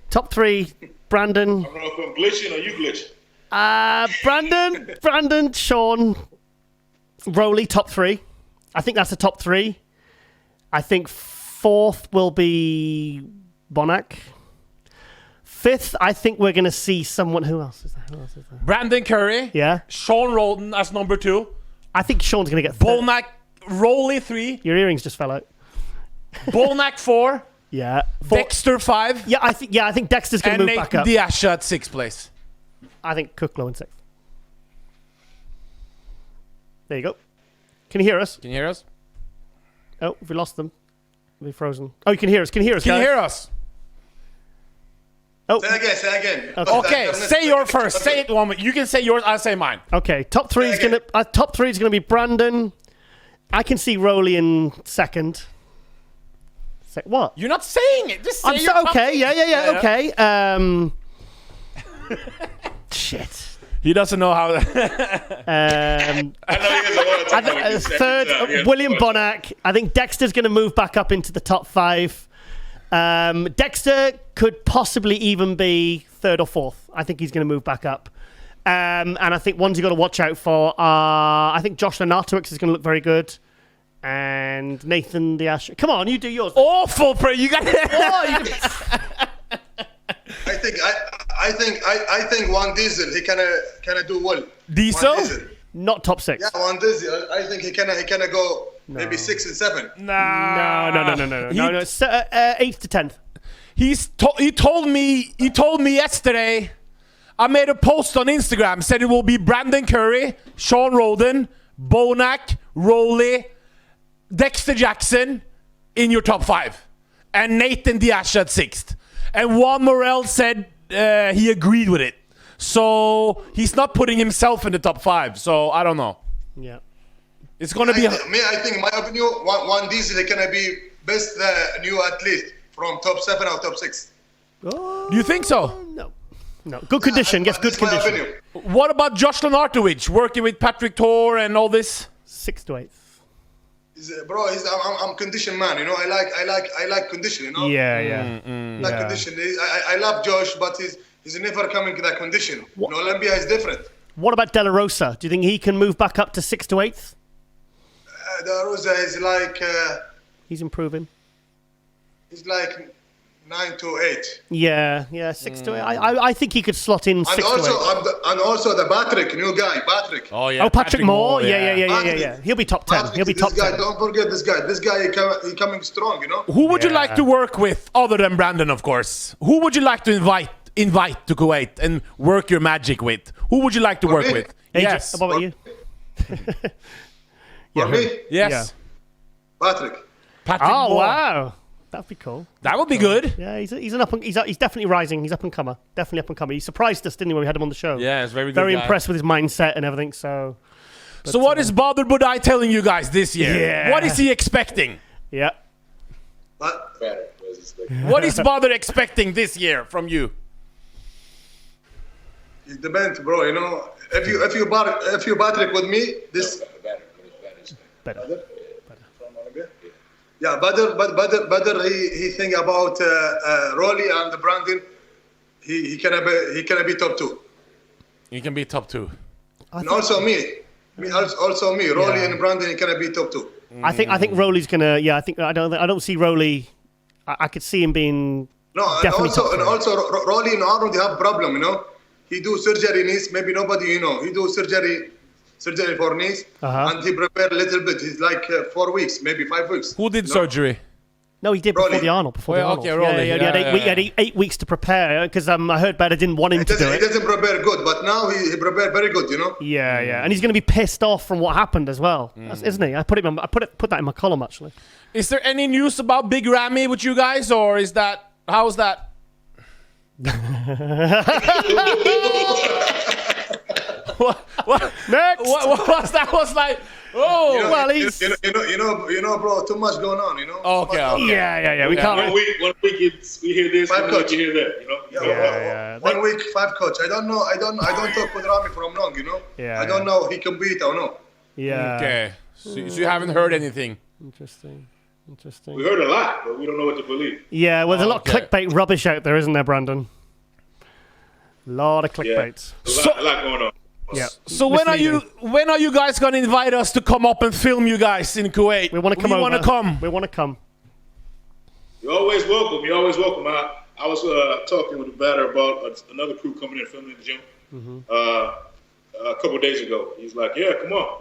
Top 3, Brandon. I don't know if I'm glitching or you glitching. Brandon, Sean, Rolly, top 3. I think that's the top 3. I think 4th will be Bonac. 5th, I think we're going to see someone. Who else is there? Brandon Currie. Yeah. Sean Roldan as number 2. I think Sean's going to get 3rd. Bonac, Rolly 3. Your earrings just fell out. Bonac 4. Yeah. Dexter 5. Yeah, I think Dexter's going to move back up. And Nathan Diasha at 6th place. I think Kuklo in 6th. There you go. Can you hear us? Can you hear us? Oh, we lost them. We're frozen. Oh, you can hear us. Can you hear us, Can you guys? hear us? Oh. Say again. Okay, say yours first. Say it one minute. You can say yours, I'll say mine. Okay, top 3 is gonna be Brandon. I can see Rolly in 2nd. What? You're not saying it. Just say your top okay. 6. Yeah. Okay. Shit. He doesn't know how. I know he doesn't want to talk about it. 3rd, William Bonac. I think Dexter's going to move back up into the top 5. Dexter could possibly even be 3rd or 4th. I think he's going to move back up. And I think ones you got to watch out for are, I think Josh Lenartowicz is going to look very good. And Nathan Diasha. Come on, you do yours. Awful, bro. You got I think Juan Diesel he can do well. Diesel? Not top 6. Yeah, Juan Diesel. I think he can go maybe 6 and 7. No. 8th to 10th. He told me yesterday. I made a post on Instagram, said it will be Brandon Currie, Sean Roldan, Bonac, Rolly, Dexter Jackson in your top 5, and Nathan Diasha at 6th. And Juan Morel said he agreed with it. So he's not putting himself in the top 5. So I don't know. Yeah. It's going to be... I think, in my opinion, Juan Diesel is going to be best new athlete from top 7 or top 6. Do you think so? No. Good condition. Yes, good condition. Opinion. What about Josh Lenartowicz working with Patrick Tor and all this? 6th to 8th. I'm conditioned man, you know. I like condition, you know. Condition. I love Josh, but he's never coming to that condition. In Olympia is different. What about De La Rosa? Do you think he can move back up to 6th to 8th? De La Rosa is like. He's improving. He's like 9 to 8. Yeah, 6 to 8. I think he could slot in 6 to 8. And also the Patrick, new guy, Patrick. Oh yeah. Oh, Patrick Moore. Yeah. He'll be top 10. Patrick, He'll be top 10. Don't forget this guy. This guy he coming strong, you know. Who would you like to work with other than Brandon, of course? Who would you like to invite to Kuwait and work your magic with? Who would you like to work with? AJ, Yes. What about you? For me, Yes. Patrick. Patrick Oh Moore. wow, that'd be cool. That would be good. Yeah, he's definitely rising. He's up and comer. Definitely up and comer. He surprised us, didn't he, when we had him on the show? Yeah, it's very good. Very guy. impressed with his mindset and everything. So what is Badr Budai telling you guys this year? Yeah. What is he expecting? yeah. But What is Badr expecting this year from you? it depends, bro. You know, if you Patrick with me, this. Better. Yeah, Badr, he think about Rolly and Brandon. He can be top 2. You can be top 2. And also me. Rolly and Brandon he can be top 2. I think Rolly's gonna. Yeah, I don't see Rolly. I could see him being. No, definitely and also Rolly and Arnold have problem. You know, he do surgery knees. Maybe nobody you know. He do surgery for knees, and he prepare a little bit. He's like 4 weeks, maybe 5 weeks. Who did surgery? No, he did Rolly. before the Arnold. Okay, Rolly. He had 8 weeks to prepare because I heard Badr didn't want him to do He it. doesn't prepare good, but now he prepared very good. You know. Yeah, and he's going to be pissed off from what happened as well, isn't he? I put that in my column actually. Is there any news about Big Ramy with you guys, or is that how's that? what? Next. What was that? Was like, oh, You know, well, you, he's- you know, bro. Too much going on. You know. Okay, Too much okay. Yeah. We can't. One week we hear this, Five one week coach. you hear that. You know. Yeah. 1 week, 5 coach. I don't know. I don't talk with Rami from long. You know. Yeah, I don't know he can beat or no. Yeah. Okay. So you haven't heard anything. Interesting. We heard a lot, but we don't know what to believe. Yeah, well, there's a lot of Okay. clickbait rubbish out there, isn't there, Brandon? A lot of Yeah, clickbait. a lot going on. Yeah. So when are you guys gonna invite us to come up and film you guys in Kuwait? We want to come We over. want to come. We want to come. You're always welcome. You're always welcome. I was talking with a batter about another crew coming in filming in the gym a couple of days ago. He's like, "Yeah, come on,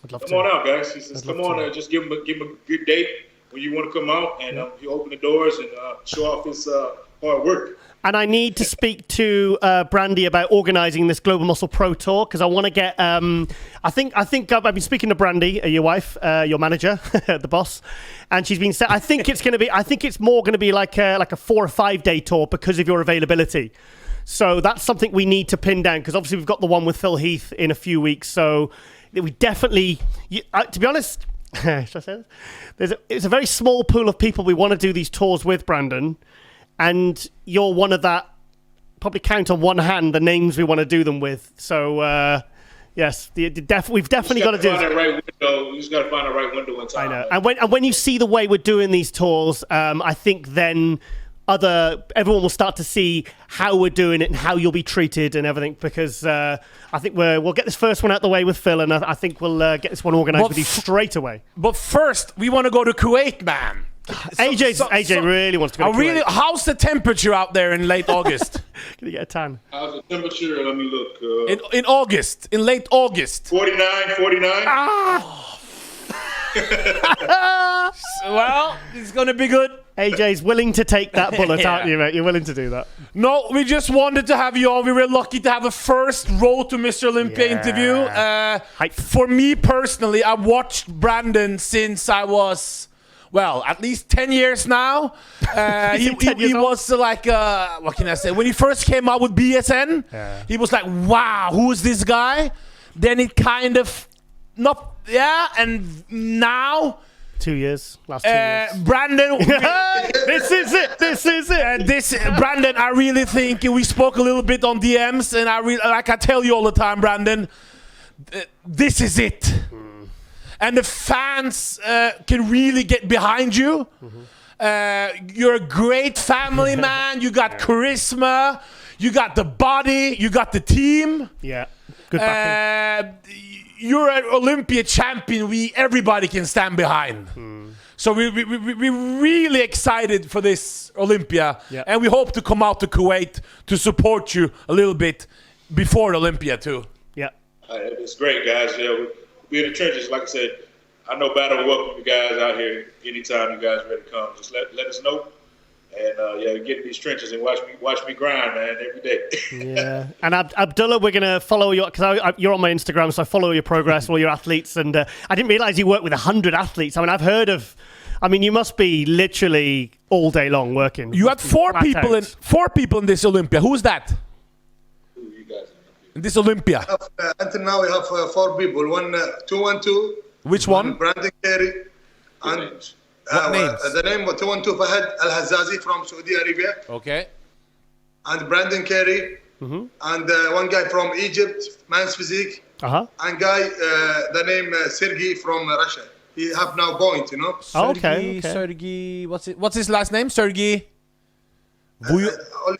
I'd love come to. on out, guys." He says, "Come on, just give him a good date when you want to come out, and he'll open the doors and show off his hard work." And I need to speak to Brandy about organising this Global Muscle Pro Tour because I want to get. I think I've been speaking to Brandy, your wife, your manager, the boss, and she's been. I think it's going to be. I think it's more going to be like a 4 or 5 day tour because of your availability. So that's something we need to pin down because obviously we've got the one with Phil Heath in a few weeks. So we definitely. To be honest, should I say this? It's a very small pool of people we want to do these tours with, Brandon. And you're one of that. Probably count on one hand the names we want to do them with. So yes, we've definitely got to do. Find that right window. You just got to find the right window in time. I know. And when you see the way we're doing these tours, I think then everyone will start to see how we're doing it and how you'll be treated and everything. Because I think we'll get this first one out the way with Phil, and I think we'll get this one organised with you straight away. But first, we want to go to Kuwait, man. AJ really wants to go. To Kuwait. How's the temperature out there in late August? Can you get a tan? How's the temperature? Let me look. in August, in late August. 49. Well, it's gonna be good. AJ's willing to take that bullet, Yeah. aren't you, mate? You're willing to do that. No, we just wanted to have you on. We were lucky to have a first Road to Mr. Olympia Yeah. interview. Hype. For me personally, I watched Brandon since I was, well, at least 10 years now. He 10 years old? was like, what can I say? When he first came out with BSN, he was like, wow, who is this guy? Then it kind of, and now... 2 years. Last 2 years. Brandon, This is it. Brandon, I really think we spoke a little bit on DMs, and like I tell you all the time, Brandon, this is it. And the fans can really get behind you. You're a great family man. You got charisma. You got the body. You got the team. Yeah. Good backing. You're an Olympia champion. Everybody can stand behind. So we're really excited for this Olympia, Yeah. and we hope to come out to Kuwait to support you a little bit before Olympia too. Yeah. It's great, guys. Yeah, we'll be in the trenches. Like I said, I know Battle will welcome you guys out here anytime you guys are ready to come. Just let us know. And get in these trenches and watch me grind, man, every day. Yeah. And Abdullah, we're going to follow you because you're on my Instagram, so I follow your progress, all your athletes. And I didn't realize you work with 100 athletes. I mean, I've heard of. I mean, you must be literally all day long working. You had four Flat people in this Olympia. Who's that? Who you guys In this Olympia? Until now, we have 4 people. 212. Which one? Brandon Currie. And names? What names? the name 212 Fahad Al Hazazi from Saudi Arabia. Okay. And Brandon Currie. And one guy from Egypt, man's physique. Uh-huh. And guy, the name Sergey from Russia. He have now point, you know. Oh, okay. Sergey, what's his last name? Sergey. Only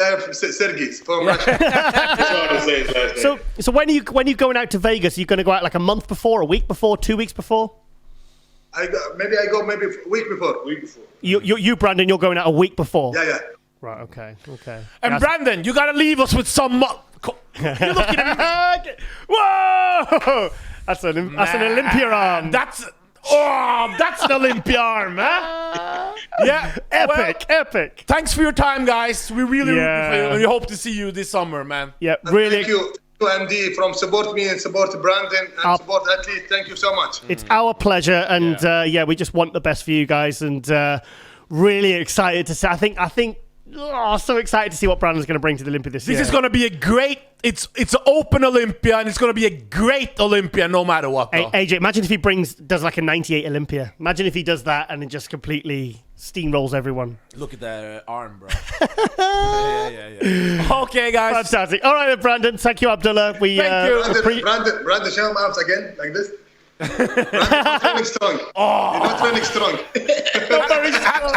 I have Sergey from Russia. It's hard to say his last name. So when are you going out to Vegas? Are you going to go out like a month before, a week before, 2 weeks before? I go maybe week before. You, Brandon, you're going out a week before. Yeah. Right. Okay. And Brandon, you gotta leave us with some. You're looking at me. Whoa! That's an Olympia arm. That's an Olympia arm, huh? Yeah, Epic. Thanks for your time, guys. We really Yeah. rooting for you, and we hope to see you this summer, man. Yeah, And really. Thank you to MD from support me and support Brandon and support athlete. Thank you so much. It's our pleasure, and we just want the best for you guys, and really excited to see. I think so excited to see what Brandon's going to bring to the Olympia this year. This is going to be a great. It's an open Olympia, and it's going to be a great Olympia no matter what. Though. AJ, imagine if he does like a 98 Olympia. Imagine if he does that and then just completely steamrolls everyone. Look at that arm, bro. yeah. Okay, guys. Fantastic. All right, then, Brandon. Thank you, Abdullah. Thank you. Brandon, show him arms again, like this. Brandon, you're not training strong. You're not training strong.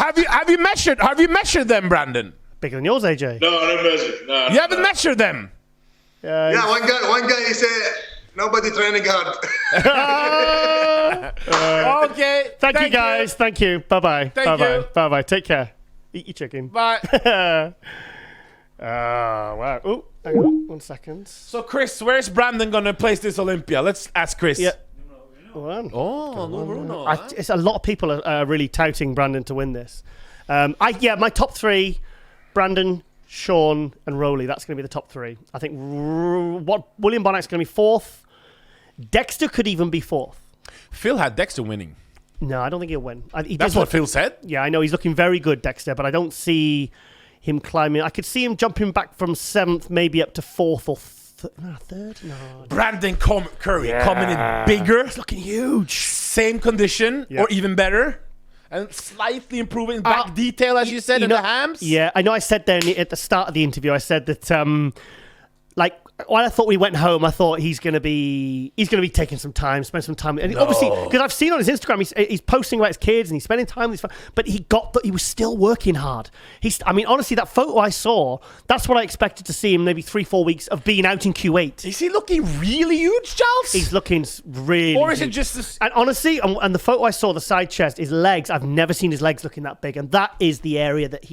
Have you measured them, Brandon? Bigger than yours, AJ. No, I didn't measure. No, You haven't measured them. Yeah, one guy he said nobody training hard. Okay. Thank you, guys. Thank you. Bye-bye. Thank you. Bye-bye. Take care. Eat your chicken. Bye. Wow. Oh, hang on. 1 second. So, Chris, where's Brandon going to place this Olympia? Let's ask Chris. Yeah. Bruno. It's a lot of people are really touting Brandon to win this. My top 3, Brandon, Sean, and Rowley. That's going to be the top 3. I think William Bonnack's going to be 4th. Dexter could even be 4th. Phil had Dexter winning. No, I don't think he'll win. That's what Phil said. Yeah, I know he's looking very good, Dexter, but I don't see him climbing. I could see him jumping back from 7th, maybe up to 4th or 3rd. No. Brandon Currie coming in bigger. He's looking huge. Same condition or even better. And slightly improving back detail, as you said, in the hams. Yeah, I know I said there at the start of the interview, I said that, when I thought we went home, I thought he's going to be taking some time, spend some time. And obviously, because I've seen on his Instagram, he's posting about his kids and he's spending time with his but he was still working hard. Honestly, that photo I saw, that's what I expected to see him maybe 3-4 weeks of being out in Q8. Is he looking really huge, Charles? He's looking really Or is huge. it just this? And honestly, and the photo I saw, the side chest, his legs, I've never seen his legs looking that big. And that is the area that's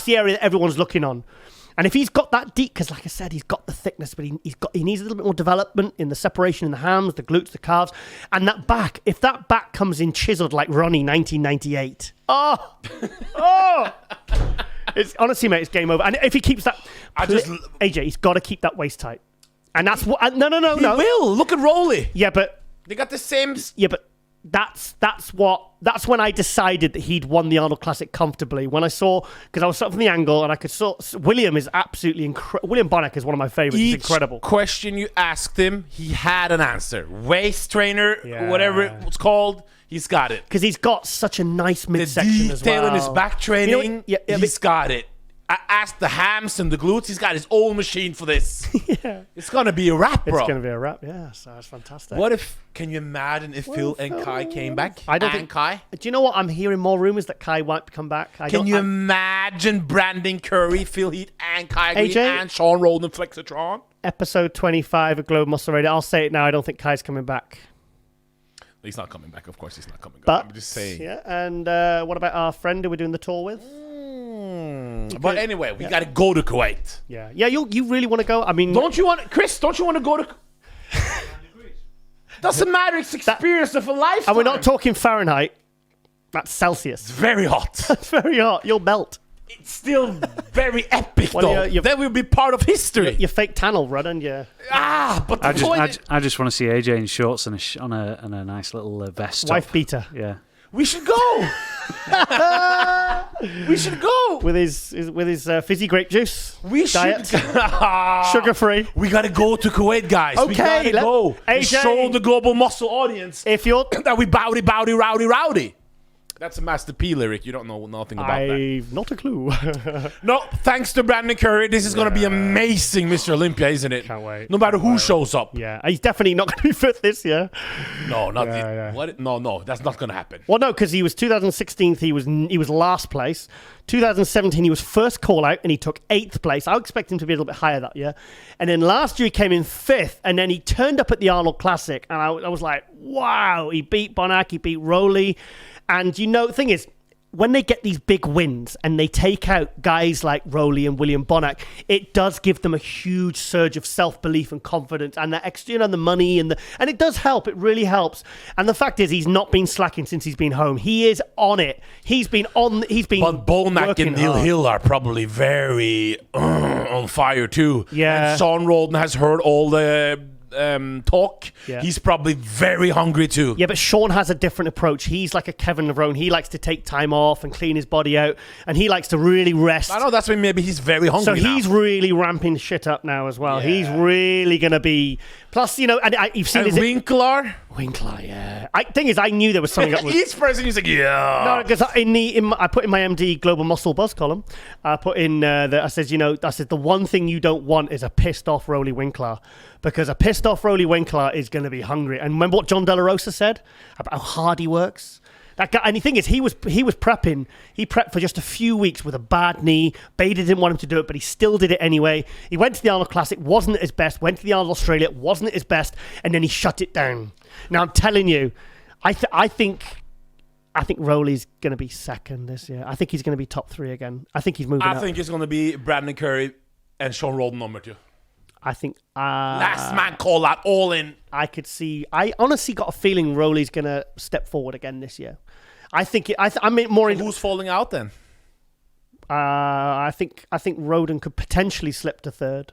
the area that everyone's looking on. And if he's got that deep, because like I said, he's got the thickness, but he needs a little bit more development in the separation in the hams, the glutes, the calves, and that back. If that back comes in chiseled like Ronnie 1998, it's honestly, mate, it's game over. And if he keeps that, AJ, he's got to keep that waist tight. And that's what. No. He will. Look at Rowley. Yeah, but they got the same. Yeah, but. That's when I decided that he'd won the Arnold Classic comfortably. When I saw, because I was sort of from the angle and I could saw William is absolutely incredible. William Bonnack is one of my favorites. He's incredible. Question you asked him, he had an answer. Waist trainer, whatever it was called, he's got it. Because he's got such a nice midsection as well. The detail in his back training, he's got it. I asked the hams and the glutes. He's got his own machine for this. It's gonna be a wrap, bro. It's gonna be a wrap. Yeah, so it's fantastic. Can you imagine if Phil and Kai came back? I don't think Kai. Do you know what? I'm hearing more rumors that Kai won't come back. Can you imagine Brandon Currie, Phil Heath, and Kai Green, and Sean Roden Flexatron? Episode 25 of Global Muscle Radio. I'll say it now. I don't think Kai's coming back. He's not coming back. Of course, he's not coming back. But I'm just saying. Yeah. And what about our friend who we're doing the tour with? But anyway, we got to go to Kuwait. Yeah. You really want to go? I mean, don't you want to go to? Doesn't matter. It's experience of a lifetime. And we're not talking Fahrenheit. That's Celsius. It's very hot. That's very hot. You'll melt. It's still very epic, though. That will be part of history. Your fake tan will run, and you. But I just want to see AJ in shorts and a nice little vest. Wife beater. Yeah. We should go. We should go with his fizzy grape juice. We diet. Sugar free. We gotta go to Kuwait, guys. Okay, we gotta go. AJ, show the global muscle audience if you're that we rowdy. That's a Master P lyric. You don't know nothing about that. I've not a clue. No, thanks to Brandon Currie. This is going to be amazing, Mr. Olympia, isn't it? Can't wait. No matter who shows up. Yeah, he's definitely not going to be fit this year. No, not What? No, that's not going to happen. Well, no, because he was 2016. He was last place. 2017, he was first call out and he took 8th place. I would expect him to be a little bit higher that year. And then last year he came in 5th, and then he turned up at the Arnold Classic, and I was like, wow, he beat Bonnack, he beat Rowley. And the thing is, when they get these big wins and they take out guys like Rowley and William Bonnack, it does give them a huge surge of self-belief and confidence, and that extra, the money and it does help. It really helps. And the fact is, he's not been slacking since he's been home. He is on it. But Bonnack and Neil Hill are probably very on fire too. Yeah. And Sean Roden has heard all the talk, Yeah. he's probably very hungry too. Yeah, but Sean has a different approach. He's like a Kevin Lerone. He likes to take time off and clean his body out, and he likes to really rest. I know that's why maybe he's very hungry. So he's really ramping shit up now as well. Yeah. He's really going to be. Plus, you know, and you've seen and his Winkler. Winkler, yeah. Thing is, I knew there was something up with. Each person is like, yeah. No, because I put in my MD Global Muscle Buzz column, I put in that I said, the one thing you don't want is a pissed off Roly Winkler, because a pissed off Roly Winkler is going to be hungry. And remember what John De La Rosa said about how hard he works? That guy, and the thing is, he was prepping. He prepped for just a few weeks with a bad knee. Bader didn't want him to do it, but he still did it anyway. He went to the Arnold Classic, wasn't at his best. Went to the Arnold Australia, wasn't at his best, and then he shut it down. Now I'm telling you, I think Roly's going to be second this year. I think he's going to be top 3 again. I think he's moving up. I think it's going to be Brandon Currie and Sean Roldan number 2. I think Last man call out all in. I honestly got a feeling Roly's going to step forward again this year. I think Who's falling out then? I think Rodan could potentially slip to 3rd.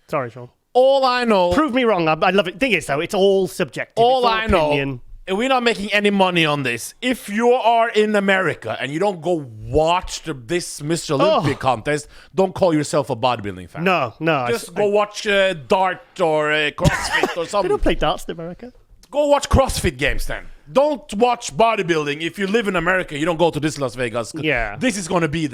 Sorry, Sean. All I know. Prove me wrong. I love it. Thing is, though, it's all subjective. All it's I know. opinion. We're not making any money on this. If you are in America and you don't go watch this Mr. Olympia contest, don't call yourself a bodybuilding fan. No. Just go watch dart or CrossFit or something. They don't play darts in America. Go watch CrossFit games then. Don't watch bodybuilding. If you live in America, you don't go to this Las Vegas. Yeah. This is gonna be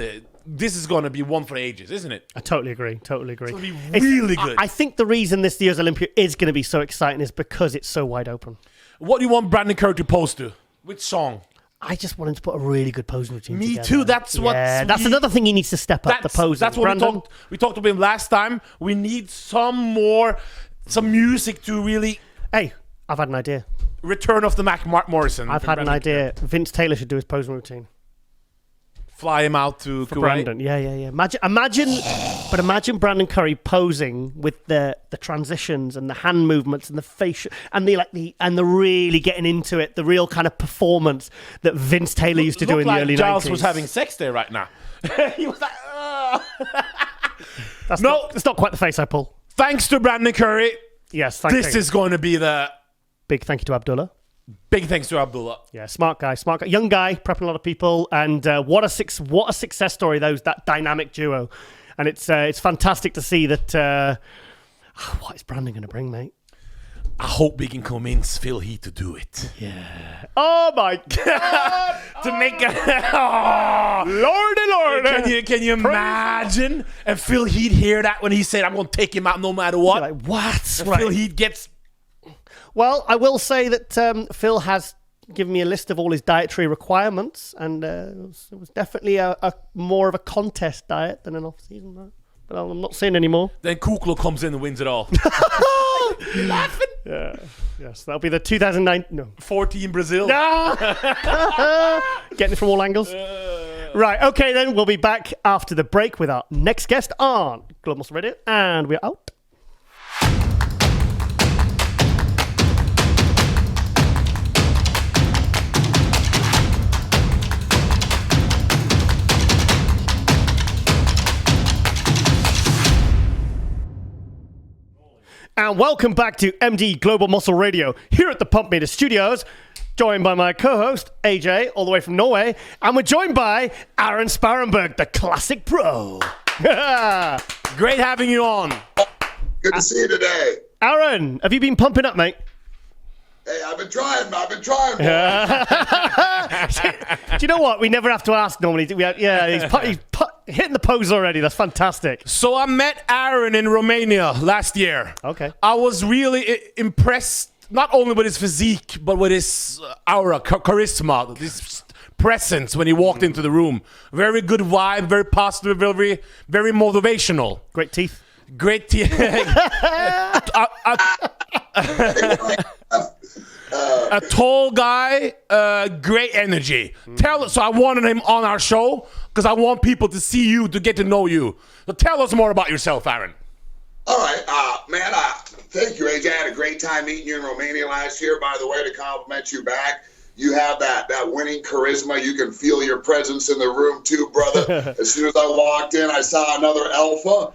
one for ages, isn't it? I totally agree. It's gonna be really good. I think the reason this year's Olympia is going to be so exciting is because it's so wide open. What do you want Brandon Currie to post to? Which song? I just want him to put a really good posing routine Me together. too. That's another thing he needs to step up, the posing. That's what Brandon? we talked about him last time. We need some music to really... Hey, I've had an idea. Return of the Mark Morrison. I've had an idea. Vince Taylor should do his posing routine. Fly him out to For Kuwait. Brandon. Yeah. Imagine Brandon Currie posing with the transitions and the hand movements and the facial and the really getting into it, the real kind of performance that Vince Taylor used to do in the early 90s. Giles was having sex there right now. He was like, That's not quite the face I pull. Thanks to Brandon Currie. Yes, thank you. This is going to be the Big thank you to Abdullah. big thanks to Abdullah. Yeah, smart guy, young guy, prepping a lot of people, and what a success story that dynamic duo, and it's fantastic to see that. What is Brandon going to bring, mate? I hope we can convince Phil Heath to do it. Yeah. Oh my God! To make a Lordy. Can you imagine? And Phil Heath hear that when he said, "I'm going to take him out no matter what." Like, what? And Phil Heath gets. Well, I will say that Phil has given me a list of all his dietary requirements, and it was definitely a more of a contest diet than an off-season diet. But I'm not saying anymore. Then Kuklo comes in and wins it all. You're laughing? Yeah. Yes, that'll be the 2009. No. 14 Brazil. Getting it from all angles. Right, okay then, we'll be back after the break with our next guest on Global Muscle Radio, and we're out. And welcome back to MD Global Muscle Radio here at the Pump Meter Studios, joined by my co-host AJ, all the way from Norway, and we're joined by Aaron Spartanburg, the classic pro. Great having you on. Good to see you today. Aaron, have you been pumping up, mate? Hey, I've been trying. Do you know what? We never have to ask normally. He's hitting the pose already. That's fantastic. So I met Aaron in Romania last year. Okay. I was really impressed, not only with his physique, but with his aura, charisma, this presence when he walked into the room. Very good vibe, very positive, very, very motivational. Great teeth. Great teeth. A tall guy, great energy. So I wanted him on our show because I want people to see you, to get to know you. So tell us more about yourself, Aaron. All right, man, thank you, AJ. I had a great time meeting you in Romania last year, by the way, to compliment you back. you have that winning charisma. You can feel your presence in the room too, brother. As soon as I walked in, I saw another alpha.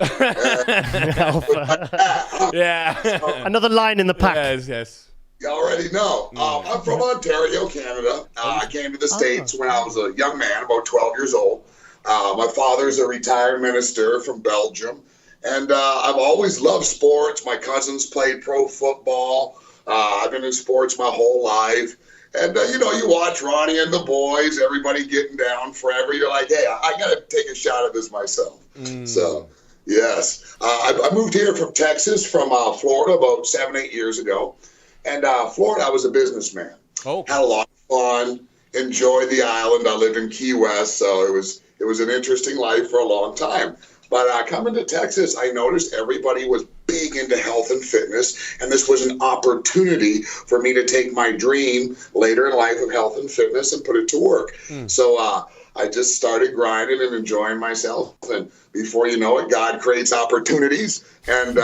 Yeah. So, Another line in the pack. Yes. you already know. I'm from Ontario, Canada. I came to the States when I was a young man, about 12 years old. My father's a retired minister from Belgium. And I've always loved sports. My cousins played pro football. I've been in sports my whole life. And, you watch Ronnie and the boys, everybody getting down forever. You're like, hey, I got to take a shot at this myself. So, yes. I moved here from Texas, from Florida, about 7-8 years ago. And Florida, I was a businessman. Okay. Had a lot of fun, enjoyed the island. I lived in Key West, so it was an interesting life for a long time. But coming to Texas, I noticed everybody was big into health and fitness, and this was an opportunity for me to take my dream later in life of health and fitness and put it to work. So I just started grinding and enjoying myself, and before you know it, God creates opportunities, and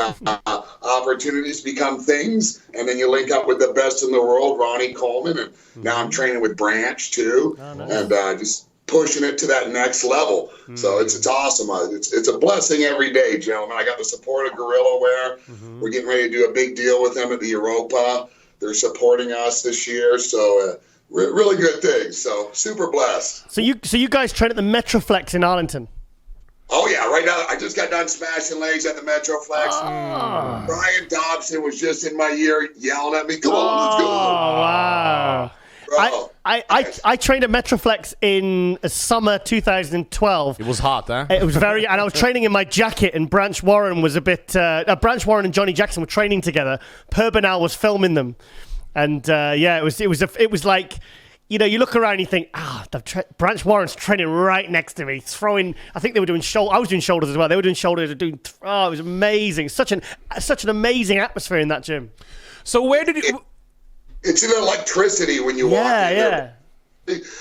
opportunities become things, and then you link up with the best in the world, Ronnie Coleman, and now I'm training with Branch too, and just pushing it to that next level. So it's awesome. It's a blessing every day, gentlemen. I got the support of Gorilla Wear. We're getting ready to do a big deal with them at the Europa. They're supporting us this year. So really good things. So super blessed. So you guys train at the Metroflex in Arlington? Oh, yeah. Right now, I just got done smashing legs at the Metroflex. Brian Dobson was just in my ear yelling at me, come on, let's go. Oh, wow. Bro. I trained at Metroflex in summer 2012. It was hot, huh? It was very, and I was training in my jacket, and Branch Warren was a bit. Branch Warren and Johnny Jackson were training together. Per Bernal was filming them, and it was like, you look around and you think, Branch Warren's training right next to me, throwing. I think they were doing shoulder. I was doing shoulders as well. They were doing shoulders. It was amazing. Such an amazing atmosphere in that gym. So where did you? It's an electricity when you walk in there.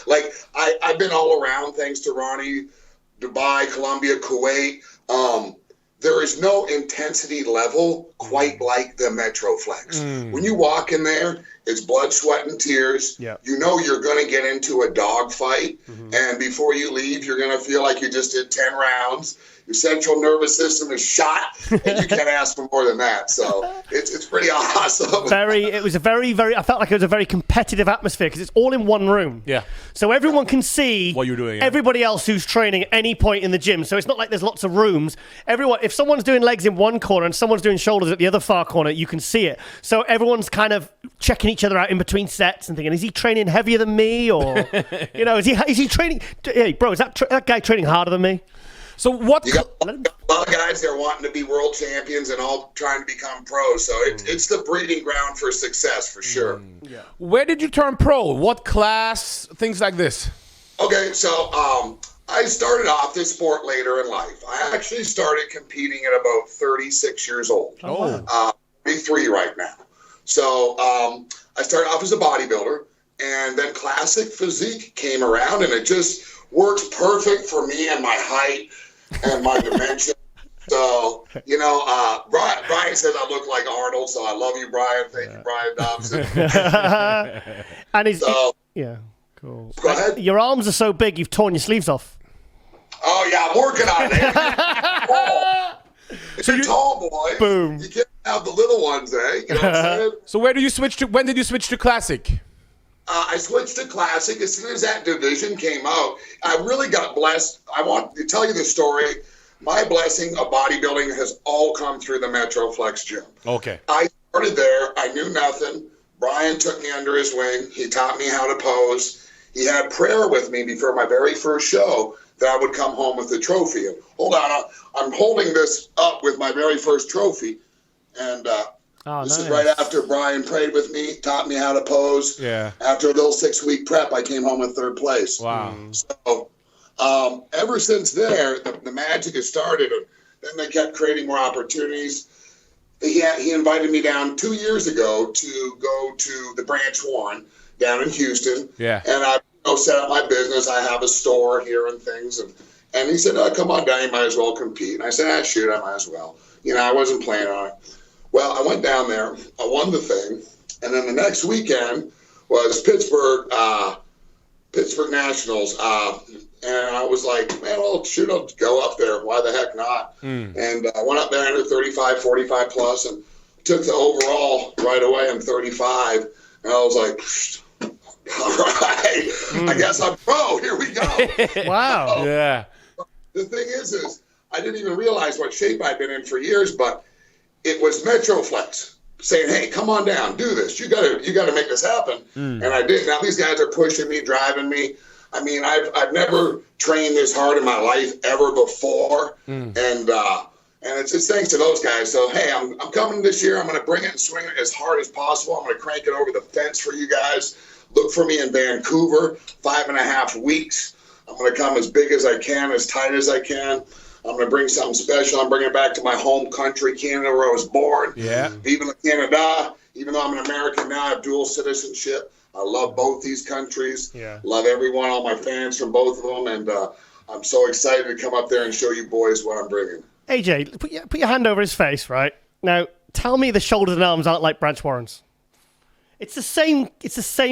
Like, I've been all around, thanks to Ronnie, Dubai, Colombia, Kuwait. There is no intensity level quite like the Metroflex. When you walk in there, it's blood, sweat, and tears. Yeah. You know you're going to get into a dogfight, and before you leave, you're going to feel like you just did 10 rounds. Your central nervous system is shot, and you can't ask for more than that. So it's pretty awesome. It was a very, very. I felt like it was a very competitive atmosphere because it's all in one room. Yeah. So everyone can see what you're doing. Everybody else who's training at any point in the gym. So it's not like there's lots of rooms. If someone's doing legs in one corner and someone's doing shoulders at the other far corner, you can see it. So everyone's kind of checking each other out in between sets and thinking, is he training heavier than me, or is he training? Hey, bro, is that guy training harder than me? So what? You got a lot of guys there wanting to be world champions and all trying to become pros. So it's the breeding ground for success for sure. Yeah. Where did you turn pro? What class? Things like this. Okay, so I started off this sport later in life. I actually started competing at about 36 years old. 33 right now. So I started off as a bodybuilder, and then classic physique came around, and it just works perfect for me and my height and my dimension. So, Brian says I look like Arnold, so I love you, Brian. Thank you, Brian Dobson. And cool. Go ahead. Your arms are so big, you've torn your sleeves off. Oh, yeah, I'm working on it. If you're tall, boy, boom. You can't have the little ones, eh? You know what I'm saying? So when did you switch to classic? I switched to classic as soon as that division came out. I really got blessed. I want to tell you the story. My blessing of bodybuilding has all come through the Metroflex gym. Okay. I started there. I knew nothing. Brian took me under his wing. He taught me how to pose. He had prayer with me before my very first show that I would come home with the trophy. And hold on, I'm holding this up with my very first trophy. And this is right after Brian prayed with me, taught me how to pose. Yeah. After a little 6-week prep, I came home in 3rd place. Wow. So ever since there, the magic has started. And then they kept creating more opportunities. He invited me down 2 years ago to go to the Branch Warren down in Houston. Yeah. And I set up my business. I have a store here and things. And he said, come on down, you might as well compete. And I said, shoot, I might as well. I wasn't planning on it. Well, I went down there, I won the thing, and then the next weekend, was Pittsburgh Nationals. And I was like, man, well, shoot, I'll go up there. Why the heck not? And I went up there under 35, 45 plus, and took the overall right away. I'm 35. And I was like, all right, I guess I'm pro. Here we go. Wow. Yeah. The thing is I didn't even realize what shape I'd been in for years, but it was Metroflex saying, hey, come on down, do this. You gotta make this happen. And I did. Now these guys are pushing me, driving me. I mean, I've never trained this hard in my life ever before. And it's just thanks to those guys. So, hey, I'm coming this year. I'm going to bring it and swing it as hard as possible. I'm going to crank it over the fence for you guys. Look for me in Vancouver, 5.5 weeks. I'm going to come as big as I can, as tight as I can. I'm going to bring something special. I'm bringing it back to my home country, Canada, where I was born. Yeah. Vive la Canada. Even though I'm an American now, I have dual citizenship. I love both these countries. Yeah. Love everyone, all my fans from both of them. And I'm so excited to come up there and show you boys what I'm bringing. AJ, put your hand over his face, right? Now, tell me the shoulders and arms aren't like Branch Warren's. It's the same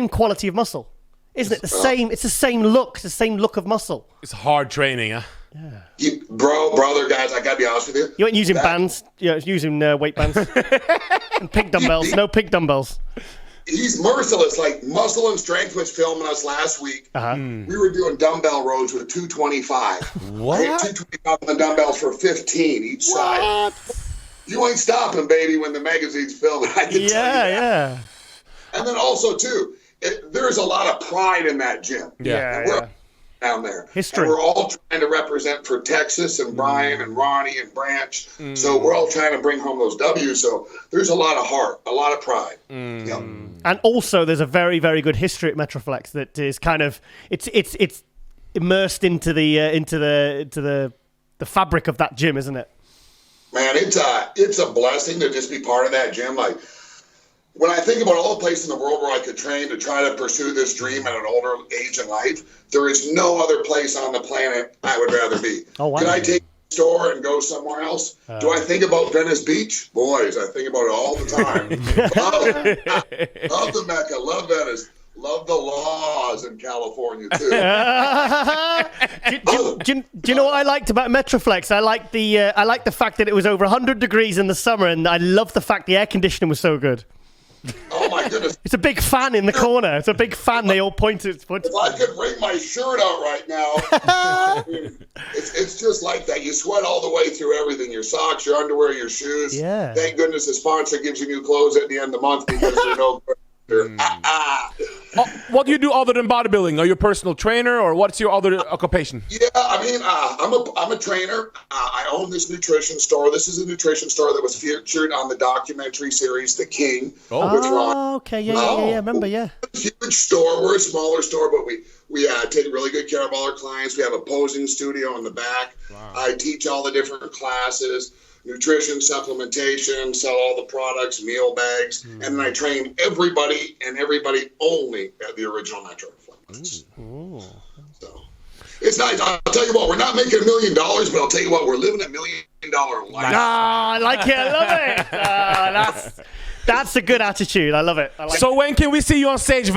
quality of muscle, isn't it? It's the same look. It's the same look of muscle. It's hard training, huh? Yeah. Brother, guys, I gotta be honest with you. You weren't using bands. Yeah, using weight bands and pig dumbbells. No pig dumbbells. He's merciless. Like Muscle and Strength was filming us last week. We were doing dumbbell rows with 225. What? 225 on the dumbbells for 15 each side. You ain't stopping, baby, when the magazine's filming. I can tell you that. Yeah. And then also too, there's a lot of pride in that gym. Yeah. Down there. History. And we're all trying to represent for Texas and Brian and Ronnie and Branch. So we're all trying to bring home those W's. So there's a lot of heart, a lot of pride. Yep. And also there's a very, very good history at Metroflex that is kind of it's immersed into the fabric of that gym, isn't it? Man, it's a blessing to just be part of that gym. Like when I think about all the places in the world where I could train to try to pursue this dream at an older age in life, there is no other place on the planet I would rather be. Oh, wow. Can I take a store and go somewhere else? Do I think about Venice Beach? Boys, I think about it all the time. Love the Mecca, love Venice. Love the laws in California, too. Do you know what I liked about Metroflex? I liked the fact that it was over 100 degrees in the summer, and I loved the fact the air conditioning was so good. Oh my goodness! It's a big fan in the corner. It's a big fan. They all point to. If I could wring my shirt out right now, it's just like that. You sweat all the way through everything: your socks, your underwear, your shoes. Yeah. Thank goodness the sponsor gives you new clothes at the end of the month because they're no good. What do you do other than bodybuilding? Are you a personal trainer, or what's your other occupation? Yeah, I mean, I'm a trainer. I own this nutrition store. This is a nutrition store that was featured on the documentary series The King. Okay, yeah. Remember, yeah. Huge store. We're a smaller store, but we take really good care of all our clients. We have a posing studio in the back. Wow. I teach all the different classes. Nutrition, supplementation, sell all the products, meal bags, and then I train everybody only at the original Metroflex. So it's nice. I'll tell you what, we're not making $1 million, but I'll tell you what, we're living $1 million life. I like it. I love it. That's a good attitude. I love it. So when can we see you on stage?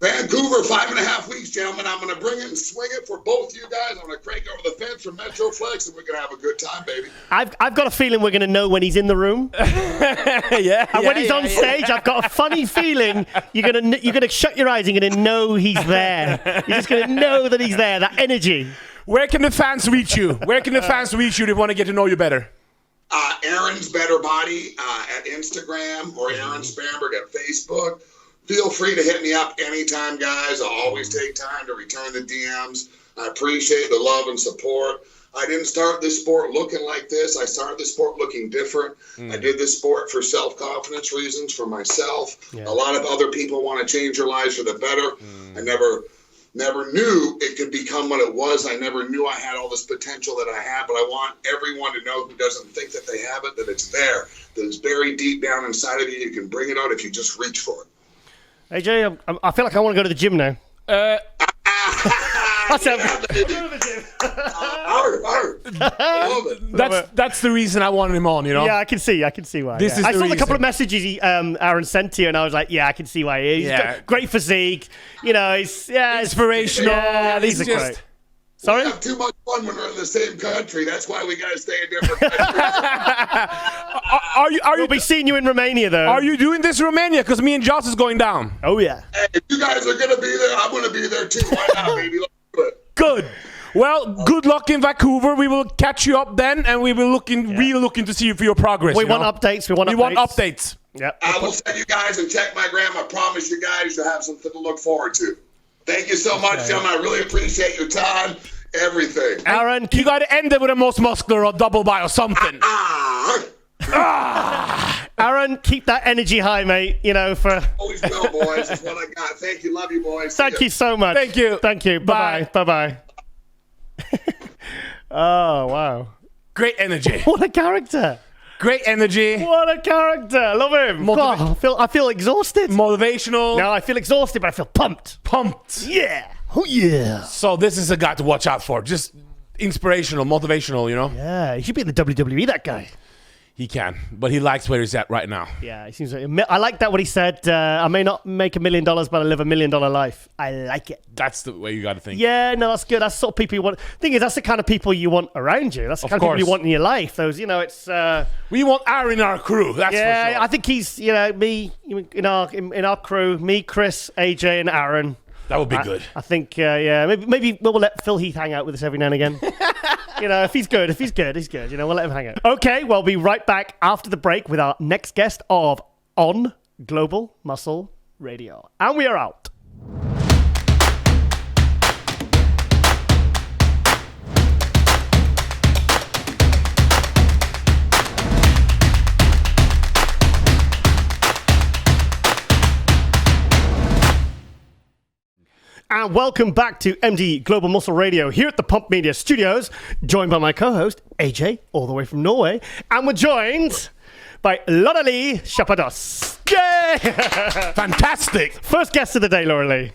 Vancouver, 5.5 weeks, gentlemen. I'm going to bring it and swing it for both you guys. I'm going to crank over the fence for Metroflex, and we're going to have a good time, baby. I've got a feeling we're going to know when he's in the room. And when he's on stage, I've got a funny feeling you're going to shut your eyes and you're going to know he's there. You're just going to know that he's there, that energy. Where can the fans reach you? Where can the fans reach you if they want to get to know you better? Aaron's Better Body at Instagram or Aaron Spartanburg at Facebook. Feel free to hit me up anytime, guys. I'll always take time to return the DMs. I appreciate the love and support. I didn't start this sport looking like this. I started this sport looking different. I did this sport for self-confidence reasons, for myself. Yeah. A lot of other people want to change their lives for the better. I never knew it could become what it was. I never knew I had all this potential that I had, but I want everyone to know who doesn't think that they have it, that it's there, that it's buried deep down inside of you. You can bring it out if you just reach for it. AJ, I feel like I want to go to the gym now. What's up? Go to the gym. Love it. That's the reason I wanted him on, you know? Yeah, I can see why. This is I the saw the couple reason. of messages Aaron sent to you, and I was like, yeah, I can see why. He's got great physique. You know, he's Inspirational. Yeah, these are He's great. Sorry? We have too much fun when we're in the same country. That's why we got to stay in different countries. Are We'll you be seeing you in Romania, though. are you doing this in Romania? Because me and Joss is going down. Oh, yeah. Hey, if you guys are going to be there, I'm going to be there too. Why not, baby? Let's do it. Good. Well, good luck in Vancouver. We will catch you up then, and we will really looking to see you for your progress. We you want know? updates. We want updates. Yep. I will send you guys and check my gram. I promise you guys you'll have something to look forward to. Thank you so much, gentlemen. I really appreciate your time, everything. Aaron, You got to end it with a most muscular or double by or something. Aaron, keep that energy high, mate. You know, for. Always will, boys. That's what I got. Thank you. Love you, boys. Thank you so much. Thank you. Thank you. Bye. Bye. Bye. Oh, wow. Great energy. What a character. Great energy. What a character. Love him. God, I feel exhausted. Motivational. No, I feel exhausted, but I feel pumped. Pumped. Yeah. Oh, yeah. So this is a guy to watch out for. Just inspirational, motivational, you know? Yeah, he should be in the WWE, that guy. He can. But he likes where he's at right now. Yeah, he seems like, I like that what he said. I may not make $1 million, but I live $1 million life. I like it. That's the way you got to think. Yeah, no, that's good. That's the sort of people you want. Thing is, that's the kind of people you want around you. That's the kind of people you want in your life. Those, you know, it's. We want Aaron in our crew. That's for sure. I think he's, you know, me in our crew, me, Chris, AJ, and Aaron. That would be good. I think, maybe we'll let Phil Heath hang out with us every now and again. You know, if he's good, he's good. You know, we'll let him hang out. Okay, we'll be right back after the break with our next guest of On Global Muscle Radio. And we are out. And welcome back to MD Global Muscle Radio here at the Pump Media Studios, joined by my co-host, AJ, all the way from Norway. And we're joined by Lauralie Chapados. Yay! Fantastic. First guest of the day, Lauralie.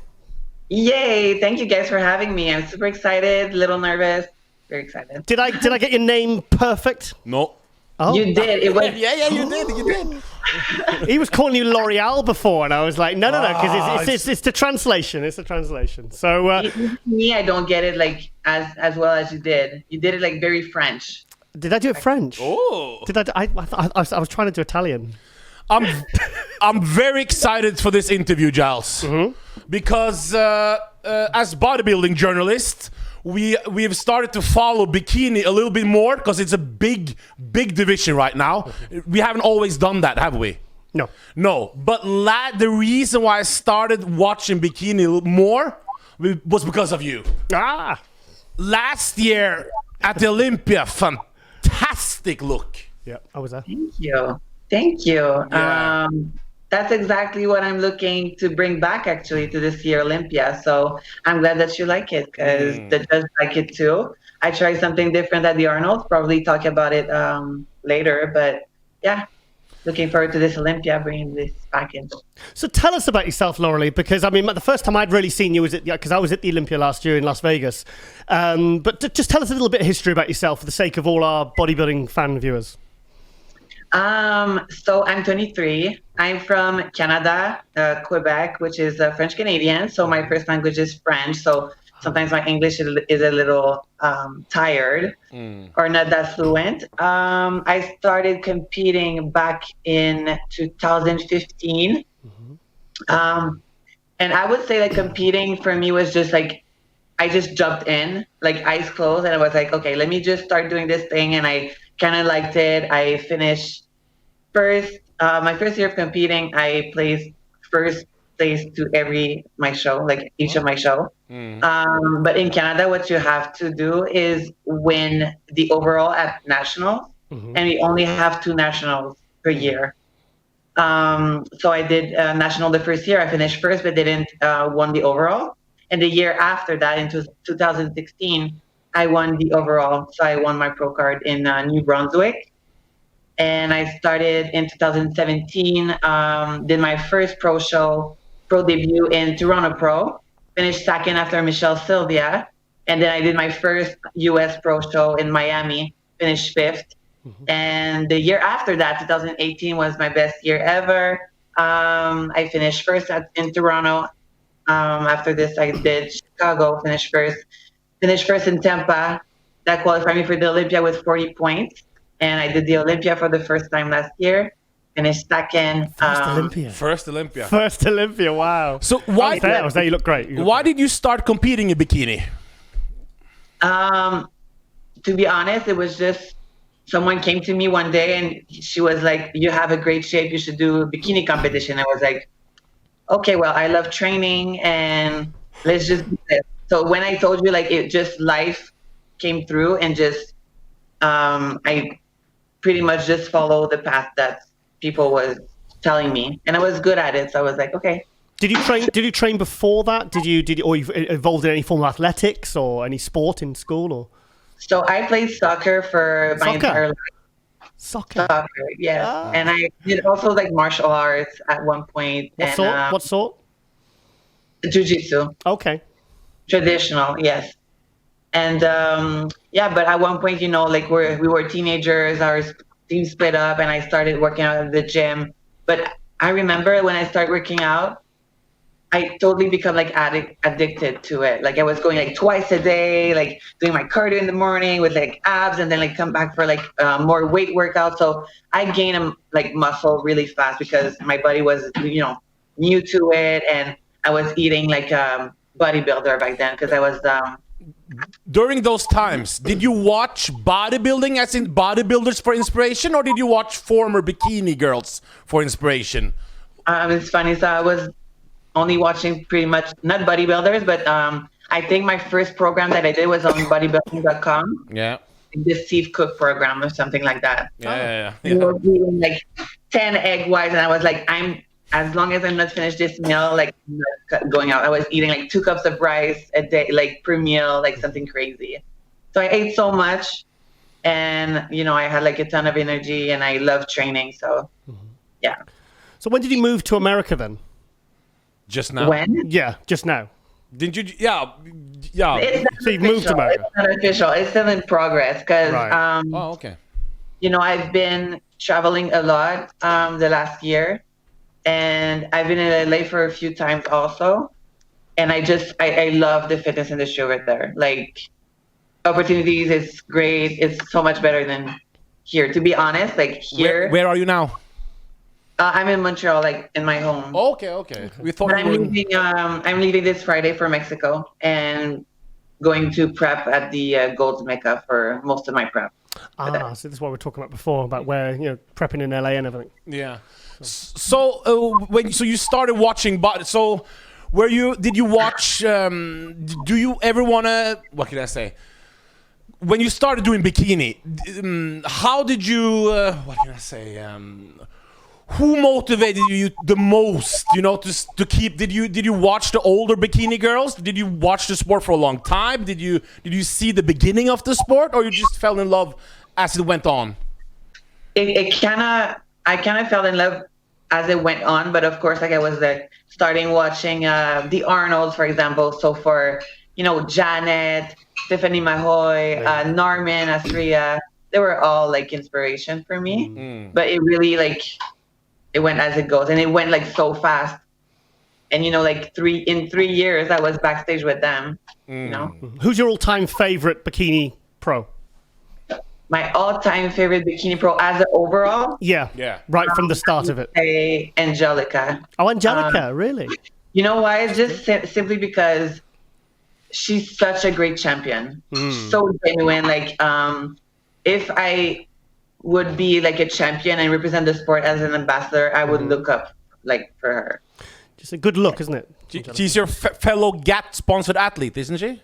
Yay! Thank you guys for having me. I'm super excited, a little nervous, very excited. Did I get your name perfect? No. Oh. You did. It was. Yeah, you did. He was calling you L'Oreal before, and I was like, no, because it's the translation. It's the translation. So Me, I don't get it like as well as you did. You did it like very French. did I do it French? Oh. Did I was trying to do Italian. I'm very excited for this interview, Giles, because as bodybuilding journalists, we've started to follow bikini a little bit more because it's a big division right now. We haven't always done that, have we? No. But the reason why I started watching bikini more was because of you. Last year at the Olympia, fantastic look. Yeah, I was there. Thank you. Yeah. That's exactly what I'm looking to bring back actually to this year Olympia. So I'm glad that you like it because the judges like it too. I tried something different at the Arnold, probably talk about it later, but yeah, looking forward to this Olympia, bringing this back in. So tell us about yourself, Lauralie, because I mean, the first time I'd really seen you was because I was at the Olympia last year in Las Vegas. But just tell us a little bit of history about yourself for the sake of all our bodybuilding fan viewers. So I'm 23. I'm from Canada, Quebec, which is French Canadian. So my first language is French. So sometimes my English is a little tired or not that fluent. I started competing back in 2015. And I would say that competing for me was just like, I just jumped in, like eyes closed. And I was like, okay, let me just start doing this thing. And I kind of liked it. I finished first, my first year of competing, I placed first place to my show, like each of my show. But in Canada, what you have to do is win the overall at nationals, and we only have 2 nationals per year. So I did national the first year. I finished first, but didn't won the overall. And the year after that, in 2016, I won the overall. So I won my pro card in New Brunswick. And I started in 2017, did my first pro debut in Toronto Pro, finished second after Michelle Sylvia. And then I did my first US Pro show in Miami, finished 5th. And the year after that, 2018, was my best year ever. I finished first in Toronto. After this, I did Chicago, finished first in Tampa. That qualified me for the Olympia with 40 points. And I did the Olympia for the first time last year. Finished second. First Olympia. First Olympia, wow. So why? I was there, you look great. Why did you start competing in bikini? To be honest, it was just someone came to me one day and she was like, "You have a great shape. You should do a bikini competition." I was like, "Okay, well, I love training and let's just do this." So when I told you, like, it just life came through and just I pretty much just followed the path that people was telling me, and I was good at it. So I was like, okay. Did you train before that? Or you involved in any form of athletics or any sport in school or? So I played soccer for my entire life. Soccer, yes. And I did also like martial arts at one point. What sort? Jiu-jitsu. Okay. Traditional, yes. And but at one point, like we were teenagers, our team split up, and I started working out at the gym. But I remember when I started working out, I totally become like addicted to it. Like I was going like twice a day, like doing my cardio in the morning with like abs, and then like come back for like more weight workout. So I gained like muscle really fast because my body was new to it, and I was eating like bodybuilder back then because I was. During those times, did you watch bodybuilding, as in bodybuilders, for inspiration, or did you watch former bikini girls for inspiration? It's funny. So I was only watching pretty much not bodybuilders, but I think my first program that I did was on bodybuilding.com. Yeah. The Steve Cook program or something like that. Yeah. We were eating like 10 egg whites, and I was like, as long as I'm not finished this meal, like I'm not going out. I was eating like 2 cups of rice a day, like per meal, like something crazy. So I ate so much, and I had like a ton of energy, and I love training. So yeah. So when did you move to America then? Just now. When? Yeah, just now. Didn't you? Yeah. It's so you've moved to America. It's not official. It's still in progress because okay. I've been traveling a lot the last year, and I've been in LA for a few times also, and I love the fitness industry over there. Like opportunities is great. It's so much better than here. To be honest, like here. Where are you now? I'm in Montreal, like in my home. Okay. We thought but I'm leaving this Friday for Mexico and going to prep at the Gold's Mecca for most of my prep. So this is what we were talking about before, about where prepping in LA and everything. Yeah. So you started watching, so did you watch? Do you ever wanna? What can I say? When you started doing bikini, how did you? What can I say? Who motivated you the most? To keep. Did you watch the older bikini girls? Did you watch the sport for a long time? Did you see the beginning of the sport, or you just fell in love as it went on? I kind of fell in love as it went on, but of course, like I was like starting watching the Arnolds, for example. So for Janet, Tiffany Mahoy, Norman, Astria, they were all like inspiration for me. But it really like. It went as it goes, and it went like so fast. And like 3 years, I was backstage with them. Who's your all-time favorite bikini pro? My all-time favorite bikini pro as an overall? Yeah. Right from the start of it. Angelica. Oh, Angelica, really? You know why? It's just simply because she's such a great champion. So genuine. Like, if I would be like a champion and represent the sport as an ambassador, I would look up like for her. Just a good look, isn't it? She's your fellow GAT sponsored athlete, isn't she?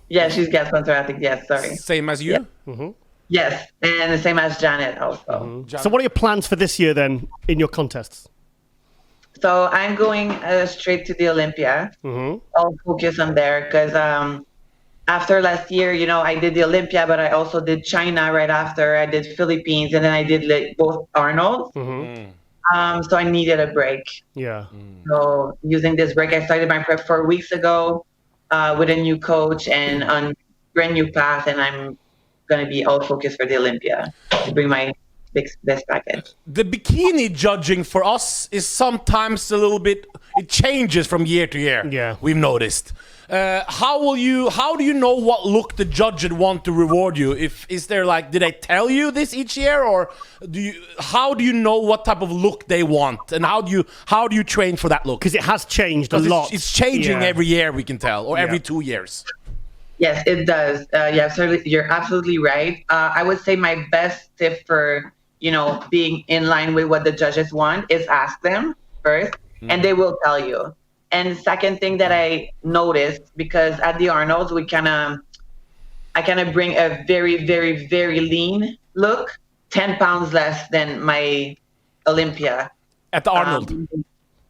Yeah, she's GAT sponsored athlete. Yes, sorry. Same as you? Yeah. Yes, and the same as Janet also. So what are your plans for this year then in your contests? So I'm going straight to the Olympia. I'll focus on there because after last year, I did the Olympia, but I also did China right after. I did Philippines, and then I did like both Arnold. So I needed a break. Yeah. So using this break, I started my prep 4 weeks ago. with a new coach and on brand new path, and I'm going to be all focused for the Olympia to bring my best package. The bikini judging for us is sometimes a little bit, it changes from year to year. Yeah. We've noticed. How do you know what look the judge would want to reward you? Is there like, did they tell you this each year, or how do you know what type of look they want, and how do you train for that look? Because it has changed a lot. It's changing every year, we can tell, or every 2 years. Yes, it does. Yeah, certainly, you're absolutely right. I would say my best tip for being in line with what the judges want is ask them first, and they will tell you. And second thing that I noticed, because at the Arnold's, I kind of bring a very, very, very lean look, 10 pounds less than my Olympia. At the Arnold.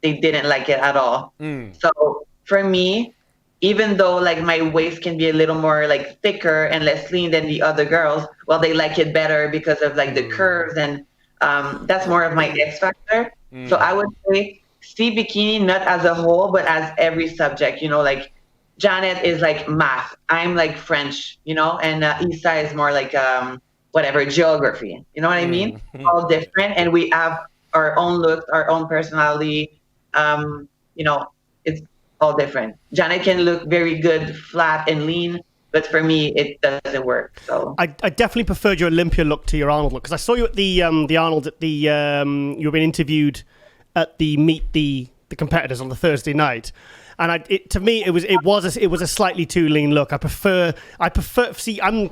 They didn't like it at all. So for me, even though like my waist can be a little more like thicker and less lean than the other girls, well, they like it better because of like the curves, and that's more of my X factor. So I would say see bikini not as a whole, but as every subject. Like Janet is like math, I'm like French, and Isa is more like geography. You know what I mean? All different, and we have our own looks, our own personality. It's all different. Janet can look very good, flat and lean, but for me, it doesn't work. So I definitely preferred your Olympia look to your Arnold look, because I saw you at the Arnold at the you were being interviewed at the Meet the Competitors on the Thursday night, and to me it was a slightly too lean look. I prefer. See, I'm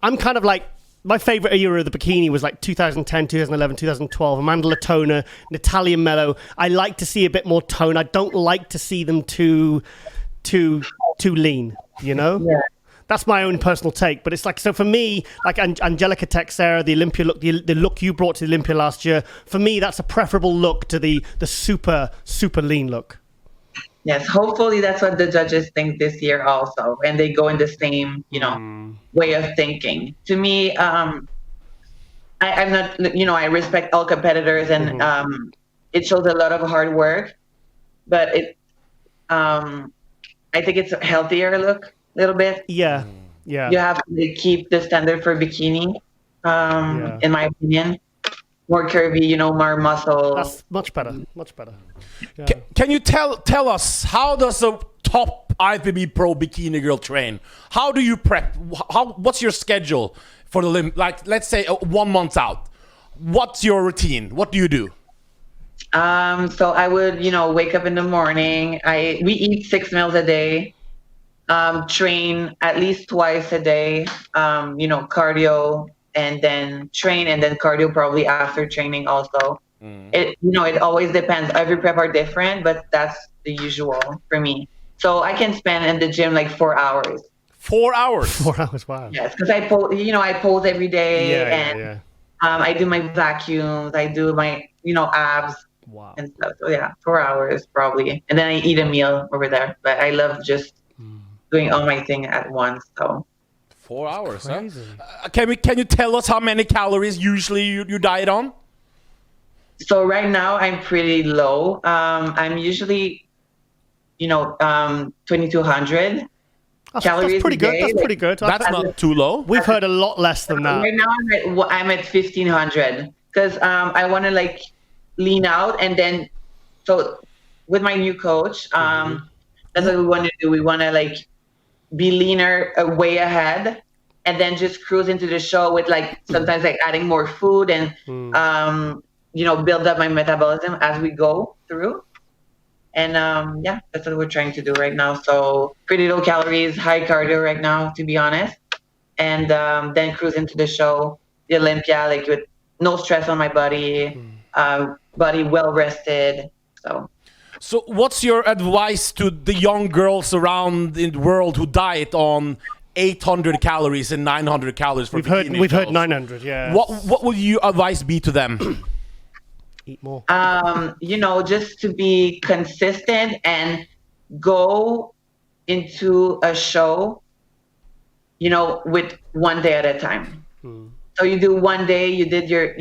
kind of like, my favorite era of the bikini was like 2010, 2011, 2012. Amanda Latona, Natalia Mello. I like to see a bit more tone. I don't like to see them too lean. Yeah. That's my own personal take, but it's like, so for me, like Angelica Texera, the Olympia look, the look you brought to the Olympia last year, for me, that's a preferable look to the super, super lean look. Yes, hopefully that's what the judges think this year also, and they go in the same, way of thinking. To me, I'm not, I respect all competitors, and it shows a lot of hard work, but I think it's a healthier look a little bit. Yeah. You have to keep the standard for bikini, in my opinion. More curvy, more muscle. That's much better. Yeah. Can you tell us, how does a top IFBB Pro bikini girl train? How do you prep? What's your schedule for the like? Let's say 1 month out. What's your routine? What do you do? So I would, wake up in the morning. We eat 6 meals a day. Train at least twice a day. Cardio, and then train, and then cardio probably after training also. It always depends. Every prep are different, but that's the usual for me. So I can spend in the gym like 4 hours. 4 hours? 4 hours, wow. Yes, because I pose every day, I do my vacuums, I do my, abs and stuff. So yeah, 4 hours probably. And then I eat a meal over there. But I love just doing all my thing at once, so. 4 hours, huh? Can you tell us how many calories usually you diet on? So right now I'm pretty low. I'm usually, 2,200 calories. That's pretty good. Day. That's pretty good. That's not too low. We've heard a lot less than that. Right now I'm at 1,500 because I want to like lean out, and then so with my new coach, that's what we want to do. We want to like be leaner, way ahead, and then just cruise into the show with like sometimes like adding more food and build up my metabolism as we go through. And that's what we're trying to do right now. So pretty low calories, high cardio right now, to be honest, and then cruise into the show, the Olympia, like with no stress on my body, body well rested. So what's your advice to the young girls around in the world who diet on 800 calories and 900 calories for bikini We've heard girls? 900, yeah. What would your advice be to them? Eat more. Just to be consistent and go into a show, with 1 day at a time. So you do 1 day, you did your,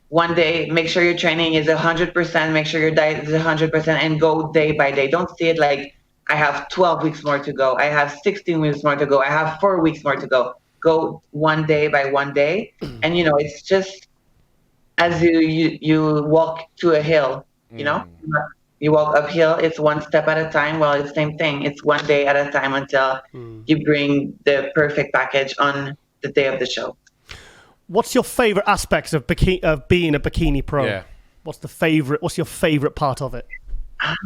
1 day, make sure your training is 100%, make sure your diet is 100%, and go day by day. Don't see it like I have 12 weeks more to go. I have 16 weeks more to go. I have 4 weeks more to go. Go one day by one day. And, it's just as you walk to a hill, you walk uphill, it's one step at a time. Well, it's the same thing. It's one day at a time until you bring the perfect package on the day of the show. What's your favorite aspects of being a bikini pro? Yeah. What's your favorite part of it?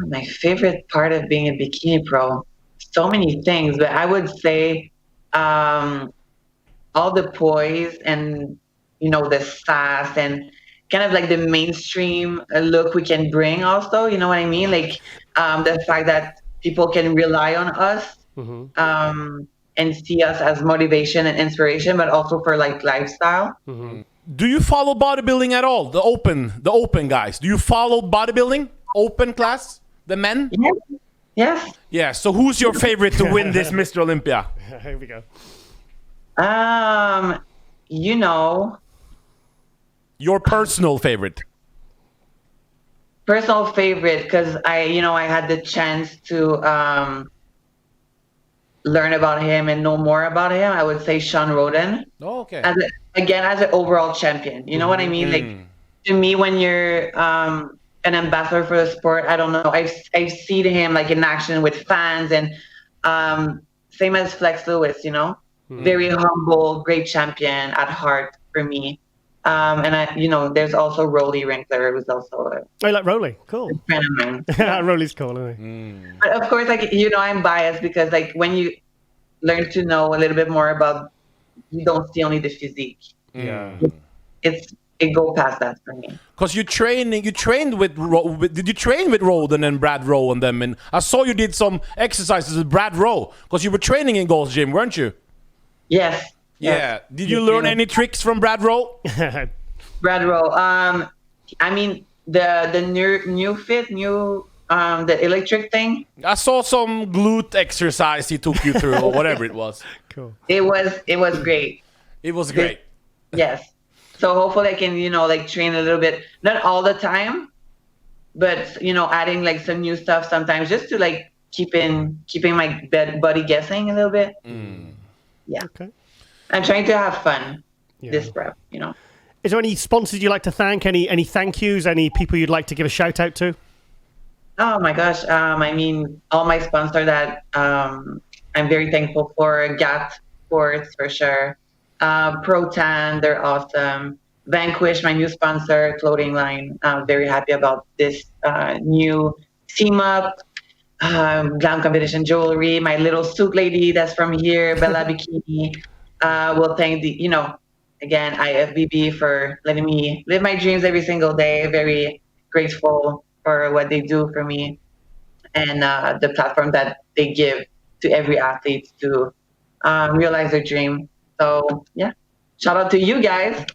My favorite part of being a bikini pro, so many things, but I would say all the poise and, the sass and kind of like the mainstream look we can bring also, you know what I mean? Like the fact that people can rely on us and see us as motivation and inspiration, but also for like lifestyle. Do you follow bodybuilding at all? The open guys. Do you follow bodybuilding? Open class? The men? Yes. Yeah, so who's your favorite to win this Mr. Olympia? Here we go. Your personal favorite? Personal favorite, because I had the chance to learn about him and know more about him. I would say Sean Roden. Oh, okay. As an overall champion. You know what I mean? Like, to me, when you're an ambassador for the sport, I don't know. I've seen him like in action with fans, and same as Flex Lewis. Very humble, great champion at heart for me. And there's also Roly Winkler, who's also I like Roly. Cool. a friend of mine. Roly's cool, isn't he? But of course, I'm biased because like when you learn to know a little bit more about, you don't see only the physique. Yeah. It go past that for me. Because you trained with did you train with Roden and Brad Rowe and them? And I saw you did some exercises with Brad Rowe because you were training in Gold's Gym, weren't you? Yes. Yeah. Yes. Did you learn any tricks from Brad Rowe? Brad Rowe. The electric thing. I saw some glute exercise he took you through or whatever it was. Cool. It was great. It was great. Yes. So hopefully I can, train a little bit, not all the time, but, adding like some new stuff sometimes just to keeping my body guessing a little bit. Yeah. Okay. I'm trying to have fun this prep, Is there any sponsors you'd like to thank? Any thank yous? Any people you'd like to give a shout out to? Oh my gosh. All my sponsors that I'm very thankful for. GAT Sports for sure. Pro-Tan, they're awesome. Vanquish, my new sponsor, clothing line. I'm very happy about this new team up. Glam Competition Jewelry, my little suit lady that's from here, Bella Bikini. Will thank again, IFBB for letting me live my dreams every single day. Very grateful for what they do for me and the platform that they give to every athlete to realize their dream. So, yeah, shout out to you guys.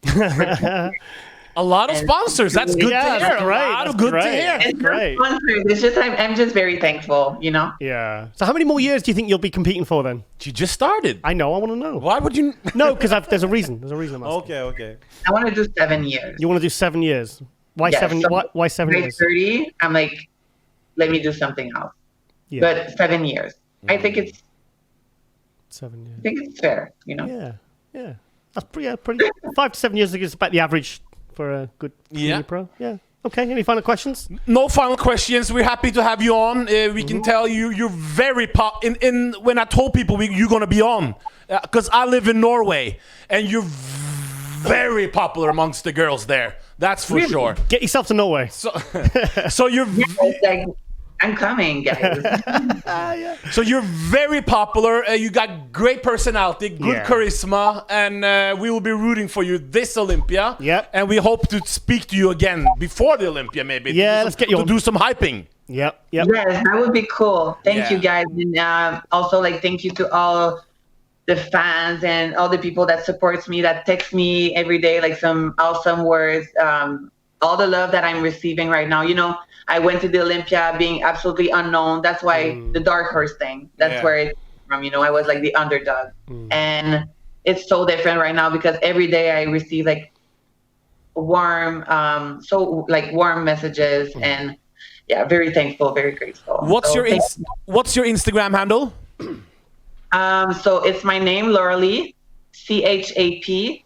A lot of sponsors. That's good to hear. That's great. A lot of good to hear. It's great. Sponsors. It's just I'm just very thankful, Yeah. So how many more years do you think you'll be competing for then? You just started. I know. I want to know. Why would you? No, because there's a reason. There's a reason I'm asking. Okay. I want to do 7 years. You want to do 7 years? Why Yeah, 7? so Why 7 By years? 30, I'm like, let me do something else. Yeah. But 7 years. I think it's 7 years. I think it's fair, Yeah. That's pretty. 5 to 7 years is about the average for a good Yeah. pro. Yeah. Okay. Any final questions? No final questions. We're happy to have you on. We can tell you're very in when I told people you're gonna be on, because I live in Norway and you're very popular amongst the girls there. That's for sure. Get yourself to Norway. So you're. it's like, I'm coming, guys. So you're very popular. You got great personality, good charisma, and we will be rooting for you this Olympia. Yep. And we hope to speak to you again before the Olympia, maybe. Yeah, let's get you to on. do some hyping. Yep. Yes, that would be cool. Thank you, guys, and also thank you to all the fans and all the people that supports me, that text me every day, some awesome words. All the love that I'm receiving right now. I went to the Olympia being absolutely unknown. That's why the dark horse thing. That's where it's from. I was like the underdog, and it's so different right now because every day I receive warm messages and yeah, very thankful, very grateful. What's So your thank What's your Instagram handle? So it's my name, Lauralie, CHAP_IFBB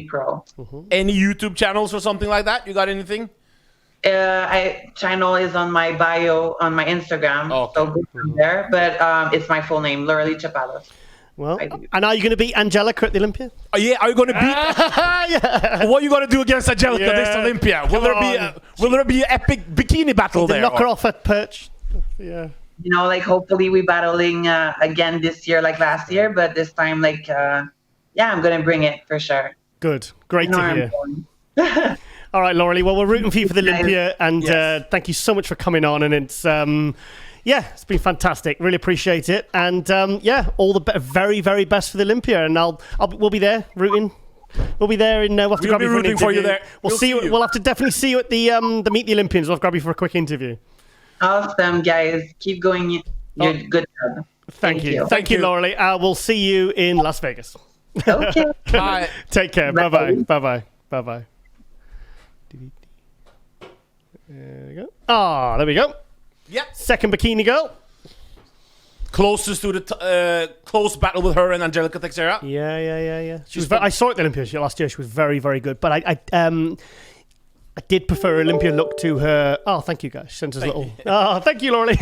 Pro. Any YouTube channels or something like that? You got anything? Channel is on my bio on my Instagram, Okay. so go from there. But it's my full name, Lauralie Chapados. Well, and are you going to beat Angelica at the Olympia? Oh, yeah, are you going to beat? Yeah. What are you going to do against Angelica Yeah, this Olympia? Will come there be an epic bikini battle there? Knock her off at perch. Yeah. You know, like hopefully we battling again this year, like last year. But this time, like, yeah, I'm gonna bring it for sure. Good. Great No, to I'm hear. going. All right, Lauralie. Well, we're rooting for you for the Thank you, Olympia, and Yes. thank you so much for coming on. And it's yeah, it's been fantastic. Really appreciate it. And yeah, all the very, very best for the Olympia. And we'll be there rooting. We'll be there in. We'll have to We'll grab be you for an rooting for you interview. there. We'll We'll see you. see you. We'll have to definitely see you at the Meet the Olympians. We'll grab you for a quick interview. Awesome, guys. Keep going. You're good job. Thank you. Thank you, Lauralie. We'll see you in Las Vegas. Okay. Bye. Take care. Bye Bye. bye. Bye bye. Bye bye. There we go. Ah, there we go. Yeah. Second bikini girl. Closest to the close battle with her and Angelica Teixeira. Yeah. She was. I saw it at the Olympia last year. She was very, very good. But I did prefer Olympia look to her. Oh, thank you guys. Sent us a little. Oh, thank you, Lauralie.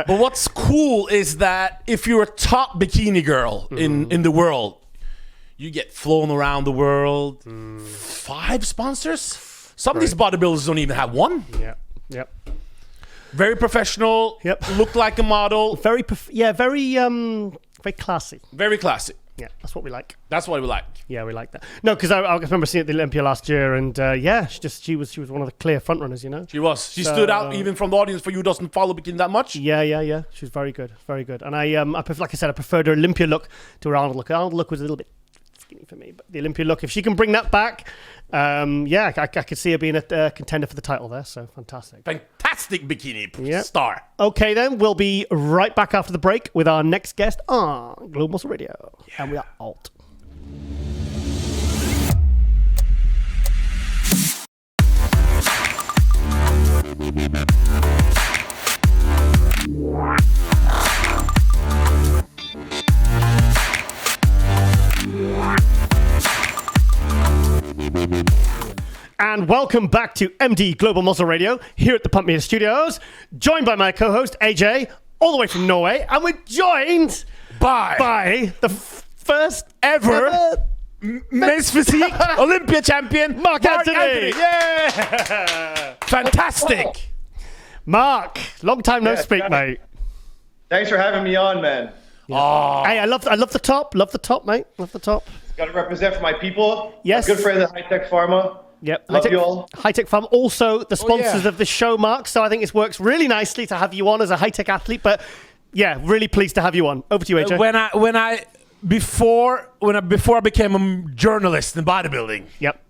But what's cool is that if you're a top bikini girl in the world, you get flown around the world. 5 sponsors. Some of these bodybuilders don't even have one. Yep. Very professional. Yep. Look like a model. Very classy. Very classy. Yeah, that's what we like. That's what we like. Yeah, we like that. No, because I remember seeing it at the Olympia last year, and yeah, she was one of the clear front runners, you know. She was. She stood out even from the audience for you who doesn't follow bikini that much. Yeah. She was very good, very good. And like I said, I preferred her Olympia look to her Arnold look. Her Arnold look was a little bit skinny for me, but the Olympia look, if she can bring that back, yeah, I could see her being a contender for the title there. So fantastic. Fantastic bikini Yep. star. Okay, then we'll be right back after the break with our next guest on Global Muscle Radio, and we are out. And welcome back to MD Global Muscle Radio here at the Pump Media Studios, joined by my co-host AJ, all the way from Norway, and we're joined by the first ever men's physique Olympia champion Marc Anthony. Yeah, fantastic. Marc, long time no speak, mate. Thanks for having me on, man. Oh, Hey, I love the top, mate. Love the top. Got to represent for my people. Yes. My good friends at High Tech Pharma. Yep. Love you all. High Tech Farm, also the sponsors yeah. of the show, Marc. So I think it works really nicely to have you on as a high tech athlete. But yeah, really pleased to have you on. Over to you, AJ. Before I became a journalist in bodybuilding, Yep.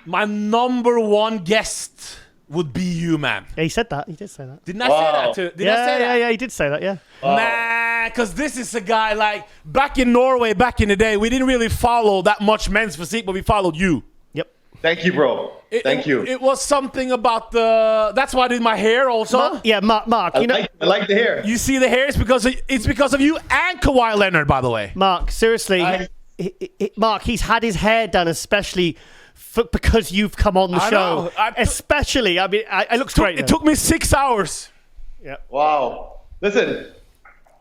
my number one guest would be you, man. Yeah, he said that. He did say that. Didn't I say that too? Did I say that? Yeah, he did say that. Yeah. Nah, because this is a guy like back in Norway, back in the day, we didn't really follow that much men's physique, but we followed you. Yep. Thank you, bro. Thank you. It was something about the. That's why I did my hair also. Marc. I You know, like the hair. You see the hair? It's because of you and Kawhi Leonard, by the way. Marc, seriously, I- Marc, he's had his hair done especially because you've come on the I show. know. Especially, I mean, it looks great. It took me 6 hours. Wow. Listen,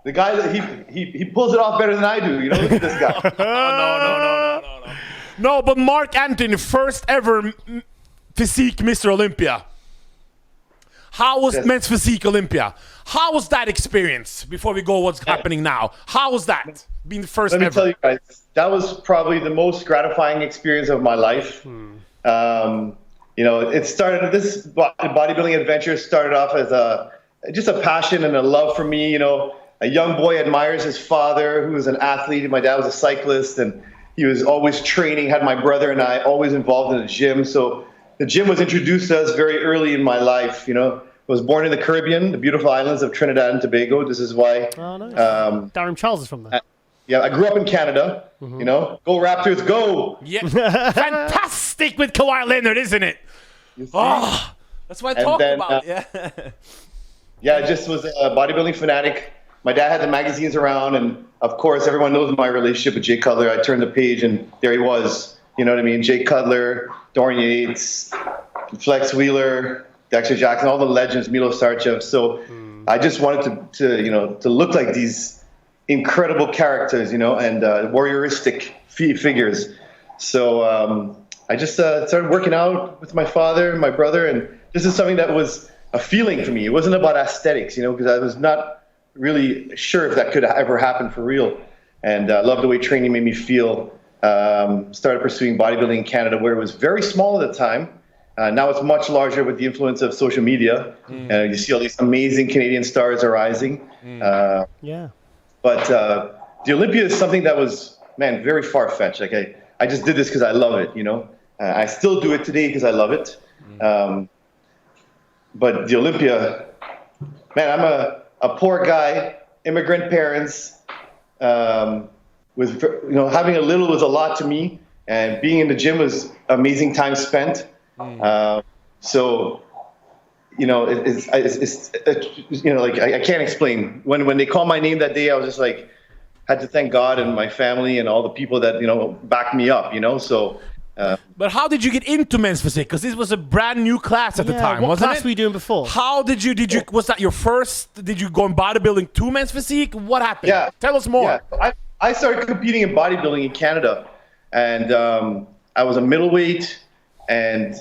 the guy that he pulls it off better than I do. You know, look at this guy. No. No, but Marc Anthony, first ever physique Mr. Olympia. How was men's physique Olympia? How was that experience? Before we go, what's happening now? How was that being the first Let me ever? tell you guys, that was probably the most gratifying experience of my life. You know, it started. This bodybuilding adventure started off as just a passion and a love for me. You know, a young boy admires his father, who was an athlete. My dad was a cyclist, and he was always training. Had my brother and I always involved in the gym. So the gym was introduced to us very early in my life. You know, I was born in the Caribbean, the beautiful islands of Trinidad and Tobago. This is why. Oh, nice. Darren Charles is from there. Yeah, I grew up in Canada. You know, go Raptors, go! Yeah, fantastic with Kawhi Leonard, isn't it? You see? Oh, That's what I talked about. Yeah, I just was a bodybuilding fanatic. My dad had the magazines around, and of course, everyone knows my relationship with Jay Cutler. I turned the page, and there he was. You know what I mean? Jay Cutler, Dorian Yates, Flex Wheeler, Dexter Jackson, all the legends, Milo Sarchev. So I just wanted to look like these incredible characters, and warrioristic figures. So I just started working out with my father and my brother, and this is something that was a feeling for me. It wasn't about aesthetics, because I was not really sure if that could ever happen for real. And I loved the way training made me feel. Started pursuing bodybuilding in Canada, where it was very small at the time. Now it's much larger with the influence of social media. You see all these amazing Canadian stars arising. But the Olympia is something that was, very far-fetched. Like I just did this because I love it, I still do it today because I love it. But the Olympia, I'm a poor guy, immigrant parents, with having a little was a lot to me, and being in the gym was amazing time spent. So, it's I can't explain. When they called my name that day, I was just like, had to thank God and my family and all the people that backed me up. So. But how did you get into men's physique? Because this was a brand new class at the time, wasn't it? What class were you doing before? How did you? Was that your first? Did you go in bodybuilding to men's physique? What happened? Yeah. Tell us more. Yeah. I started competing in bodybuilding in Canada, and I was a middleweight, and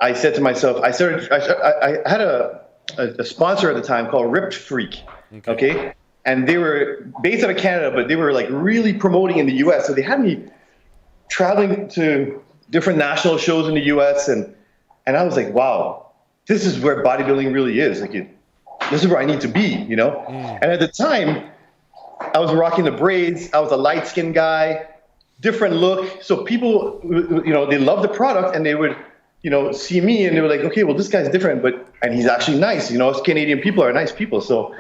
I said to myself, I had a sponsor at the time called Ripped Freak, okay? And they were based out of Canada, but they were like really promoting in the U.S., so they had me traveling to different national shows in the U.S., and I was like, wow, this is where bodybuilding really is. This is where I need to be, And at the time, I was rocking the braids. I was a light-skinned guy, different look. So people, they loved the product, and they would, see me, and they were like, okay, well, this guy's different, and he's actually nice. Us Canadian people are nice people. So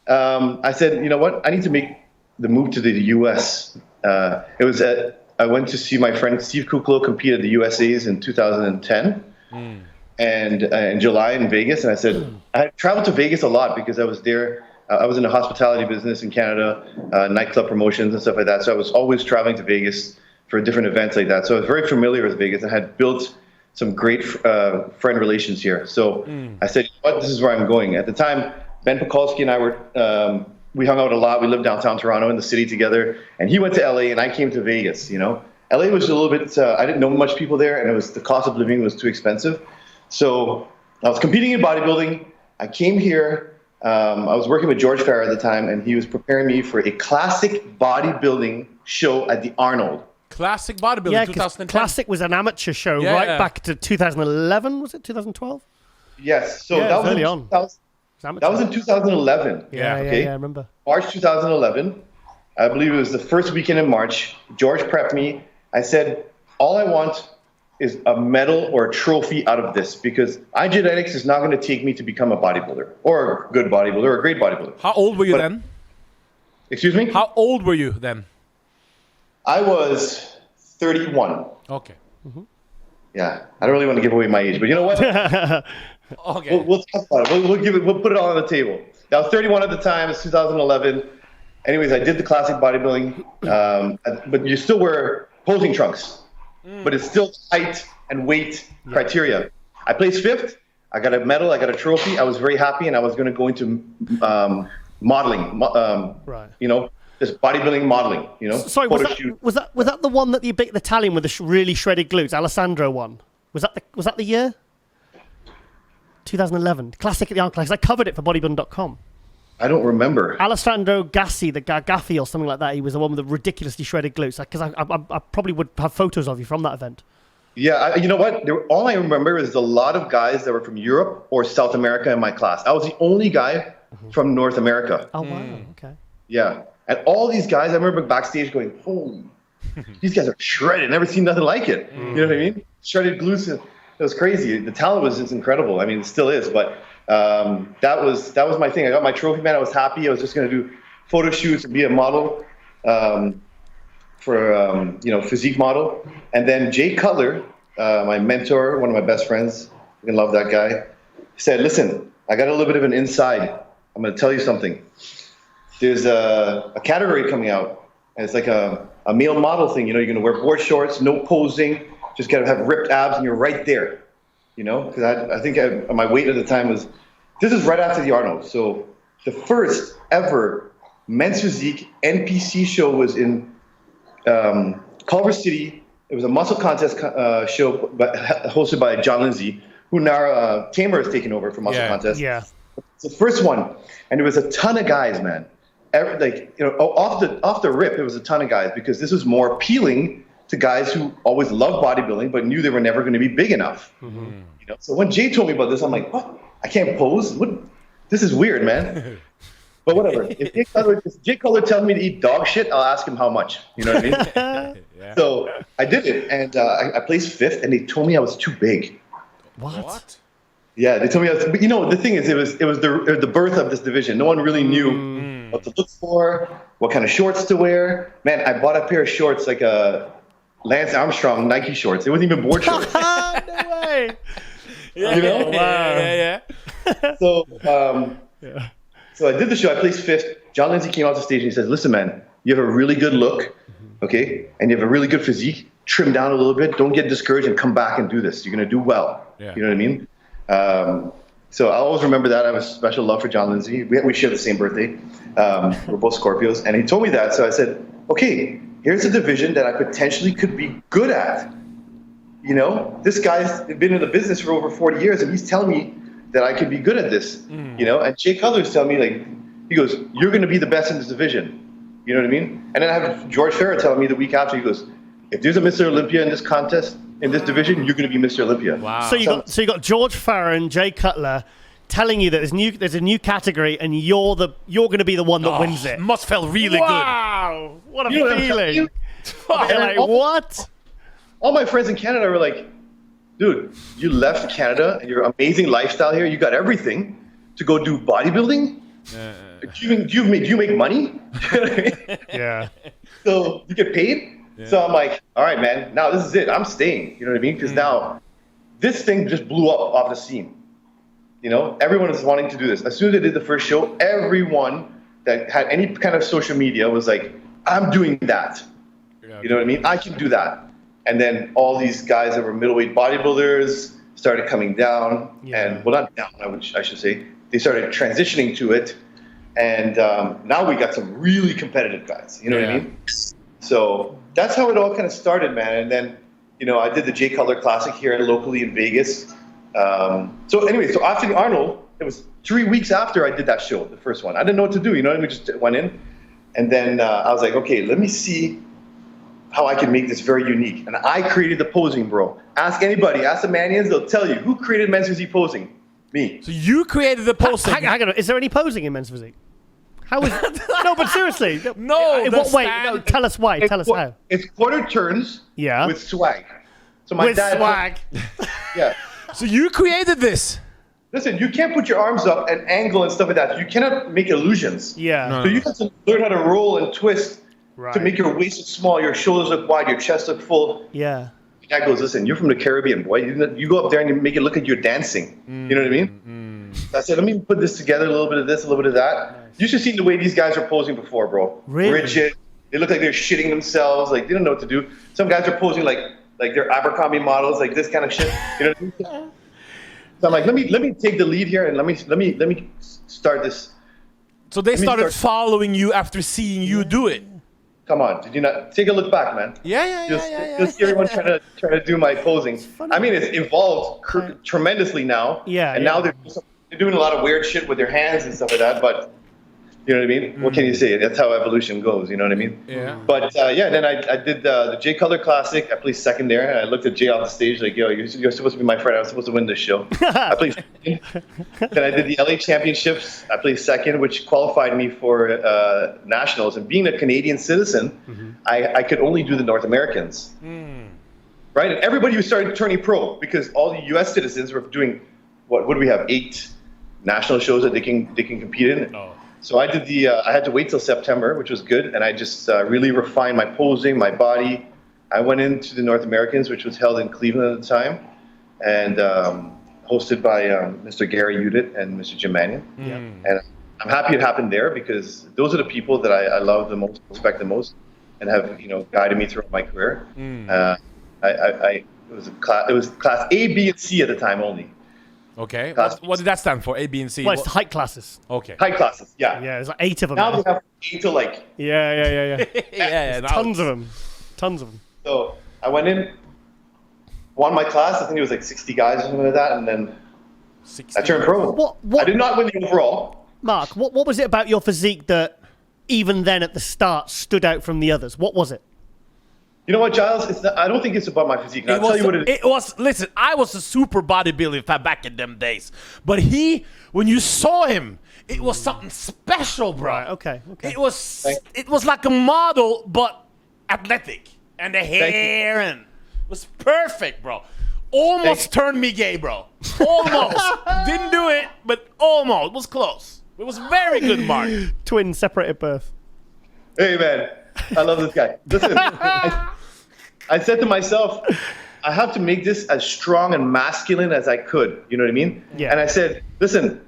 I said, you know what? I need to make the move to the U.S. I went to see my friend Steve Kuklo compete at the USA's in 2010, and in July in Vegas. And I said, I had traveled to Vegas a lot because I was there. I was in the hospitality business in Canada, nightclub promotions and stuff like that. So I was always traveling to Vegas for different events like that. So I was very familiar with Vegas and had built some great friend relations here. So I said, this is where I'm going. At the time, Ben Pekulski and I were, we hung out a lot. We lived downtown Toronto in the city together. And he went to LA and I came to Vegas, LA was a little bit, I didn't know much people there, and the cost of living was too expensive. So I was competing in bodybuilding. I came here. I was working with George Farah at the time, and he was preparing me for a classic bodybuilding show at the Arnold. Classic bodybuilding, yeah, 2010. Classic was an amateur show back to 2011, was it 2012? Yes, so that was early on. That was in 2011. Yeah, I remember. March 2011. I believe it was the first weekend in March. George prepped me. I said, all I want is a medal or a trophy out of this, because iGenetics is not going to take me to become a bodybuilder or a good bodybuilder or a great bodybuilder. How old were you then? Excuse me? How old were you then? I was 31. Okay. Mm-hmm. Yeah, I don't really want to give away my age, but you know what? Okay. We'll talk about it. We'll put it all on the table. I was 31 at the time. It's 2011. Anyways, I did the classic bodybuilding, but you still wear posing trunks. But it's still height and weight criteria. I placed 5th. I got a medal. I got a trophy. I was very happy, and I was going to go into modeling. Right. Just bodybuilding modeling. Sorry, was that the one that you beat the Italian with the really shredded glutes, Alessandro one? Was that the year? 2011. Classic at the Arnold. I covered it for bodybuilding.com. I don't remember. Alessandro Gassi, the Gaffi or something like that. He was the one with the ridiculously shredded glutes. Because I probably would have photos of you from that event. Yeah, you know what? All I remember is a lot of guys that were from Europe or South America in my class. I was the only guy from North America. Oh, wow. Okay. Yeah. And all these guys, I remember backstage going, holy, these guys are shredded. Never seen nothing like it. You know what I mean? Shredded glutes. It was crazy. The talent was just incredible. I mean, it still is, but that was my thing. I got my trophy, man. I was happy. I was just going to do photo shoots and be a model for physique model. And then Jay Cutler, my mentor, one of my best friends, I love that guy. He said, listen, I got a little bit of an inside. I'm going to tell you something. There's a category coming out, and it's like a male model thing. You know, you're going to wear board shorts, no posing, just got to have ripped abs, and you're right there. You know, because I think my weight at the time was, this is right after the Arnold. So the first ever men's physique NPC show was in Culver City. It was a muscle contest show hosted by John Lindsay, who now Tamer has taken over for muscle contest. Yeah. It's the first one, and there was a ton of guys, man. Off the rip, it was a ton of guys because this was more appealing to guys who always loved bodybuilding but knew they were never going to be big enough. Mm-hmm. You know, so when Jay told me about this, I'm like, what? I can't pose? What? This is weird, man. But whatever. If Jay Cutler tells me to eat dog shit, I'll ask him how much. You know what I mean? Yeah. So I did it, and I placed 5th, and they told me I was too big. What? Yeah, they told me I was. But you know, the thing is, it was the birth of this division. No one really knew what to look for, what kind of shorts to wear. Man, I bought a pair of shorts like a Lance Armstrong Nike shorts. It wasn't even board shorts. No way. Yeah, you know? Yeah. So, so I did the show. I placed 5th. John Lindsay came off the stage and he says, "Listen, man, you have a really good look, okay, and you have a really good physique. Trim down a little bit. Don't get discouraged and come back and do this. You're gonna do well." Yeah. You know what I mean? So I always remember that. I have a special love for John Lindsay. We share the same birthday. We're both Scorpios, and he told me that. So I said, "Okay, here's a division that I potentially could be good at. You know, this guy's been in the business for over 40 years, and he's telling me that I could be good at this. You know, and Jay Cutler's telling me, like, he goes, you're going to be the best in this division. You know what I mean? And then I have George Farah telling me the week after, he goes, if there's a Mr. Olympia in this contest, in this division, you're going to be Mr. Olympia." Wow. So you got George Farah and Jay Cutler telling you that there's a new category, and you're going to be the one that wins it. Must feel really good. Wow, what a feeling! Like, what? All my friends in Canada were like, "Dude, you left Canada and your amazing lifestyle here. You got everything to go do bodybuilding. Do you make money? Yeah. So you get paid." Yeah. So I'm like, all right, man, now this is it. I'm staying. You know what I mean? Because now this thing just blew up off the scene. You know, everyone is wanting to do this. As soon as I did the first show, everyone that had any kind of social media was like, I'm doing that. Yeah, you know what I mean? I can do that. And then all these guys that were middleweight bodybuilders started coming down. Yeah. And, well, not down, I should say. They started transitioning to it. And now we got some really competitive guys. You know what I mean? So that's how it all kind of started, man. And then, you know, I did the Jay Cutler Classic here locally in Vegas. So anyway, so after the Arnold, it was 3 weeks after I did that show, the first one. I didn't know what to do, you know what I mean? Just went in. And then I was like, okay, let me see how I can make this very unique. And I created the posing, bro. Ask anybody, ask the Manians, they'll tell you. Who created men's physique posing? Me. So you created the posing. Hang on, is there any posing in men's physique? How is no, but seriously, no. In what way? No, tell us why. Tell us how. It's quarter turns. Yeah. With swag. So my dad. Swag. Yeah. So you created this. Listen, you can't put your arms up and angle and stuff like that. You cannot make illusions. Yeah. No. So you have to learn how to roll and twist to make your waist look small, your shoulders look wide, your chest look full. Yeah. Dad goes, listen, you're from the Caribbean, boy. You go up there and you make it look like you're dancing. You know what I mean? I said, let me put this together, a little bit of this, a little bit of that. Nice. You should see the way these guys were posing before, bro. Really? Rigid. They look like they're shitting themselves. Like, they don't know what to do. Some guys are posing like they're Abercrombie models, like this kind of shit. You know what I mean? So I'm like, let me take the lead here and let me start this. So they started following you after seeing you do it. Come on, did you not take a look back, man? Yeah. Just see everyone trying to do my posing. I mean, it's evolved tremendously now. Yeah. And now they're doing a lot of weird shit with their hands and stuff like that. But you know what I mean? What can you say? That's how evolution goes. You know what I mean? Yeah. But then I did the Jay Cutler Classic. I placed second there. And I looked at Jay off the stage like, yo, you're supposed to be my friend. I was supposed to win this show. I placed second. Then I did the LA Championships. I placed second, which qualified me for nationals. And being a Canadian citizen, I could only do the North Americans. Right? And everybody was started turning pro because all the U.S. citizens were doing, what do we have, 8 national shows that they can compete in. Oh. So I did I had to wait till September, which was good, and I just really refined my posing, my body. I went into the North Americans, which was held in Cleveland at the time, and hosted by Mr. Gary Udit and Mr. Jim Mannion. And I'm happy it happened there because those are the people that I love the most, respect the most, and have guided me throughout my career. It was class A, B, and C at the time only. Okay. What did that stand for? A, B, and C? Well, it's the height classes. Okay. Height classes, yeah. Yeah, there's like 8 of them. Now we have 8 to like. Yeah. yeah. Tons of them. So I went in, won my class. I think it was like 60 guys or something like that, and then 60 I turned pro. What? I did not win the overall. Mark, what was it about your physique that even then at the start stood out from the others? What was it? You know what, Giles? I don't think it's about my physique. And I'll tell you what it is. Listen, I was a super bodybuilder back in them days. But when you saw him, it was something special, bro. Right, okay. It was like a model, but athletic. And the hair and it was perfect, bro. Almost turned me gay, bro. Almost. Didn't do it, but almost. It was close. It was very good, Mark. Twins separated birth. Hey, man. I love this guy. Listen, I said to myself, I have to make this as strong and masculine as I could. You know what I mean? Yeah. And I said, listen,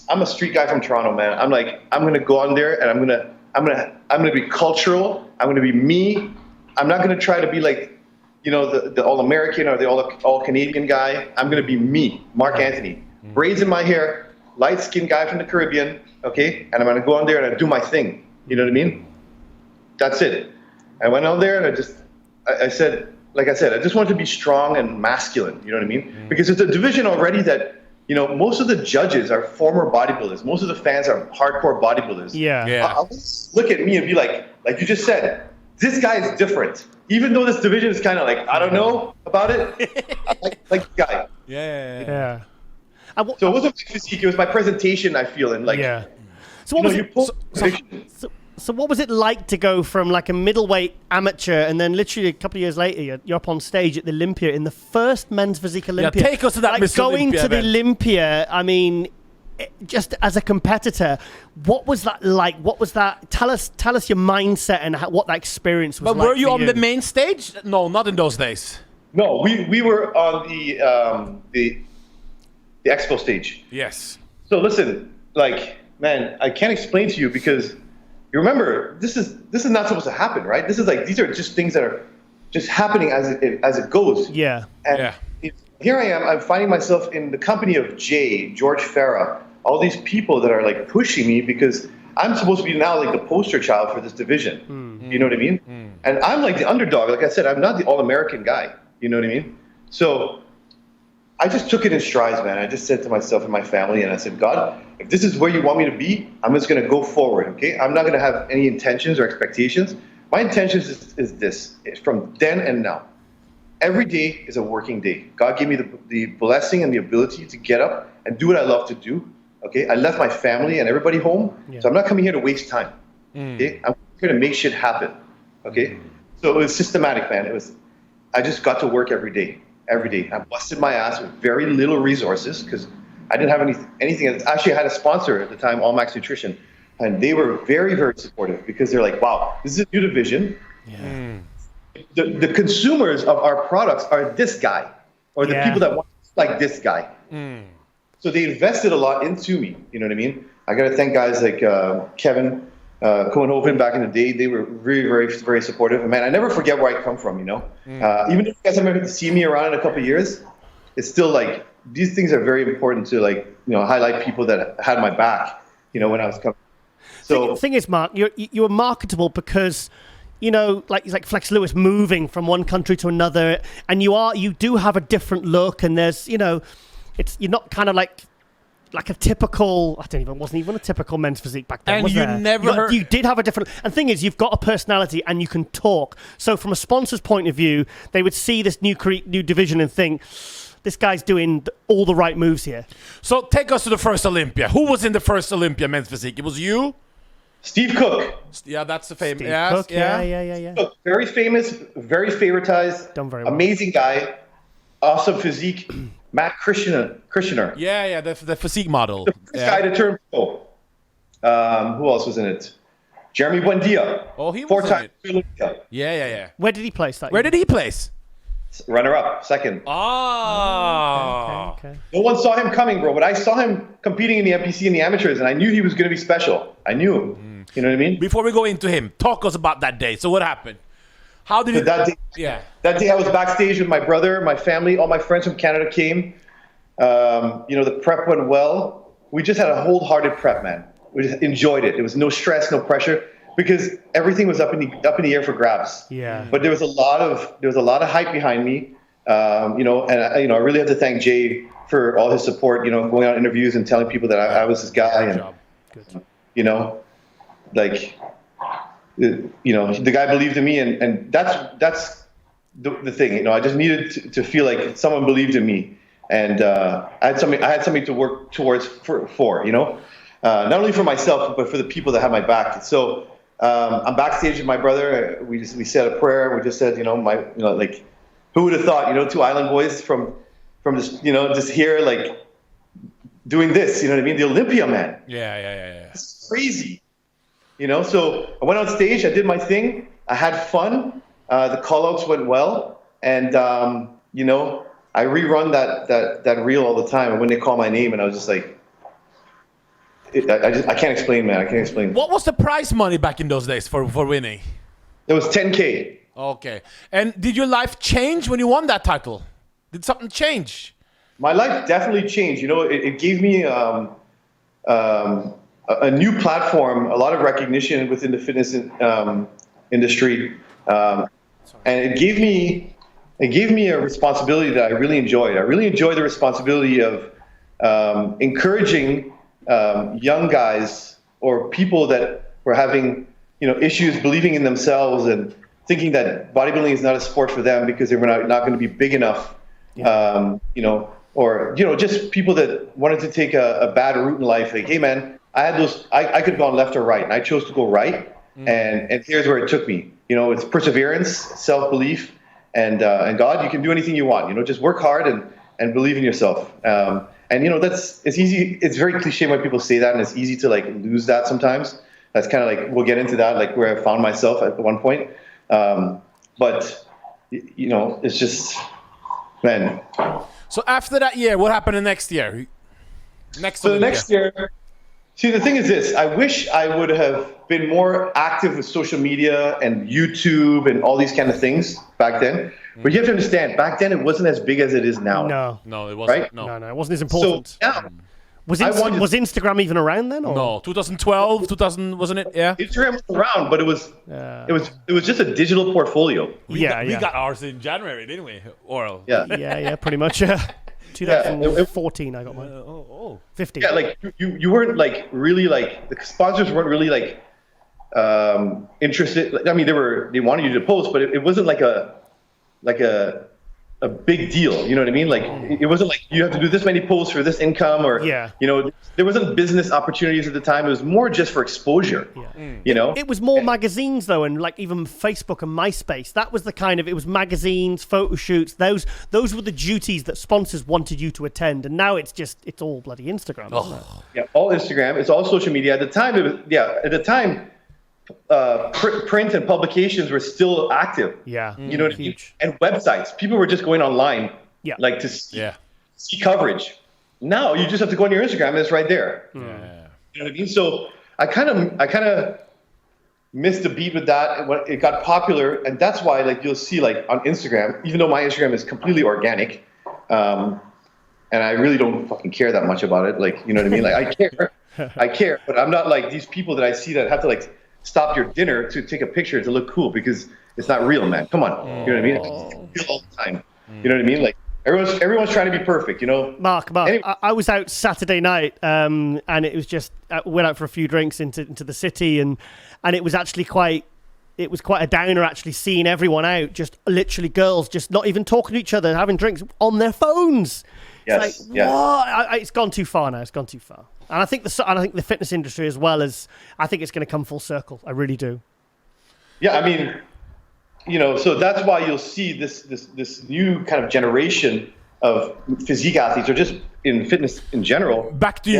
I'm a street guy from Toronto, man. I'm going to go on there and I'm going to be cultural. I'm going to be me. I'm not going to try to be like, the All-American or the All-Canadian guy. I'm going to be me, Marc Anthony. Braids in my hair, light-skinned guy from the Caribbean, okay? And I'm going to go on there and I do my thing. You know what I mean? That's it. I went on there and I said, I just wanted to be strong and masculine. You know what I mean? Because it's a division already that, most of the judges are former bodybuilders. Most of the fans are hardcore bodybuilders. Yeah. I'll look at me and be like you just said, this guy is different. Even though this division is kind of like, I don't know about it, I like the guy. Yeah. So it wasn't my physique, it was my presentation, I feel. And So what was it? So what was it like to go from like a middleweight amateur and then literally a couple of years later you're up on stage at the Olympia in the first men's physique Olympia? Yeah, take us to that Miss going Olympia to the event. Olympia, I mean, just as a competitor, what was that like? What was that? Tell us your mindset and what that experience was But like. were you for on the main stage? No, not in those days. No, we were on the expo stage. Yes. So listen, man, I can't explain to you because you remember this is not supposed to happen, right? These are just things that are just happening as it goes. Yeah. And here I am. I'm finding myself in the company of George Farah, all these people that are like pushing me because I'm supposed to be now like the poster child for this division. You know what I mean? And I'm like the underdog. Like I said, I'm not the All-American guy. You know what I mean? So I just took it in strides, man. I just said to myself and my family, and I said, God, if this is where you want me to be, I'm just going to go forward, okay? I'm not going to have any intentions or expectations. My intentions is this. It's from then and now. Every day is a working day. God gave me the blessing and the ability to get up and do what I love to do, okay? I left my family and everybody home, so I'm not coming here to waste time, okay? I'm here to make shit happen, okay? So it was systematic, man. I just got to work every day. I busted my ass with very little resources because I didn't have anything. Actually, I had a sponsor at the time, All Max Nutrition, and they were very, very supportive because they're like, wow, this is a new division. Yeah. The consumers of our products are this guy or the people that want like this guy. So they invested a lot into me. You know what I mean? I got to thank guys like Kevin Cohenhoven back in the day. They were very, very, very supportive. And man, I never forget where I come from, Even if you guys haven't see me around in a couple of years, it's still like, these things are very important to highlight people that had my back, when I was coming. So the thing is, Mark, you're marketable because, like Flex Lewis moving from one country to another, and you do have a different look, and there's, you're not kind of like a typical, wasn't even a typical men's physique back then, and was you there? never you did have a different, and the thing is, you've got a personality and you can talk. So from a sponsor's point of view, they would see this new division and think, this guy's doing all the right moves here. So take us to the first Olympia. Who was in the first Olympia men's physique? It was you? Steve Cook. Yeah, that's the famous. Steve Cook, yeah. Cook, very famous, very favoritized, Done very well. Amazing guy, awesome physique. Matt Christianer. Yeah, the physique model. The first guy to turn pro. Who else was in it? Jeremy Buendia. Oh, he was in it. Olympia. Yeah. Where did he place that? Where did he place? runner-up, second. Okay. No one saw him coming, bro. But I saw him competing in the NPC and the amateurs, and I knew he was going to be special. I knew him. You know what I mean? Before we go into him, talk us about that day. So what happened? How did it? That day I was backstage with my brother, my family, all my friends from Canada came. The prep went well. We just had a wholehearted prep, man. We just enjoyed it. There was no stress, no pressure, because everything was up in the air for grabs. Yeah. But there was a lot of hype behind me. I really have to thank Jay for all his support. Going on interviews and telling people that I was this guy, and the guy believed in me, and that's the thing. I just needed to feel like someone believed in me, and I had something to work towards for not only for myself but for the people that have my back. So I'm backstage with my brother. We said a prayer. We just said, who would have thought, two island boys from this, just here, like doing this, you know what I mean? The Olympia, man. Yeah. It's crazy. So I went on stage, I did my thing, I had fun, the call-outs went well, and, I rerun that reel all the time, and when they call my name, and I was just like, I can't explain, man, I can't explain. What was the prize money back in those days for winning? It was $10K. Okay. And did your life change when you won that title? Did something change? My life definitely changed. It gave me a new platform, a lot of recognition within the fitness industry, and it gave me a responsibility that I really enjoyed. I really enjoyed the responsibility of encouraging young guys or people that were having issues believing in themselves and thinking that bodybuilding is not a sport for them because they were not going to be big enough, or just people that wanted to take a bad route in life. Like, hey man, I could have gone left or right, and I chose to go right, and here's where it took me. It's perseverance, self-belief, and God. You can do anything you want. Just work hard and believe in yourself. It's easy. It's very cliche when people say that, and it's easy to lose that sometimes. That's kind of we'll get into that, where I found myself at one point. But it's just, man. So after that year, what happened the next year? Next year, see, the thing is this. I wish I would have been more active with social media and YouTube and all these kind of things back then. But you have to understand, back then it wasn't as big as it is now. No, it wasn't. Right? No, it wasn't as important. So, yeah. Was Instagram even around then? Or? No, 2012, 2000, wasn't it? Yeah. Instagram was around, but it was just a digital portfolio. We got ours in January, didn't we? Oral. Yeah, pretty much. 2014, I got mine. 15. Yeah, you weren't really the sponsors weren't really interested. I mean, they wanted you to post, but it wasn't like a big deal, you know what I mean? It wasn't like you have to do this many posts for this income, or there wasn't business opportunities at the time. It was more just for exposure. It was more magazines though, and even Facebook and MySpace. That was it was magazines, photo shoots. Those were the duties that sponsors wanted you to attend, and now it's all bloody Instagram. Isn't it? Yeah, all Instagram. It's all social media. At the time, print and publications were still active. Yeah. You know what I mean? And websites. People were just going online to see coverage. Now you just have to go on your Instagram and it's right there. Yeah. You know what I mean? So I kind of missed the beat with that when it got popular, and that's why you'll see on Instagram, even though my Instagram is completely organic, and I really don't fucking care that much about it. You know what I mean? I care, but I'm not like these people that I see that have to stop your dinner to take a picture to look cool, because it's not real, man. Come on. You know what I mean? It's real all the time. You know what I mean? Everyone's trying to be perfect, Mark, anyway. I was out Saturday night, and it was just went out for a few drinks into the city, and it was actually quite a downer actually seeing everyone out, just literally girls just not even talking to each other, having drinks on their phones. Yes. What? It's gone too far now. It's gone too far. And I think the fitness industry as well I think it's going to come full circle. I really do. Yeah, I mean, so that's why you'll see this new kind of generation of physique athletes, or just in fitness in general. Back to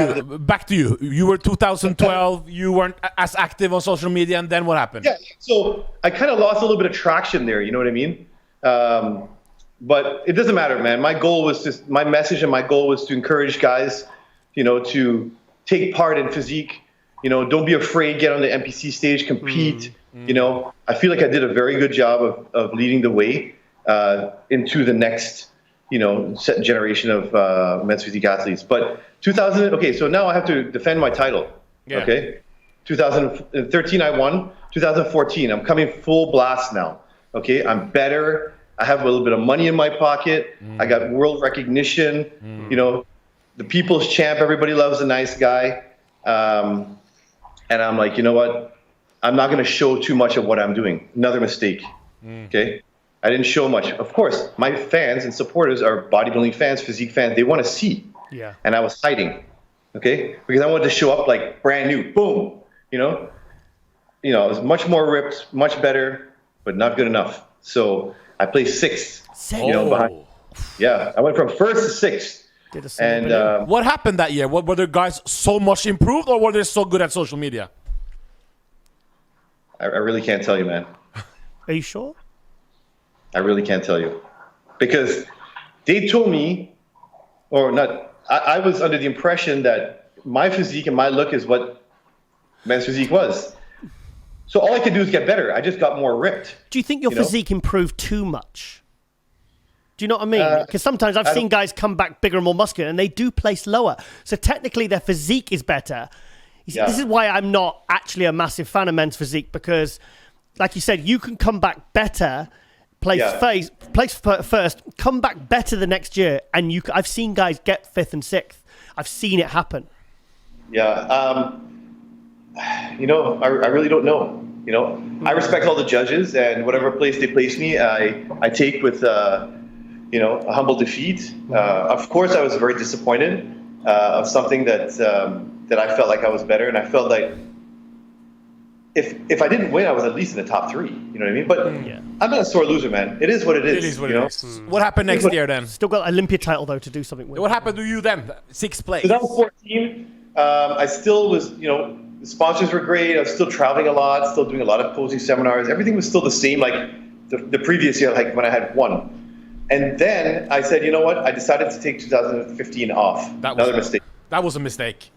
you. You were 2012. You weren't as active on social media, and then what happened? Yeah. So I kind of lost a little bit of traction there. You know what I mean? but it doesn't matter, man. My message and my goal was to encourage guys, to take part in physique. Don't be afraid, get on the NPC stage, compete. I feel like I did a very good job of leading the way into the next, set generation of men's physique athletes. But so now I have to defend my title. Yeah. Okay. 2013 I won. 2014 I'm coming full blast now. Okay, I'm better. I have a little bit of money in my pocket. I got world recognition. The people's champ. Everybody loves a nice guy. And I'm like, you know what? I'm not going to show too much of what I'm doing. Another mistake. Okay, I didn't show much. Of course, my fans and supporters are bodybuilding fans, physique fans. They want to see. Yeah. And I was hiding. Okay, because I wanted to show up like brand new. Boom. I was much more ripped, much better, but not good enough. So I placed sixth. Behind. Yeah, I went from first to sixth. And what happened that year? Were the guys so much improved, or were they so good at social media? I really can't tell you, man. Are you sure? I really can't tell you, because they told me, or not. I was under the impression that my physique and my look is what men's physique was. So all I could do is get better. I just got more ripped. Do you think your physique improved too much? Do you know what I mean? Because sometimes I've seen guys come back bigger and more muscular, and they do place lower. So technically their physique is better. This is why I'm not actually a massive fan of men's physique, because, like you said, you can come back better, place first, come back better the next year, and I've seen guys get fifth and sixth. I've seen it happen. Yeah. I really don't know. I respect all the judges, and whatever place they place me, I take with, a humble defeat. Of course, I was very disappointed of something that I felt like I was better, and I felt like if I didn't win, I was at least in the top three. You know what I mean? But I'm not a sore loser, man. It is what it is. It is what it is. What happened next year then? Still got Olympia title though to do something with. What happened to you then? Sixth place. 2014. I still was, the sponsors were great. I was still traveling a lot, still doing a lot of posing seminars. Everything was still the same, like the previous year, like when I had won. And then I said, you know what? I decided to take 2015 off. Another mistake. That was a mistake.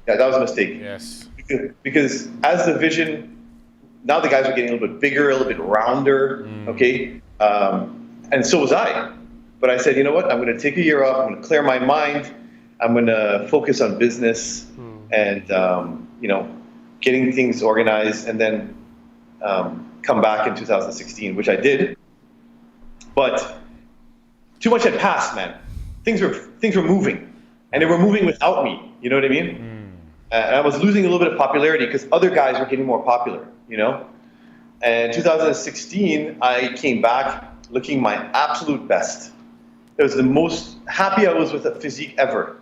Yeah, that was a mistake. Yes. Because as the vision, now the guys are getting a little bit bigger, a little bit rounder, okay? And so was I. But I said, you know what? I'm going to take a year off. I'm going to clear my mind. I'm going to focus on business and, getting things organized, and then come back in 2016, which I did. But too much had passed, man. Things were moving, and they were moving without me. You know what I mean? And I was losing a little bit of popularity because other guys were getting more popular. And 2016, I came back looking my absolute best. It was the most happy I was with a physique ever.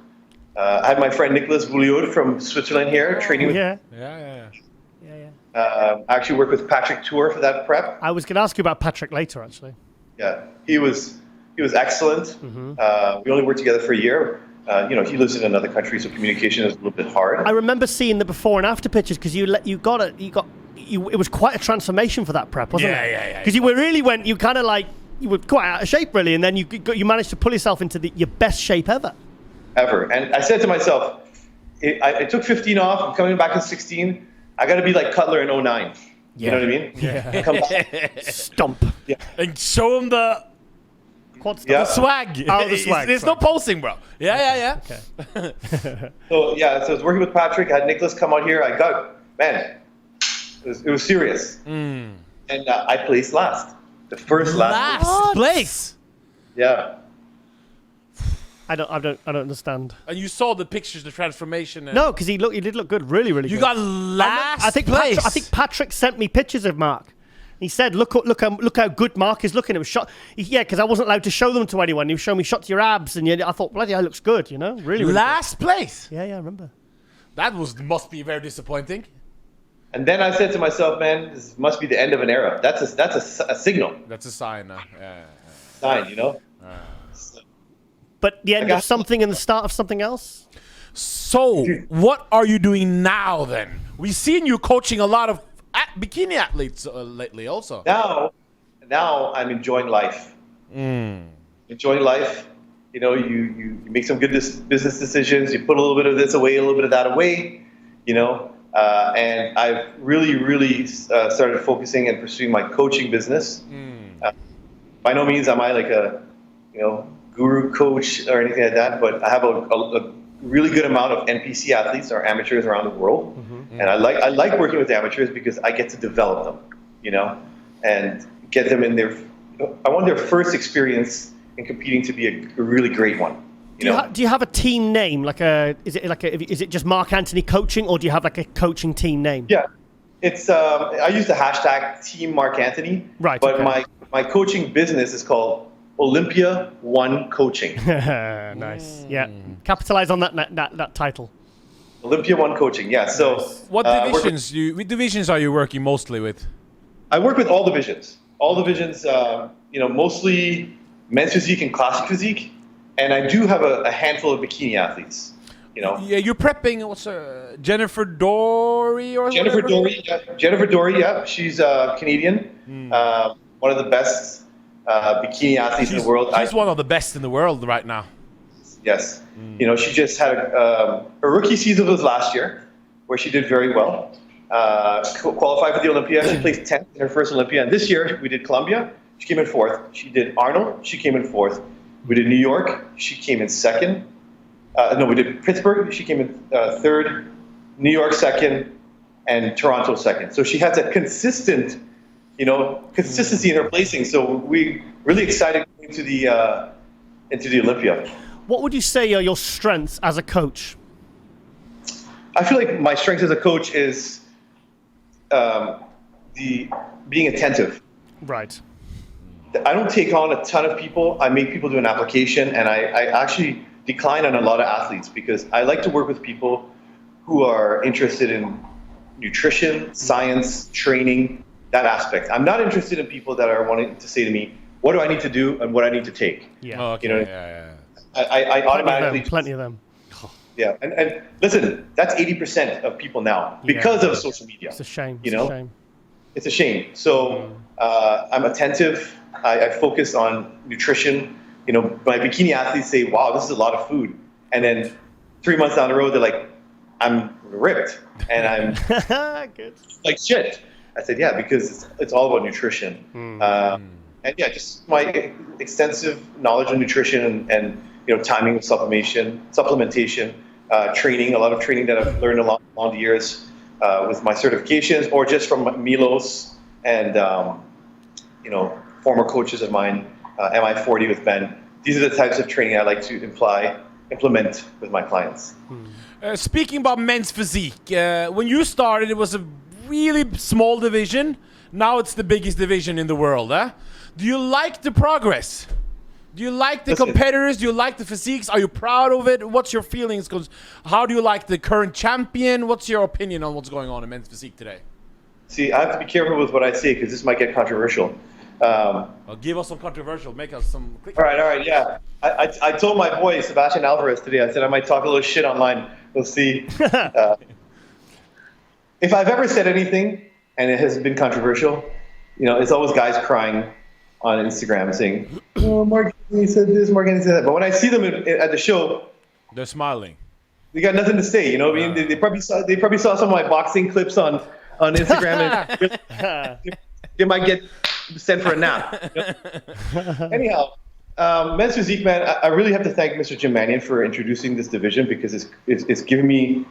I had my friend Nicolas Bouliud from Switzerland here training with me. I actually worked with Patrick Tour for that prep. I was going to ask you about Patrick later, actually. Yeah, he was excellent. We only worked together for a year. He lives in another country, so communication is a little bit hard. I remember seeing the before and after pictures because it was quite a transformation for that prep, wasn't it? Yeah. Because you were quite out of shape, really, and then you managed to pull yourself into your best shape ever. And I said to myself, I took 15 off. I'm coming back in 16. I got to be like Cutler in 09. You know what I mean? Yeah. Come back. Stomp. Yeah. And show him the swag. Oh, the swag. There's no posing, bro. Yeah. Okay. So I was working with Patrick. I had Nicholas come out here. It was serious. And I placed last. The first last place. Yeah. I don't understand. And you saw the pictures, the transformation. No, because he did look good, really, really good. You got last place. I think Patrick sent me pictures of Marc. He said, "Look how good Marc is looking." It was shot. Because I wasn't allowed to show them to anyone. He showed me shots of your abs, and I thought, bloody hell, looks good. Really, really last place. Yeah, I remember. That must be very disappointing. And then I said to myself, man, this must be the end of an era. That's a signal. That's a sign. Sign, But the end of something and the start of something else? So, what are you doing now then? We've seen you coaching a lot of bikini athletes lately also. Now I'm enjoying life. enjoy life. You know, you make some good business decisions. You put a little bit of this away, a little bit of that away. You know, and I've really started focusing and pursuing my coaching business. By no means am I like a, you know, guru coach or anything like that, but I have a really good amount of NPC athletes or amateurs around the world, and I like working with amateurs because I get to develop them, you know, and get them in their. I want their first experience in competing to be a really great one. Do you have a team name? Is it just Marc Anthony Coaching, or do you have like a coaching team name? Yeah, it's I use the hashtag Team Marc Anthony. Right. But okay. my coaching business is called Olympia One Coaching. Nice. Yeah. Capitalize on that title. Olympia One Coaching. Yeah. So what divisions are you working mostly with? I work with all divisions. All divisions. You know, mostly men's physique and classic physique. And I do have a handful of bikini athletes, you know. Yeah, you're prepping, Jennifer Dory or Jennifer whatever? Dory, Jennifer Dory, yeah. She's Canadian, one of the best bikini athletes in the world. She's one of the best in the world right now. Yes. You know, she just had a rookie season was last year, where she did very well. Qualified for the Olympia. She placed 10th in her first Olympia. And this year, we did Columbia. She came in 4th. She did Arnold. She came in 4th. We did New York. She came in 2nd. We did Pittsburgh. She came in 3rd. New York 2nd, and Toronto 2nd. So she has a consistent, you know, consistency in her placing. So we really excited into the Olympia. What would you say are your strengths as a coach? I feel like my strength as a coach is being attentive. Right. I don't take on a ton of people. I make people do an application, and I actually decline on a lot of athletes because I like to work with people who are interested in nutrition, science, training, that aspect. I'm not interested in people that are wanting to say to me, what do I need to do and what I need to take? Yeah. Oh, okay. You know, Yeah. I automatically... Plenty of them. Yeah, and listen, that's 80% of people now because of social media. It's a shame. It's a shame. So I'm attentive. I focus on nutrition. You know, my bikini athletes say, wow, this is a lot of food. And then 3 months down the road, they're like, I'm ripped. And I'm good. Like shit. I said, yeah, because it's all about nutrition. And yeah, just my extensive knowledge of nutrition and you know, timing of supplementation, training, a lot of training that I've learned along the years with my certifications or just from Milos and, you know, former coaches of mine, MI40 with Ben. These are the types of training I like to implement with my clients. Speaking about men's physique, when you started, it was a really small division. Now it's the biggest division in the world. Do you like the progress? Do you like the competitors? Do you like the physiques? Are you proud of it? What's your feelings? Because how do you like the current champion? What's your opinion on what's going on in men's physique today? See, I have to be careful with what I say because this might get controversial. Well, give us some controversial. Make us some. All right, yeah. I told my boy Sebastian Alvarez today. I said I might talk a little shit online. We'll see. If I've ever said anything and it has been controversial, you know, it's always guys crying on Instagram saying, "Oh, Marc Anthony said this, Marc Anthony said that." But when I see them at the show, they're smiling. They got nothing to say. You know what I mean? They probably saw some of my boxing clips on Instagram, and they might get sent for a nap. You know? Anyhow, men's physique, man. I really have to thank Mr. Jim Mannion for introducing this division because it's given me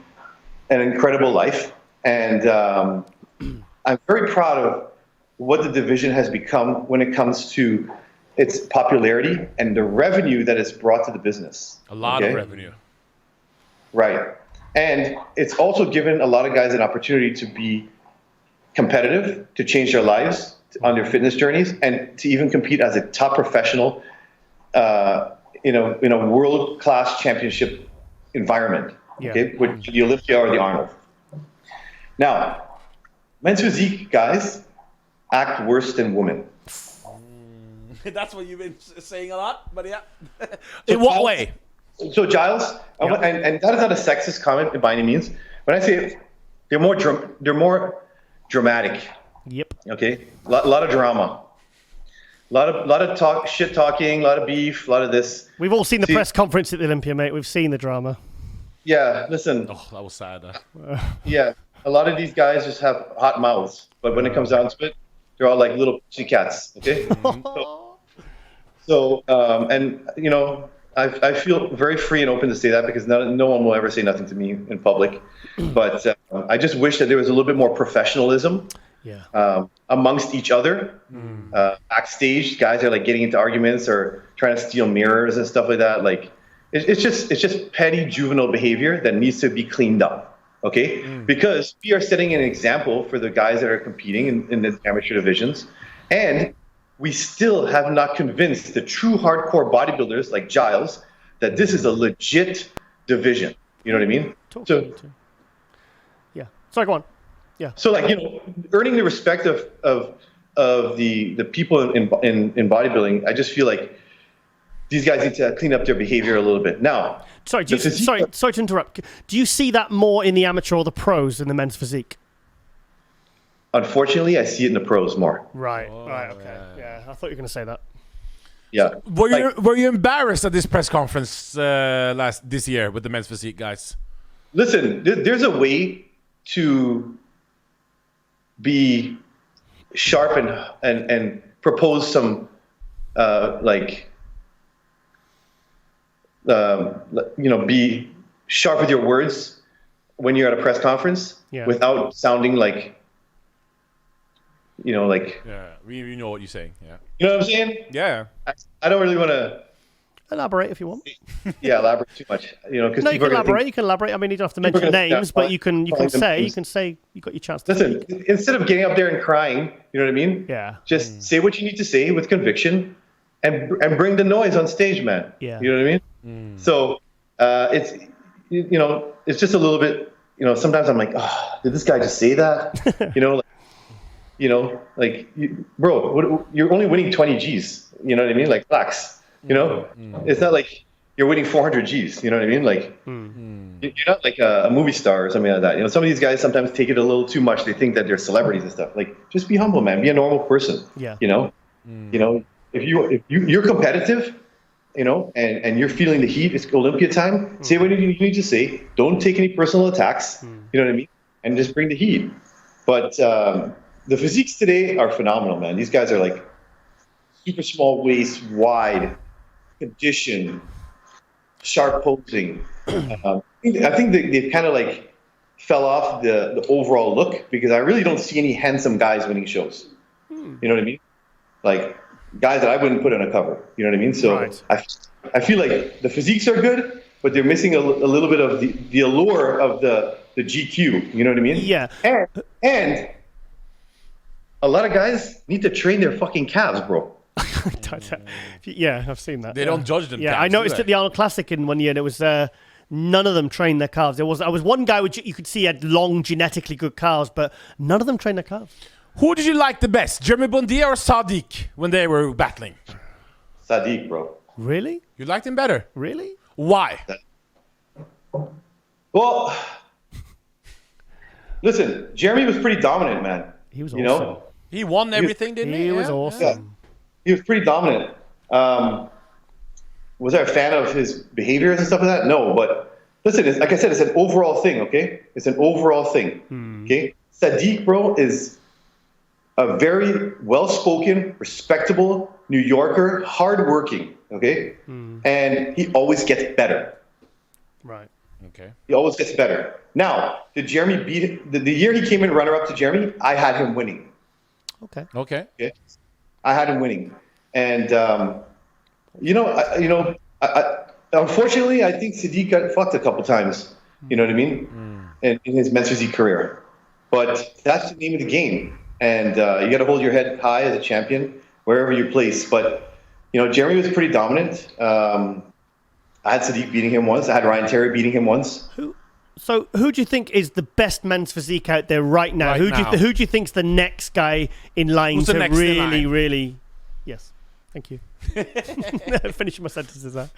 an incredible life, and I'm very proud of what the division has become when it comes to its popularity and the revenue that it's brought to the business. A lot of revenue. Right. And it's also given a lot of guys an opportunity to be competitive, to change their lives on their fitness journeys, and to even compete as a top professional in a world-class championship environment, with the Olympia or the Arnold. Now, men's physique guys act worse than women. That's what you've been saying a lot, but yeah. In what way? So Giles, and that is not a sexist comment by any means. When I say they're more dramatic. Yep. Okay, a lot of drama. lot of talk, shit talking, a lot of beef, a lot of this. We've all seen the press conference at the Olympia, mate. We've seen the drama. Yeah, listen. Oh, that was sad. Yeah, a lot of these guys just have hot mouths, but when it comes down to it, they're all like little pussy cats. Okay. So, and you know, I feel very free and open to say that because no one will ever say nothing to me in public. But I just wish that there was a little bit more professionalism amongst each other. Backstage, guys are like getting into arguments or trying to steal mirrors and stuff like that. Like, it's just petty juvenile behavior that needs to be cleaned up. Okay, because we are setting an example for the guys that are competing in the amateur divisions, and we still have not convinced the true hardcore bodybuilders like Giles that this is a legit division. You know what I mean? Yeah. Sorry, go on. Yeah. So, like, you know, earning the respect of the people in bodybuilding, I just feel like these guys need to clean up their behavior a little bit. Now, sorry to interrupt. Do you see that more in the amateur or the pros in the men's physique? Unfortunately, I see it in the pros more. Right. Okay. Yeah, I thought you were going to say that. Yeah. Were you embarrassed at this press conference this year with the men's physique guys? Listen, there's a way to be sharp and propose some be sharp with your words when you're at a press conference without sounding like, we know what you're saying. Yeah, you know what I'm saying? Yeah. I don't really want to elaborate if you want. Elaborate too much. Because no, you can elaborate. You can elaborate. I mean, you don't have to mention names, but you can say you got your chance to listen. Instead of getting up there and crying, you know what I mean? Yeah. Just say what you need to say with conviction, and bring the noise on stage, man. Yeah. You know what I mean? So it's just a little bit. Sometimes I'm like, oh, did this guy just say that? Bro, you're only winning 20 G's. You know what I mean? Like, relax. It's not like you're winning 400 G's. You know what I mean? Like, you're not like a movie star or something like that. Some of these guys sometimes take it a little too much. They think that they're celebrities and stuff. Like, just be humble, man. Be a normal person. Yeah. If you're competitive, and you're feeling the heat, it's Olympia time. Say what you need to say. Don't take any personal attacks. You know what I mean? And just bring the heat. But the physiques today are phenomenal, man. These guys are like super small waist, wide, conditioned, sharp posing. I think they've kind of like fell off the overall look because I really don't see any handsome guys winning shows. You know what I mean? Like guys that I wouldn't put on a cover. You know what I mean? So right. I feel like the physiques are good, but they're missing a little bit of the allure of the GQ. You know what I mean? Yeah. And a lot of guys need to train their fucking calves, bro. Yeah, I've seen that. They don't judge them. Yeah, calves, I noticed at the Arnold Classic in one year, there was none of them trained their calves. I was one guy which you could see had long, genetically good calves, but none of them trained their calves. Who did you like the best, Jeremy Bondia or Sadiq, when they were battling? Sadiq, bro. Really? You liked him better? Really? Why? Well, listen, Jeremy was pretty dominant, man. He was awesome. He won everything, didn't he? He was awesome. Yeah. He was pretty dominant. Was I a fan of his behaviors and stuff like that? No, but listen, like I said, it's an overall thing, okay? It's an overall thing, okay? Sadiq, bro, is a very well-spoken, respectable New Yorker, hardworking, okay? And he always gets better. Right. Okay. He always gets better. Now, did Jeremy beat him? The year he came in runner-up to Jeremy, I had him winning. Okay. I had him winning, and unfortunately, I think Sadiq got fucked a couple times. You know what I mean? In his men's physique career, but that's the name of the game, and you got to hold your head high as a champion wherever you place. But Jeremy was pretty dominant. I had Sadiq beating him once. I had Ryan Terry beating him once. So who do you think is the best men's physique out there right now? Who do you think's the next guy in line to really? Yes, thank you. Finishing my sentences there.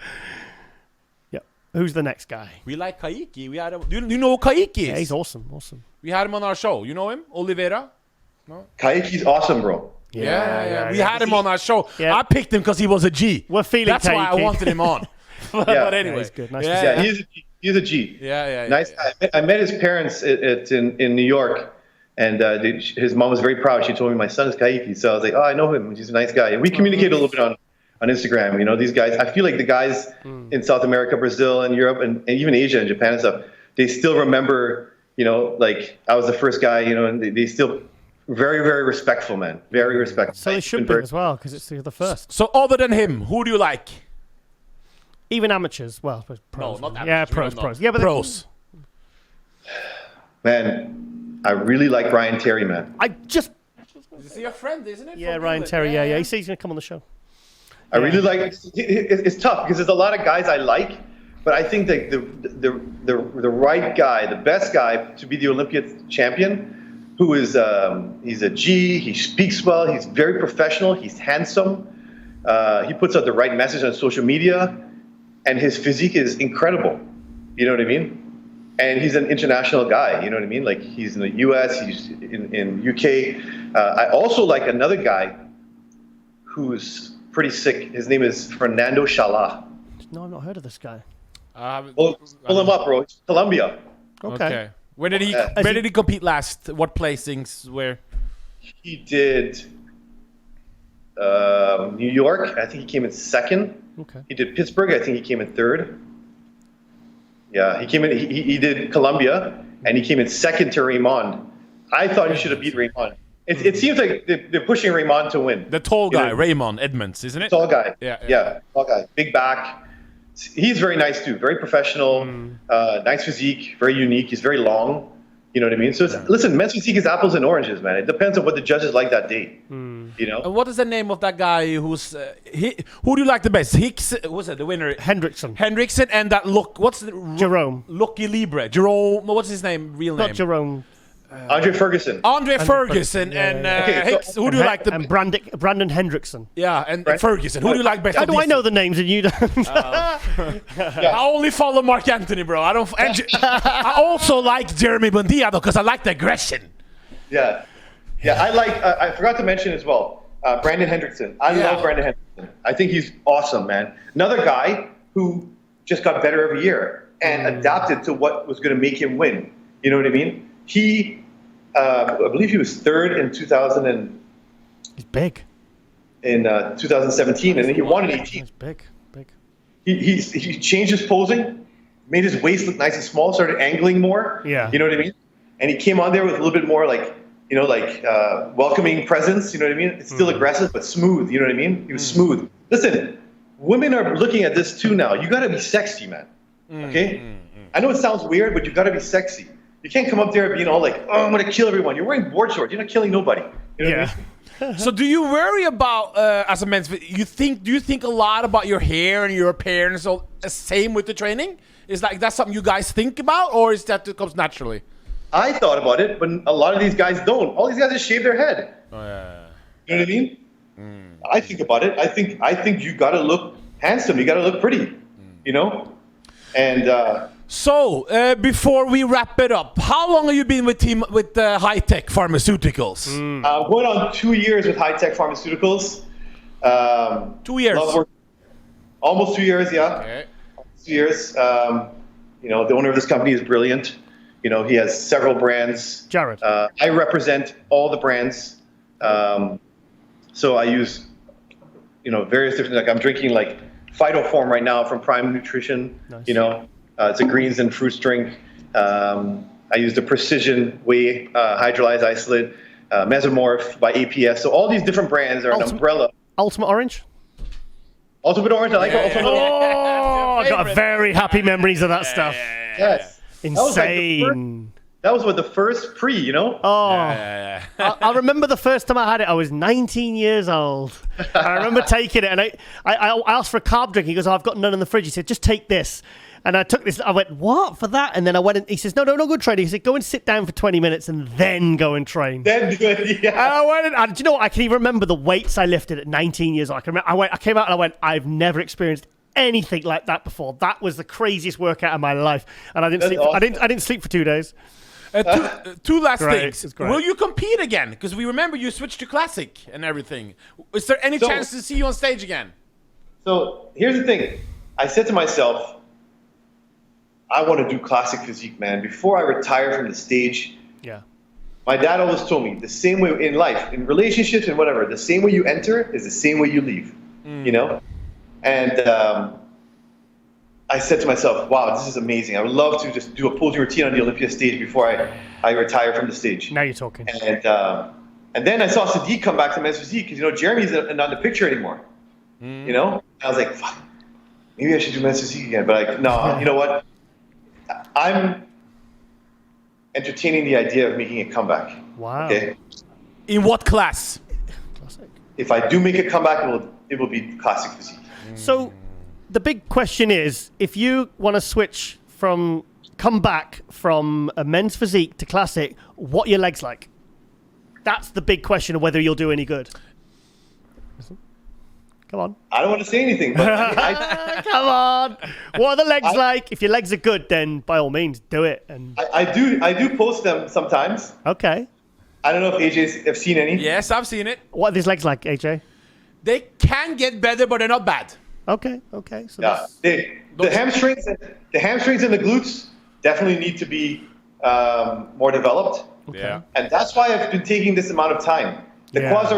Yeah, who's the next guy? We like Kaiki. We had him. Do you know who Kaiki is? Yeah, he's awesome. We had him on our show. You know him, Oliveira? No. Kaiki's awesome, bro. Yeah. We had him on our show. Yeah. I picked him because he was a G. We're feeling That's why I taky. wanted him on. But anyway. he's good. Nice to Yeah, he's a G. Nice guy. I met his parents in New York, and his mom was very proud. She told me my son is Kaiki, so I was like, oh, I know him. He's a nice guy. And we communicate a little bit on Instagram. You know, these guys. I feel like the guys in South America, Brazil, and Europe, and even Asia and Japan and stuff, they still remember. You know, like I was the first guy. You know, and they still very, very respectful, man. Very respectful. So they should be as well because it's the first. So other than him, who do you like? Even amateurs. Well, I suppose pros. No, not Yeah, amateurs. pros. Yeah, but pros. Man, I really like Ryan Terry, man. Is he your friend, isn't it? Yeah, From Ryan England? Terry. Yeah. He says he's gonna come on the show. I really like. It's tough because there's a lot of guys I like, but I think that the right guy, the best guy to be the Olympia champion, who is he's a G. He speaks well. He's very professional. He's handsome. He puts out the right message on social media, and his physique is incredible. You know what I mean? And he's an international guy. You know what I mean? Like he's in the U.S. He's in UK. I also like another guy who's pretty sick. His name is Fernando Chala. No, I've not heard of this guy. Pull him up, bro. It's Colombia. Okay. Where did he compete last? What placings? Where? He did New York. I think he came in second. Okay. He did Pittsburgh. I think he came in third. Yeah, he came in. He did Colombia, and he came in second to Raymond. I thought he should have beat Raymond. It seems like they're pushing Raymond to win. The tall guy, Raymond Edmonds, isn't it? Tall guy. Yeah. Tall guy. Big back. He's very nice too. Very professional. Nice physique. Very unique. He's very long. You know what I mean? So listen, men's physique is apples and oranges, man. It depends on what the judges like that day. You know. And what is the name of that guy who's who do you like the best? Hicks, what's it? The winner? Hendrickson, and that what's the Jerome? Lucky Libre. Jerome. What's his name? Real name? Not Jerome. Andre Ferguson. Andre Ferguson and Hicks. Who do you like the? And Brandon Hendrickson. Yeah, and Ferguson. Who do you like best? How do I know the names and you don't? I only follow Marc Anthony, bro. I don't. I also like Jeremy Bondia though, because I like the aggression. Yeah. I like. I forgot to mention as well. Brandon Hendrickson. I love Brandon Hendrickson. I think he's awesome, man. Another guy who just got better every year and adapted to what was going to make him win. You know what I mean? He, I believe he was third in 2000 and he's big. In 2017, and then he won in 18. He's big. He changed his posing, made his waist look nice and small, started angling more. Yeah. You know what I mean? And he came on there with a little bit more welcoming presence. You know what I mean? It's still aggressive, but smooth. You know what I mean? He was smooth. Listen, women are looking at this too now. You got to be sexy, man. Okay? I know it sounds weird, but you got to be sexy. You can't come up there being all like, "Oh, I'm gonna kill everyone." You're wearing board shorts. You're not killing nobody. You know what I mean? So, do you worry about as a men's? Do you think a lot about your hair and your appearance? So, same with the training? Is that's something you guys think about, or is that comes naturally? I thought about it, but a lot of these guys don't. All these guys just shave their head. Oh, yeah. You know what I mean? I think about it. I think you gotta look handsome. You gotta look pretty. You know, and. So, before we wrap it up, how long have you been with High Tech Pharmaceuticals? Going on 2 years with High Tech Pharmaceuticals. 2 years. Almost 2 years, yeah. Okay. 2 years. The owner of this company is brilliant. You know, he has several brands. Jared. I represent all the brands. So I use, various different, like I'm drinking like Phytoform right now from Prime Nutrition. Nice. It's a greens and fruits drink. I use the Precision Whey hydrolyzed isolate, Mesomorph by APS. So all these different brands are an umbrella. Ultimate Orange? Ultimate Orange, I like Ultimate Orange. Oh, I got very happy memories of that stuff. Yes. Insane. That was the first pre, Oh. I remember the first time I had it, I was 19 years old. I remember taking it, and I asked for a carb drink. He goes, I've got none in the fridge. He said, just take this. And I took this. I went, what, for that? And then I went, and he says, no, good training. He said, go and sit down for 20 minutes and then go and train. Then do it, yeah. And I went, and do you know what? I can even remember the weights I lifted at 19 years old. I came out and I went, I've never experienced anything like that before. That was the craziest workout of my life. And I didn't sleep. Awesome. I didn't sleep for 2 days. Two last Great, things. it's great. Will you compete again? Because we remember you switched to classic and everything. Is there any chance to see you on stage again? So here's the thing. I said to myself, I want to do classic physique, man. Before I retire from the stage, Yeah. my dad always told me the same way in life, in relationships and whatever, the same way you enter is the same way you leave, you know? And I said to myself, wow, this is amazing. I would love to just do a posing routine on the Olympia stage before I retire from the stage. Now you're talking. And then I saw Sadiq come back to men's physique because, you know, Jeremy's not in the picture anymore, you know? I was like, fuck, maybe I should do men's physique again. But like, no, you know what? I'm entertaining the idea of making a comeback. Wow. Okay. In what class? Classic. If I do make a comeback, it will be classic physique. So the big question is, if you want to come back from a men's physique to classic, what are your legs like? That's the big question of whether you'll do any good. Come on. I don't want to say anything, but Come on. What are the legs like? If your legs are good, then by all means, do it. And I do post them sometimes. okay. I don't know if AJ's have seen any. Yes, I've seen it. What are these legs like, AJ? They can get better, but they're not bad. Okay. So Yeah, the hamstrings and the glutes definitely need to be more developed. Yeah. And that's why I've been taking this amount of time. The Yeah. quads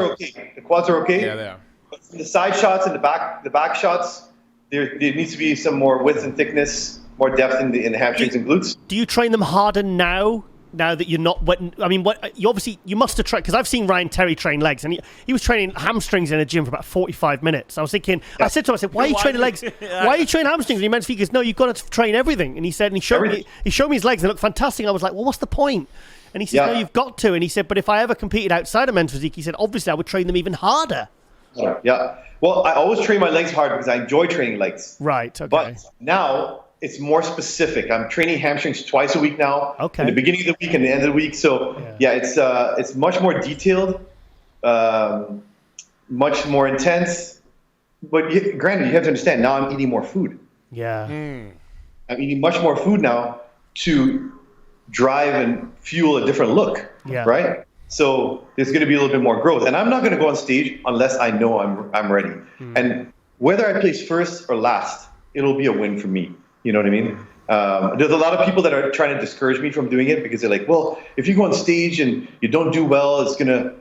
are okay. Yeah, they are. But the side shots and the back shots, there needs to be some more width and thickness, more depth in the hamstrings and glutes. do you train them harder now? Now that you're not, you must have trained, because I've seen Ryan Terry train legs, and he was training hamstrings in a gym for about 45 minutes. I was thinking, I said to him, why are you training legs? Why are you training hamstrings? And he meant, he goes, no, you've got to train everything. And he said, and he showed me his legs, and they look fantastic. I was like, well, what's the point? And he said, no, you've got to. And he said, but if I ever competed outside of men's physique, he said, obviously I would train them even harder. Yeah. Well, I always train my legs hard because I enjoy training legs. Right. Okay. But now it's more specific. I'm training hamstrings twice a week now. Okay. In the beginning of the week and the end of the week. So it's much more detailed, much more intense. But granted, you have to understand, now I'm eating more food. Yeah. I'm eating much more food now to drive and fuel a different look. Yeah. Right? So there's going to be a little bit more growth. And I'm not going to go on stage unless I know I'm ready. And whether I place first or last, it'll be a win for me. You know what I mean? There's a lot of people that are trying to discourage me from doing it because they're like, well, if you go on stage and you don't do well, it's going to,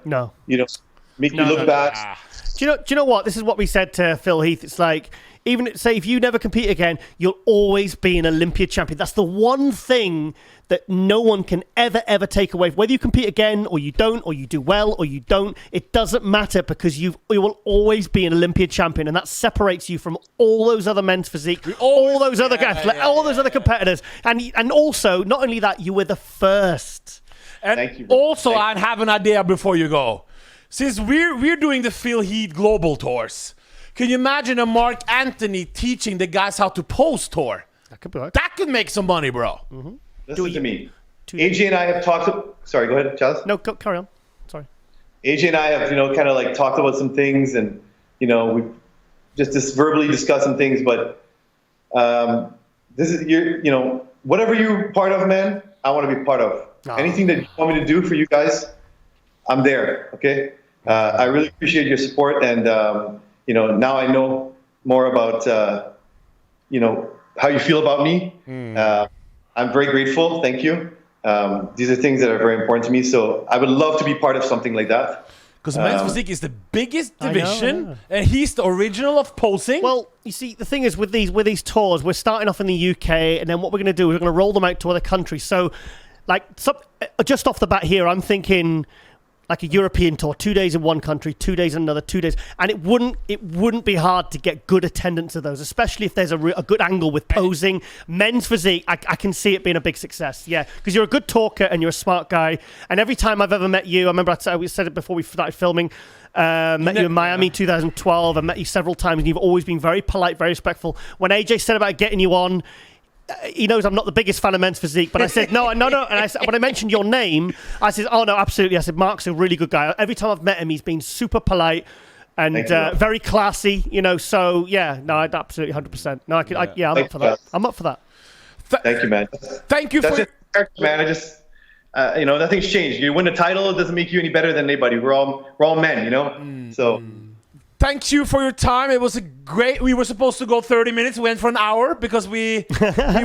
make you look bad. Do you know what? This is what we said to Phil Heath. It's like, even say if you never compete again, you'll always be an Olympia champion. That's the one thing that no one can ever take away. Whether you compete again or you don't, or you do well or you don't, it doesn't matter because you will always be an Olympia champion, and that separates you from all those other men's physique, all those other guys, all those other competitors, and also not only that, you were the first. And Thank you. also, I have an idea before you go. Since we're doing the Phil Heath Global Tours, can you imagine a Marc Anthony teaching the guys how to pose tour? That could be right. That could make some money, bro. Listen to me. AJ and I have talked. Sorry, go ahead, Chaz. No, carry on. Sorry. AJ and I have, kind of like talked about some things, and we just verbally discussed some things. But this is whatever you're part of, man. I want to be part of. Anything that you want me to do for you guys, I'm there. Okay. I really appreciate your support, and now I know more about how you feel about me. I'm very grateful. Thank you. These are things that are very important to me. So I would love to be part of something like that. Because men's physique is the biggest division, and he's the original of posing. Well, you see, the thing is with these tours, we're starting off in the UK, and then what we're going to do is we're going to roll them out to other countries. So, just off the bat here, I'm thinking like a European tour, 2 days in one country, 2 days in another, 2 days, and it wouldn't be hard to get good attendance of those, especially if there's a good angle with posing. Men's physique, I can see it being a big success, because you're a good talker and you're a smart guy, and every time I've ever met you, I remember I said it before we started filming, met you in Miami 2012, I met you several times, and you've always been very polite, very respectful. When AJ said about getting you on, he knows I'm not the biggest fan of men's physique, but I said, no. And I said, when I mentioned your name, I said, oh, no, absolutely. I said, Marc's a really good guy. Every time I've met him, he's been super polite and very classy, so, I'd absolutely 100%. No, I'm up for that. I'm up for that. Thank you, man. Thank you That's for... it, man. nothing's changed. You win a title, it doesn't make you any better than anybody. We're all men, you know. So. Thank you for your time. It was a great. We were supposed to go 30 minutes. We went for an hour because we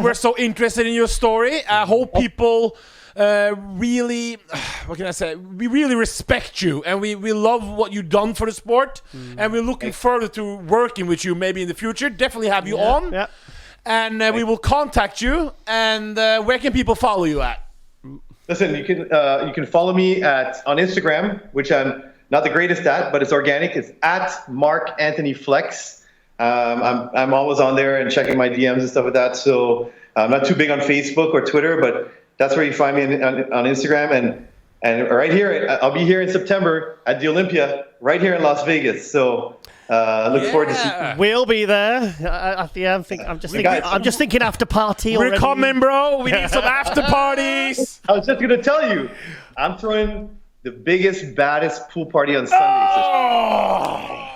were so interested in your story. I hope people really, what can I say? We really respect you, and we love what you've done for the sport, and we're looking forward to working with you maybe in the future. Definitely have you on, and we will contact you. And where can people follow you at? Listen, you can follow me on Instagram, which I'm not the greatest at, but it's organic. It's at Marc Anthony Flex. I'm always on there and checking my DMs and stuff like that. So I'm not too big on Facebook or Twitter, but that's where you find me on Instagram. And right here, I'll be here in September at the Olympia, right here in Las Vegas. So look forward to seeing. We'll be there. I'm just thinking after party. We're coming, bro. We need some after parties. I was just gonna tell you, I'm throwing the biggest, baddest pool party on Sunday.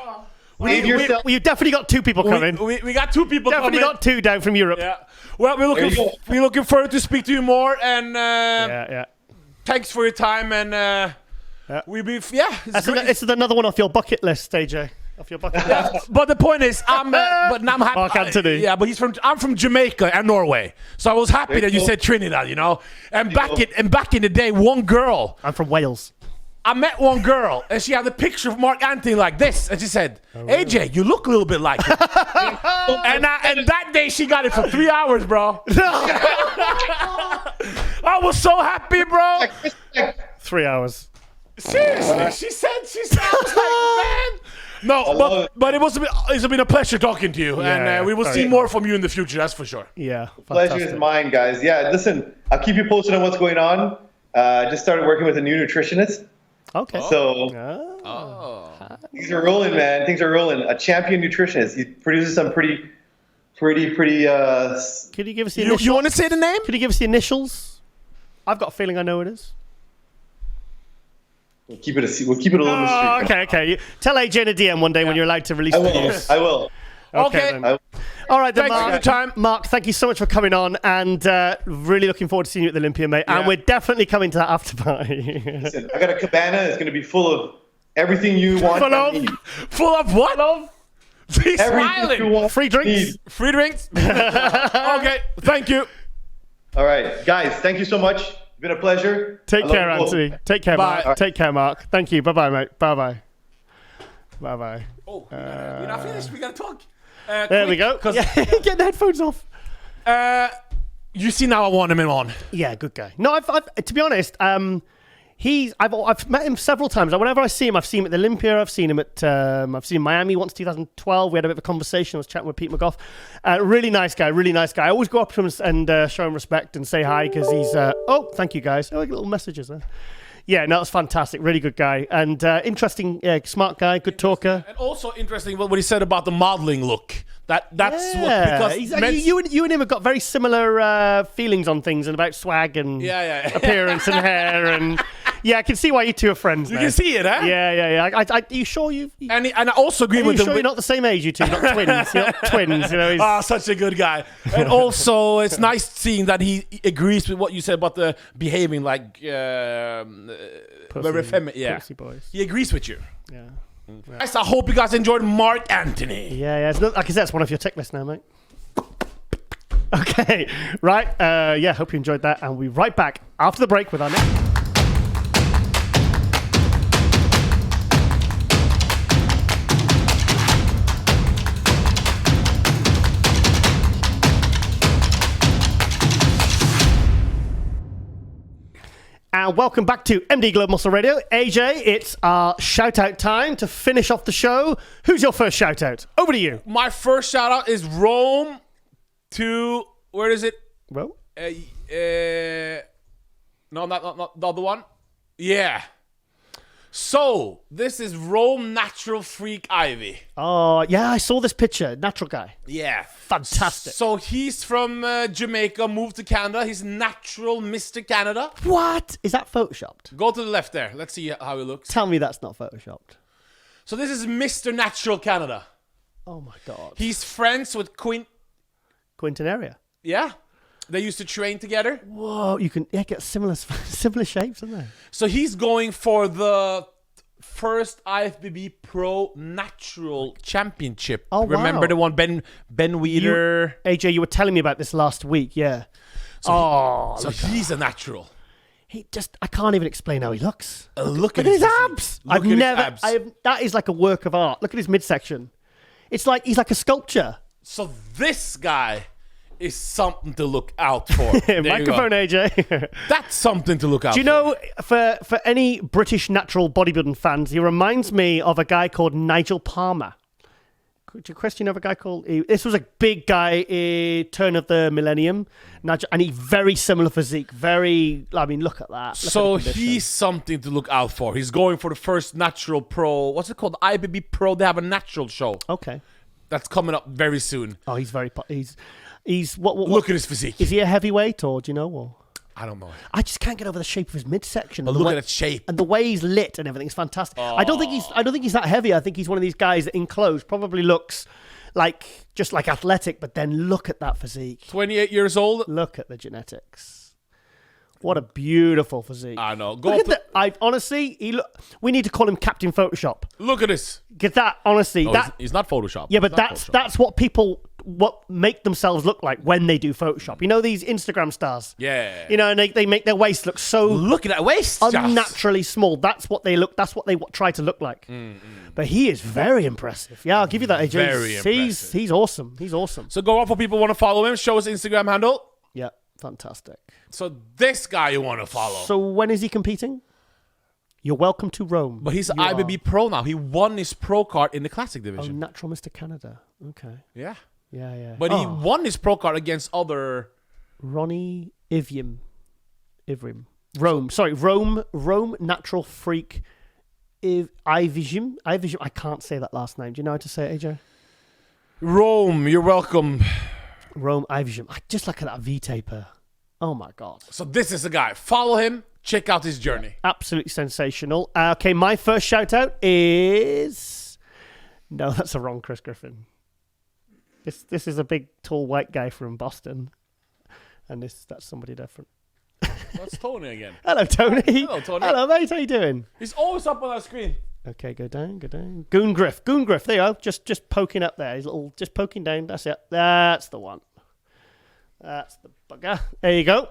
We've definitely got two people coming. We got two people definitely coming. got two down from Europe. Yeah. Well, we're looking forward to speak to you more. And thanks for your time. And it's another one off your bucket list, AJ. Off your bucket list. But the point is, I'm happy. Marc Anthony. Yeah, but I'm from Jamaica and Norway, so I was happy that you said Trinidad. You know, and back in the day, one girl. I'm from Wales. I met one girl, and she had a picture of Marc Anthony like this, and she said, "AJ, you look a little bit like him." and that day, she got it for 3 hours, bro. I was so happy, bro. 3 hours. Seriously, she said, I was like, man. No, but it's been a pleasure talking to you, and we will see more from you in the future. That's for sure. Yeah, pleasure is mine, guys. Yeah, listen, I'll keep you posted on what's going on. Just started working with a new nutritionist. Okay. So things are rolling, man. Things are rolling. A champion nutritionist. He produces some pretty. Could you give us the initials? You want to say the name? Could you give us the initials? I've got a feeling I know it is. We'll keep it a little mystery. Okay. Tell AJ in a DM one day when you're allowed to release the news. I will. Okay. All right, then, Thanks for your time. Marc, thank you so much for coming on, and really looking forward to seeing you at the Olympia, mate. Yeah. And we're definitely coming to that after party. Listen, I got a cabana. It's going to be full of everything you want. Full of what? He's smiling. Free drinks. Free drinks. Okay, thank you. All right, guys, thank you so much. It's been a pleasure. Take care, Anthony. Take care, Bye. Marc. Take care, Marc. Thank you. Bye-bye, mate. Bye-bye. Bye-bye. Oh, we're not finished. We got to talk. There we go. Get the headphones off. You see now I want him on. Yeah, good guy. No, I've to be honest, I've met him several times. Whenever I see him, I've seen him at the Olympia. I've seen him at Miami once, 2012. We had a bit of a conversation. I was chatting with Pete McGough. Really nice guy. I always go up to him and show him respect and say hi because he's. Thank you guys. Oh, I get little messages there. Yeah, no, it's fantastic. Really good guy. And interesting, smart guy, good talker. And also interesting what he said about the modeling look. That's what, because you and him have got very similar feelings on things and about swag and appearance and hair. And yeah, I can see why you two are friends. You can see it, huh? Yeah. Are you sure And I also agree with him. You're not the same age, you two, not twins. You're not twins, you know. Such a good guy. And also, it's nice seeing that he agrees with what you said about the behaving like very feminine. Yeah, pussy boys. He agrees with you. Yeah. Guys, I hope you guys enjoyed Marc Anthony. Yeah. It's not, like I said, it's one of your tick lists now, mate. Okay, right. Hope you enjoyed that, and we'll be right back after the break with our next. And welcome back to MD Globe Muscle Radio. AJ, it's our shout-out time to finish off the show. Who's your first shout-out? Over to you. My first shout-out is Rome to... Where is it? Well? No, not the other one. Yeah. So, this is Rome Natural Freak Ivy. Oh, yeah, I saw this picture. Natural guy. Yeah. Fantastic. So, he's from Jamaica, moved to Canada. He's natural Mr. Canada. What? Is that photoshopped? Go to the left there. Let's see how he looks. Tell me that's not photoshopped. So, this is Mr. Natural Canada. Oh, my God. He's friends with Quinton area. Yeah. They used to train together. Whoa, you can get similar shapes, don't they? So he's going for the first IFBB Pro Natural Championship. Oh, wow. Remember the one Ben Weider? AJ, you were telling me about this last week, yeah. So he's a natural. I can't even explain how he looks. Look at his abs. Look at his abs. That is like a work of art. Look at his midsection. It's like he's like a sculpture. So this guy is something to look out for. Microphone, AJ. That's something to look out for. Do you know, for any British natural bodybuilding fans, he reminds me of a guy called Nigel Palmer. Do you question of a guy called... This was a big guy, turn of the millennium, and he's very similar physique. Look at that. So he's something to look out for. He's going for the first natural pro... What's it called? The IBB Pro. They have a natural show. Okay. That's coming up very soon. Oh, he's very... He's what? Look at his physique. Is he a heavyweight, or do you know? Or? I don't know. I just can't get over the shape of his midsection. But look at that shape. And the way he's lit and everything is fantastic. I don't think he's that heavy. I think he's one of these guys that in clothes probably looks just like athletic, but then look at that physique. 28 years old. Look at the genetics. What a beautiful physique. I know. We need to call him Captain Photoshop. Look at this. Get that, honestly. No, he's not Photoshop. Yeah, but that's what people make themselves look like when they do Photoshop. You know these Instagram stars? Yeah. You know, and they make their waist look so... Look at that waist. Unnaturally small. That's what they try to look like. But he is very impressive. Yeah, I'll give you that, AJ. Very impressive. He's awesome. He's awesome. So go on for people who want to follow him. Show his Instagram handle. Yeah, fantastic. So this guy you want to follow. So when is he competing? You're welcome to Rome. But he's IBB Pro now. He won his pro card in the classic division. Oh, Natural Mr. Canada. Okay. Yeah. Yeah. But he won his pro card against other... Ronnie Ivrim. Rome. Sorry, Rome Natural Freak Ivijim. I can't say that last name. Do you know how to say it, AJ? Rome, you're welcome. Rome Ivijim. I just look at that V-taper. Oh, my God. So this is the guy. Follow him. Check out his journey. Absolutely sensational. Okay, my first shout out is... No, that's the wrong Chris Griffin. This is a big, tall, white guy from Boston. And that's somebody different. That's Tony again. Hello, Tony. Hello, Tony. Hello, mate. How you doing? He's always up on our screen. Okay, go down. Goon Griff. There you go. Just poking up there. He's just poking down. That's it. That's the one. That's the bugger. There you go.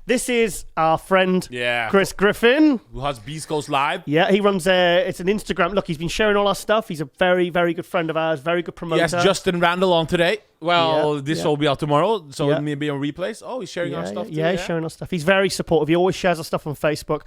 This is our friend Chris Griffin. Who has Beast Coast Live. Yeah, he runs it's an Instagram. Look, he's been sharing all our stuff. He's a very, very good friend of ours. Very good promoter. Yes, Justin Randall on today. Well, this will be out tomorrow, so it may be on replays. Oh, he's sharing our stuff too. Yeah, he's sharing our stuff. He's very supportive. He always shares our stuff on Facebook.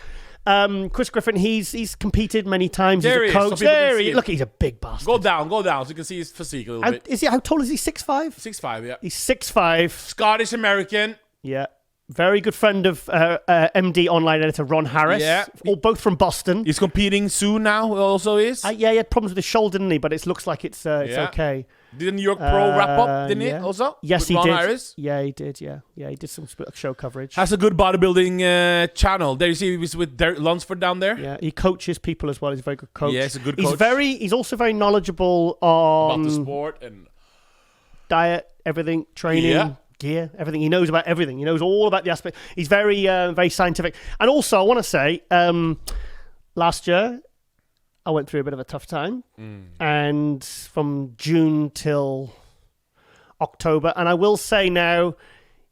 Chris Griffin, he's competed many times. He's a coach. There he is. Look, he's a big bastard. Go down, so you can see his physique a little bit. How tall is he? 6'5"? 6'5", yeah. He's 6'5". Scottish-American. Yeah. Very good friend of MD online editor Ron Harris. Yeah. Both from Boston. He's competing soon now, also is. Yeah, he had problems with his shoulder, didn't he? But it looks like it's okay. Did the New York Pro wrap up, didn't he, also? Yes, with he Ron did. Harris? Yeah, he did, yeah. Yeah, he did some show coverage. Has a good bodybuilding channel. There you see he was with Derek Lunsford down there. Yeah, he coaches people as well. He's a very good coach. Yeah, he's a good coach. He's also very knowledgeable on... About the sport and... diet, everything, training... gear, everything. He knows about everything. He knows all about the aspect. He's very, very scientific. And also, I want to say, last year, I went through a bit of a tough time. And from June till October. And I will say now,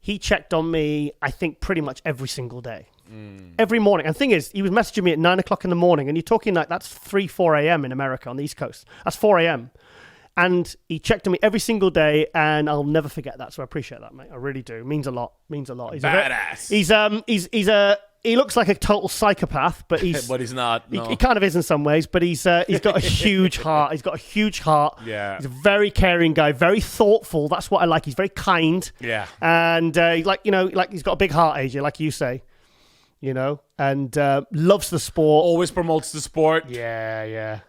he checked on me, I think, pretty much every single day. Every morning. And the thing is, he was messaging me at 9 o'clock in the morning. And you're talking like that's 4 a.m. in America on the East Coast. That's 4 a.m. And he checked on me every single day, and I'll never forget that. So I appreciate that, mate. I really do. It means a lot. He's Badass. He looks like a total psychopath, but he's but he's not. No. He kind of is in some ways, but he's got a huge heart. He's got a huge heart. Yeah. He's a very caring guy, very thoughtful. That's what I like. He's very kind. Yeah. And he's got a big heart, AJ, like you say. And loves the sport. Always promotes the sport. Yeah.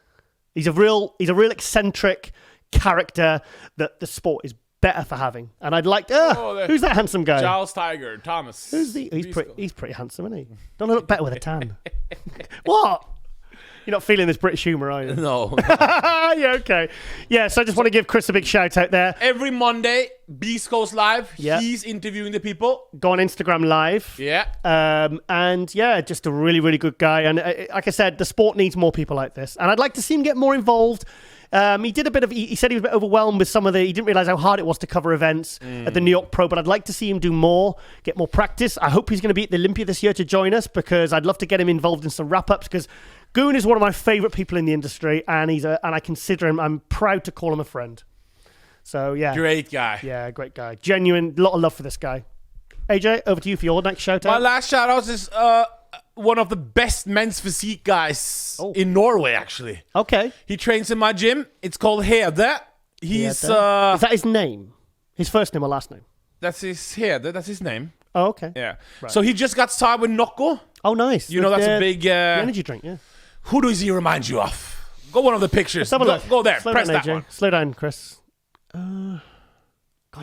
He's a real eccentric character that the sport is better for having. And I'd like who's that handsome guy? Giles Tiger Thomas. He's pretty handsome, isn't he? Don't look better with a tan. What? You're not feeling this British humour, are you? No. Yeah, okay. Yeah, so I just want to give Chris a big shout out there. Every Monday, Beast Coast Live. Yeah. He's interviewing the people. Go on Instagram Live. Yeah. And yeah, just a really, really good guy. And like I said, the sport needs more people like this. And I'd like to see him get more involved. He did a bit of. He said he was a bit overwhelmed with some of the. He didn't realize how hard it was to cover events at the New York Pro. But I'd like to see him do more, get more practice. I hope he's going to be at the Olympia this year to join us because I'd love to get him involved in some wrap ups because Goon is one of my favorite people in the industry, and I consider him. I'm proud to call him a friend. So yeah, Great guy. yeah, great guy, genuine, lot of love for this guy. AJ, over to you for your next shout My out. last shout out is one of the best men's physique guys in Norway, actually. Okay, He trains in my gym. It's called Hede. He's is that his name? His first name or last name? that's his Hede. That's his name. Oh, okay. Yeah. So he just got signed with Nocco. Oh, nice. You know that's a big. the energy drink. Yeah. Who does he remind you of? Go one of the pictures. Let's have a look. Go there. Slow Press down, that AJ. one. Slow down, Chris.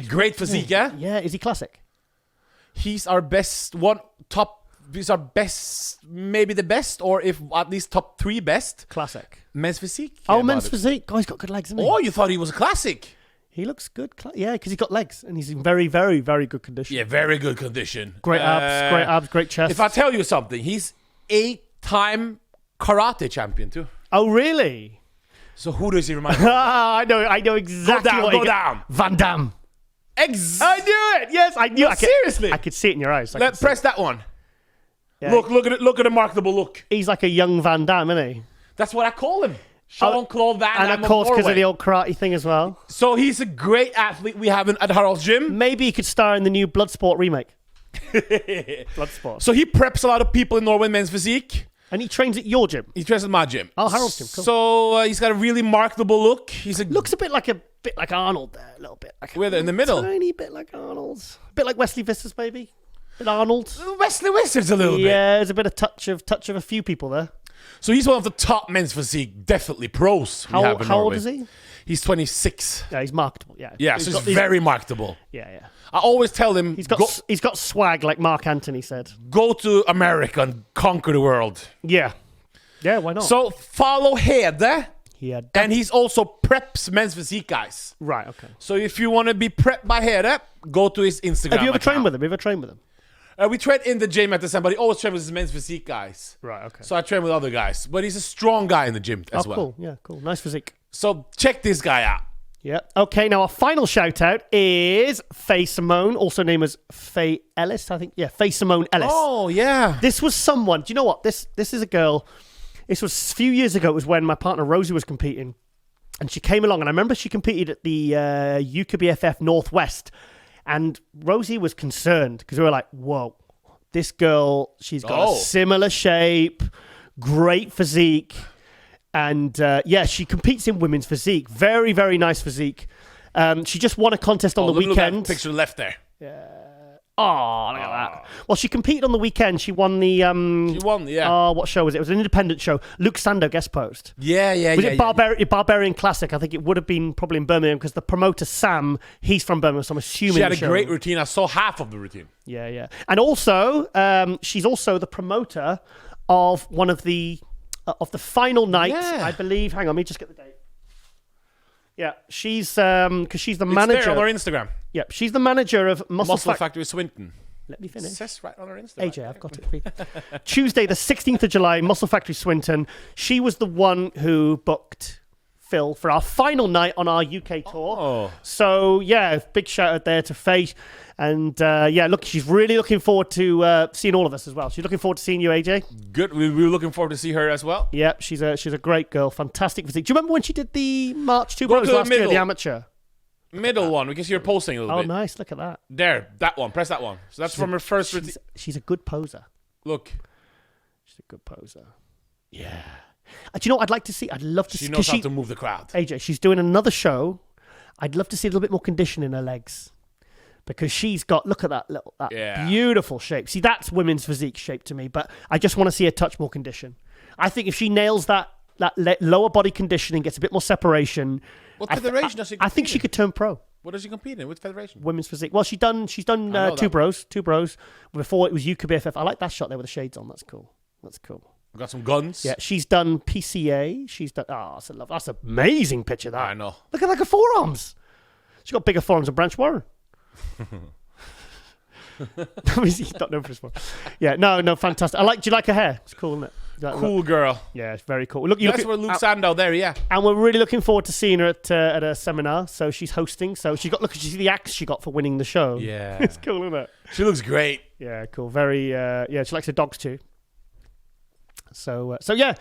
Great physique, yeah. Yeah. Is he classic? He's our best He's our best, maybe the best, or if at least top 3 best Classic. men's physique. Oh, Yeah, men's about it. physique. Oh, he's got good legs, isn't he? Oh, you thought he was a classic? He looks good. Yeah, because he's got legs and he's in very, very, very good condition. Yeah, very good condition. Great abs, great chest. If I tell you something, he's 8-time karate champion too. Oh, really? So who does he remind you of? I know exactly Go down, what go down. Van Damme. I knew it. Yes, I knew. No, seriously. I could see it in your eyes. Let's press that one. Yeah. Look at it. Look at the marketable look. He's like a young Van Damme, isn't he? That's what I call him. Jean-Claude Van Damme. And of course, because of Norway. the old karate thing as well. So he's a great athlete we have at Harald's gym. Maybe he could star in the new Bloodsport remake. Bloodsport. So he preps a lot of people in Norway in men's physique. And he trains at your gym. He trains at my gym. Oh, Harold's gym. Cool. So he's got a really marketable look. Looks a bit like Arnold there, a little bit. Like Where in the middle? Tiny bit like Arnold's. A bit like Wesley Vistas, maybe. Bit Arnold. Wesley Wizards a little bit. Yeah, there's a bit of touch of a few people there. So he's one of the top men's physique, definitely pros. we have in How old Norway. is he? He's 26. Yeah, he's marketable. Yeah. Yeah, so he's very marketable. Yeah. I always tell him, He's got swag, like Marc Anthony said. go to America and conquer the world. Yeah. Yeah, why not? So follow Hede, yeah. and he's also preps men's physique guys. Right, okay. So if you want to be prepped by Hede, go to his Instagram. Have you ever trained account. with him? Have you ever trained with him? We train in the gym at the same, but he always trains with his men's physique guys. Right, okay. So I train with other guys, but he's a strong guy in the gym as well. Cool. Yeah, cool. Nice physique. So check this guy out. Yeah. Okay, now our final shout out is Faye Simone, also named as Faye Ellis, I think. Yeah, Faye Simone Ellis. Oh, yeah. This was someone, do you know what? This is a girl. This was a few years ago. It was when my partner Rosie was competing. And she came along, and I remember she competed at the UKBFF Northwest. And Rosie was concerned because we were like, whoa, this girl, she's got a similar shape, great physique. And yeah, she competes in women's physique. Very, very nice physique. She just won a contest on the Look at weekend. that picture left there. Oh, look at that. Well, she competed on the weekend. She won the... She won, yeah. What show was it? It was an independent show. Luke Sando guest posed. Yeah. Was it Barbarian Classic? I think it would have been probably in Birmingham because the promoter, Sam, he's from Birmingham, so I'm assuming... She had a the show- great routine. I saw half of the routine. Yeah. And also, she's also the promoter of one of the final night, Yeah. I believe. Hang on, let me just get the date. Yeah, she's because she's the It's manager. there on our Instagram. Yep, she's the manager of Muscle Factory. Factory Swinton. Let me finish. It says right on our Instagram. AJ, I've got it. Tuesday, the 16th of July, Muscle Factory Swinton. She was the one who booked Phil for our final night on our UK tour. Oh. So, yeah, big shout out there to Faye. And, yeah, look, she's really looking forward to seeing all of us as well. She's looking forward to seeing you, AJ. Good. We were looking forward to see her as well. Yeah, she's a great girl. Fantastic physique. Do you remember when she did the March 2 Go Bros to the last year, middle. the amateur? Middle one, because you're posting a little Oh, bit. nice. Look at that. There, that one. Press that one. So that's from her first routine. She's a good poser. Look. She's a good poser. Yeah. Do you know what I'd like to see? I'd love to see. She knows how to move the crowd. AJ, she's doing another show. I'd love to see a little bit more condition in her legs. Because she's got, look at that beautiful shape. See, that's women's physique shape to me, but I just want to see her touch more condition. I think if she nails that lower body conditioning, gets a bit more separation. What federation does she I think compete she could turn pro. What does she compete in? Which federation? Women's physique. Well, she's done two bros. Before it was UKBFF. I like that shot there with the shades on. That's cool. We got some guns. Yeah, she's done PCA. She's done. Oh, that's an amazing picture. That I know. Look at her forearms. She's got bigger forearms than Branch Warren. He's not known for his forearms. Yeah, no, fantastic. Do you like her hair? It's cool, isn't it? Cool girl. Yeah, it's very cool. That's where Luke Sandow there, yeah. And we're really looking forward to seeing her at a seminar. So she's hosting. So you see the axe she got for winning the show. Yeah. It's cool, isn't it? She looks great. Yeah, cool. Very, she likes her dogs too. So yeah.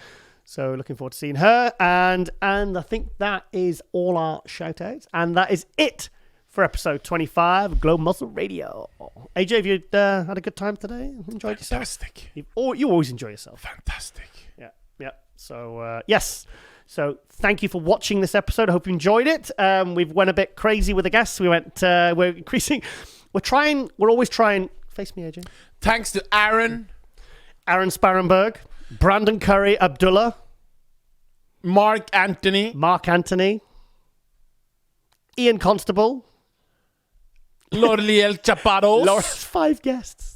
So looking forward to seeing her. And I think that is all our shout-outs. And that is it for episode 25 of Glow Muscle Radio. AJ, have you had a good time today? Enjoyed yourself? Fantastic. You always enjoy yourself. Fantastic. Yeah. So, yes. So thank you for watching this episode. I hope you enjoyed it. We've went a bit crazy with the guests. We're always trying. Face me, AJ. Thanks to Aaron Spartanburg, Brandon Currie, Abdullah, Marc Anthony, Ian Constable, Lauralie Chapados. 5 guests.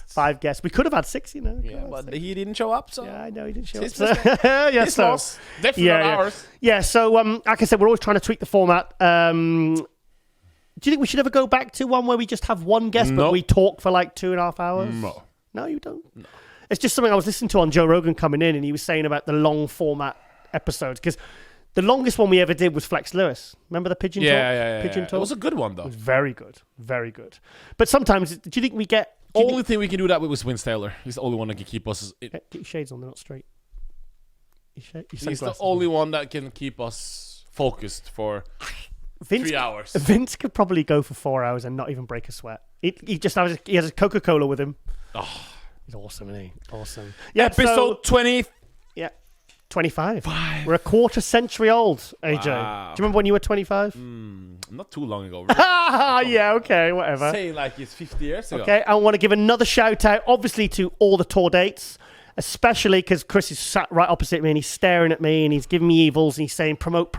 5 guests. We could have had 6, you know. Yeah, but he didn't show up, so. Yeah, I know he didn't show up. His So. Yes, loss. Definitely not ours. Yeah, so like I said, we're always trying to tweak the format. Do you think we should ever go back to one where we just have one guest, but we talk for like 2.5 hours? No, you don't? No. It's just something I was listening to on Joe Rogan coming in, and he was saying about the long format episodes, because the longest one we ever did was Flex Lewis. Remember the pigeon talk? Yeah. Pigeon talk? It was a good one, though. It was very good. Very good. But sometimes, do you think we get... Only thing we can do that with was Vince Taylor. He's the only one that can keep us... Get your shades on, they're not straight. He's the only one that can keep us focused for 3 hours. Vince could probably go for 4 hours and not even break a sweat. He has a Coca-Cola with him. Oh, he's awesome, isn't he? Awesome. Yeah, episode 20. Yeah, 25. We're a quarter century old, AJ. Wow. Do you remember when you were 25? Not too long ago. Really. Yeah, okay, whatever. Say like it's 50 years ago. Okay, I want to give another shout out, obviously, to all the tour dates, especially because Chris is sat right opposite me and he's staring at me and he's giving me evils and he's saying promote.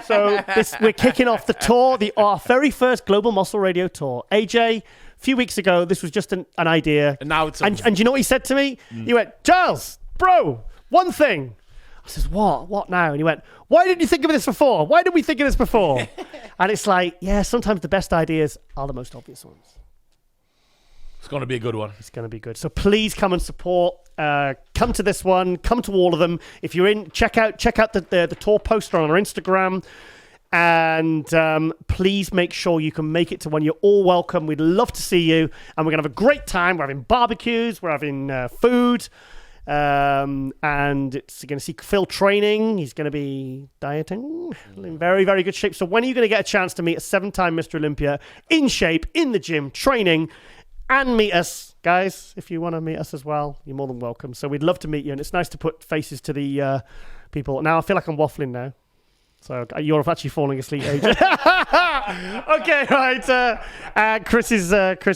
So we're kicking off the tour, our very first Global Muscle Radio tour. AJ, a few weeks ago, this was just an idea. And now it's... And do you know what he said to me? He went, Giles, bro, one thing. I says, what? What now? And he went, why didn't you think of this before? Why did we think of this before? And it's like, yeah, sometimes the best ideas are the most obvious ones. It's going to be a good one. It's going to be good. So please come and support. Come to this one. Come to all of them. If you're in, check out the tour poster on our Instagram. And please make sure you can make it to one. You're all welcome. We'd love to see you. And we're going to have a great time. We're having barbecues. We're having food. And it's going to see Phil training. He's going to be dieting in very, very good shape. So when are you going to get a chance to meet a 7-time Mr. Olympia in shape, in the gym, training, and meet us? Guys, if you want to meet us as well, you're more than welcome. So we'd love to meet you. And it's nice to put faces to the people. Now I feel like I'm waffling now. So you're actually falling asleep, AJ. Okay, right. Chris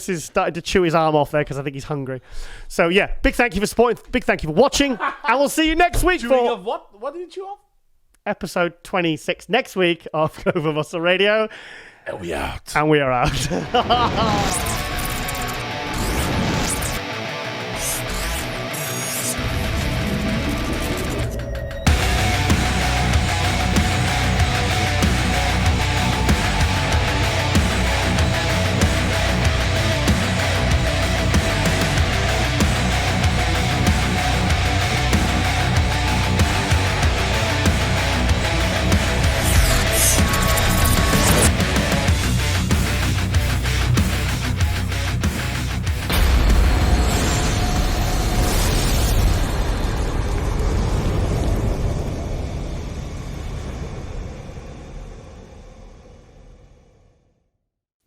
is starting to chew his arm off there because I think he's hungry. So yeah, big thank you for supporting. Big thank you for watching, and we'll see you next week for what? What did you chew off? Episode 26 next week of Global Muscle Radio. And we out. And we are out.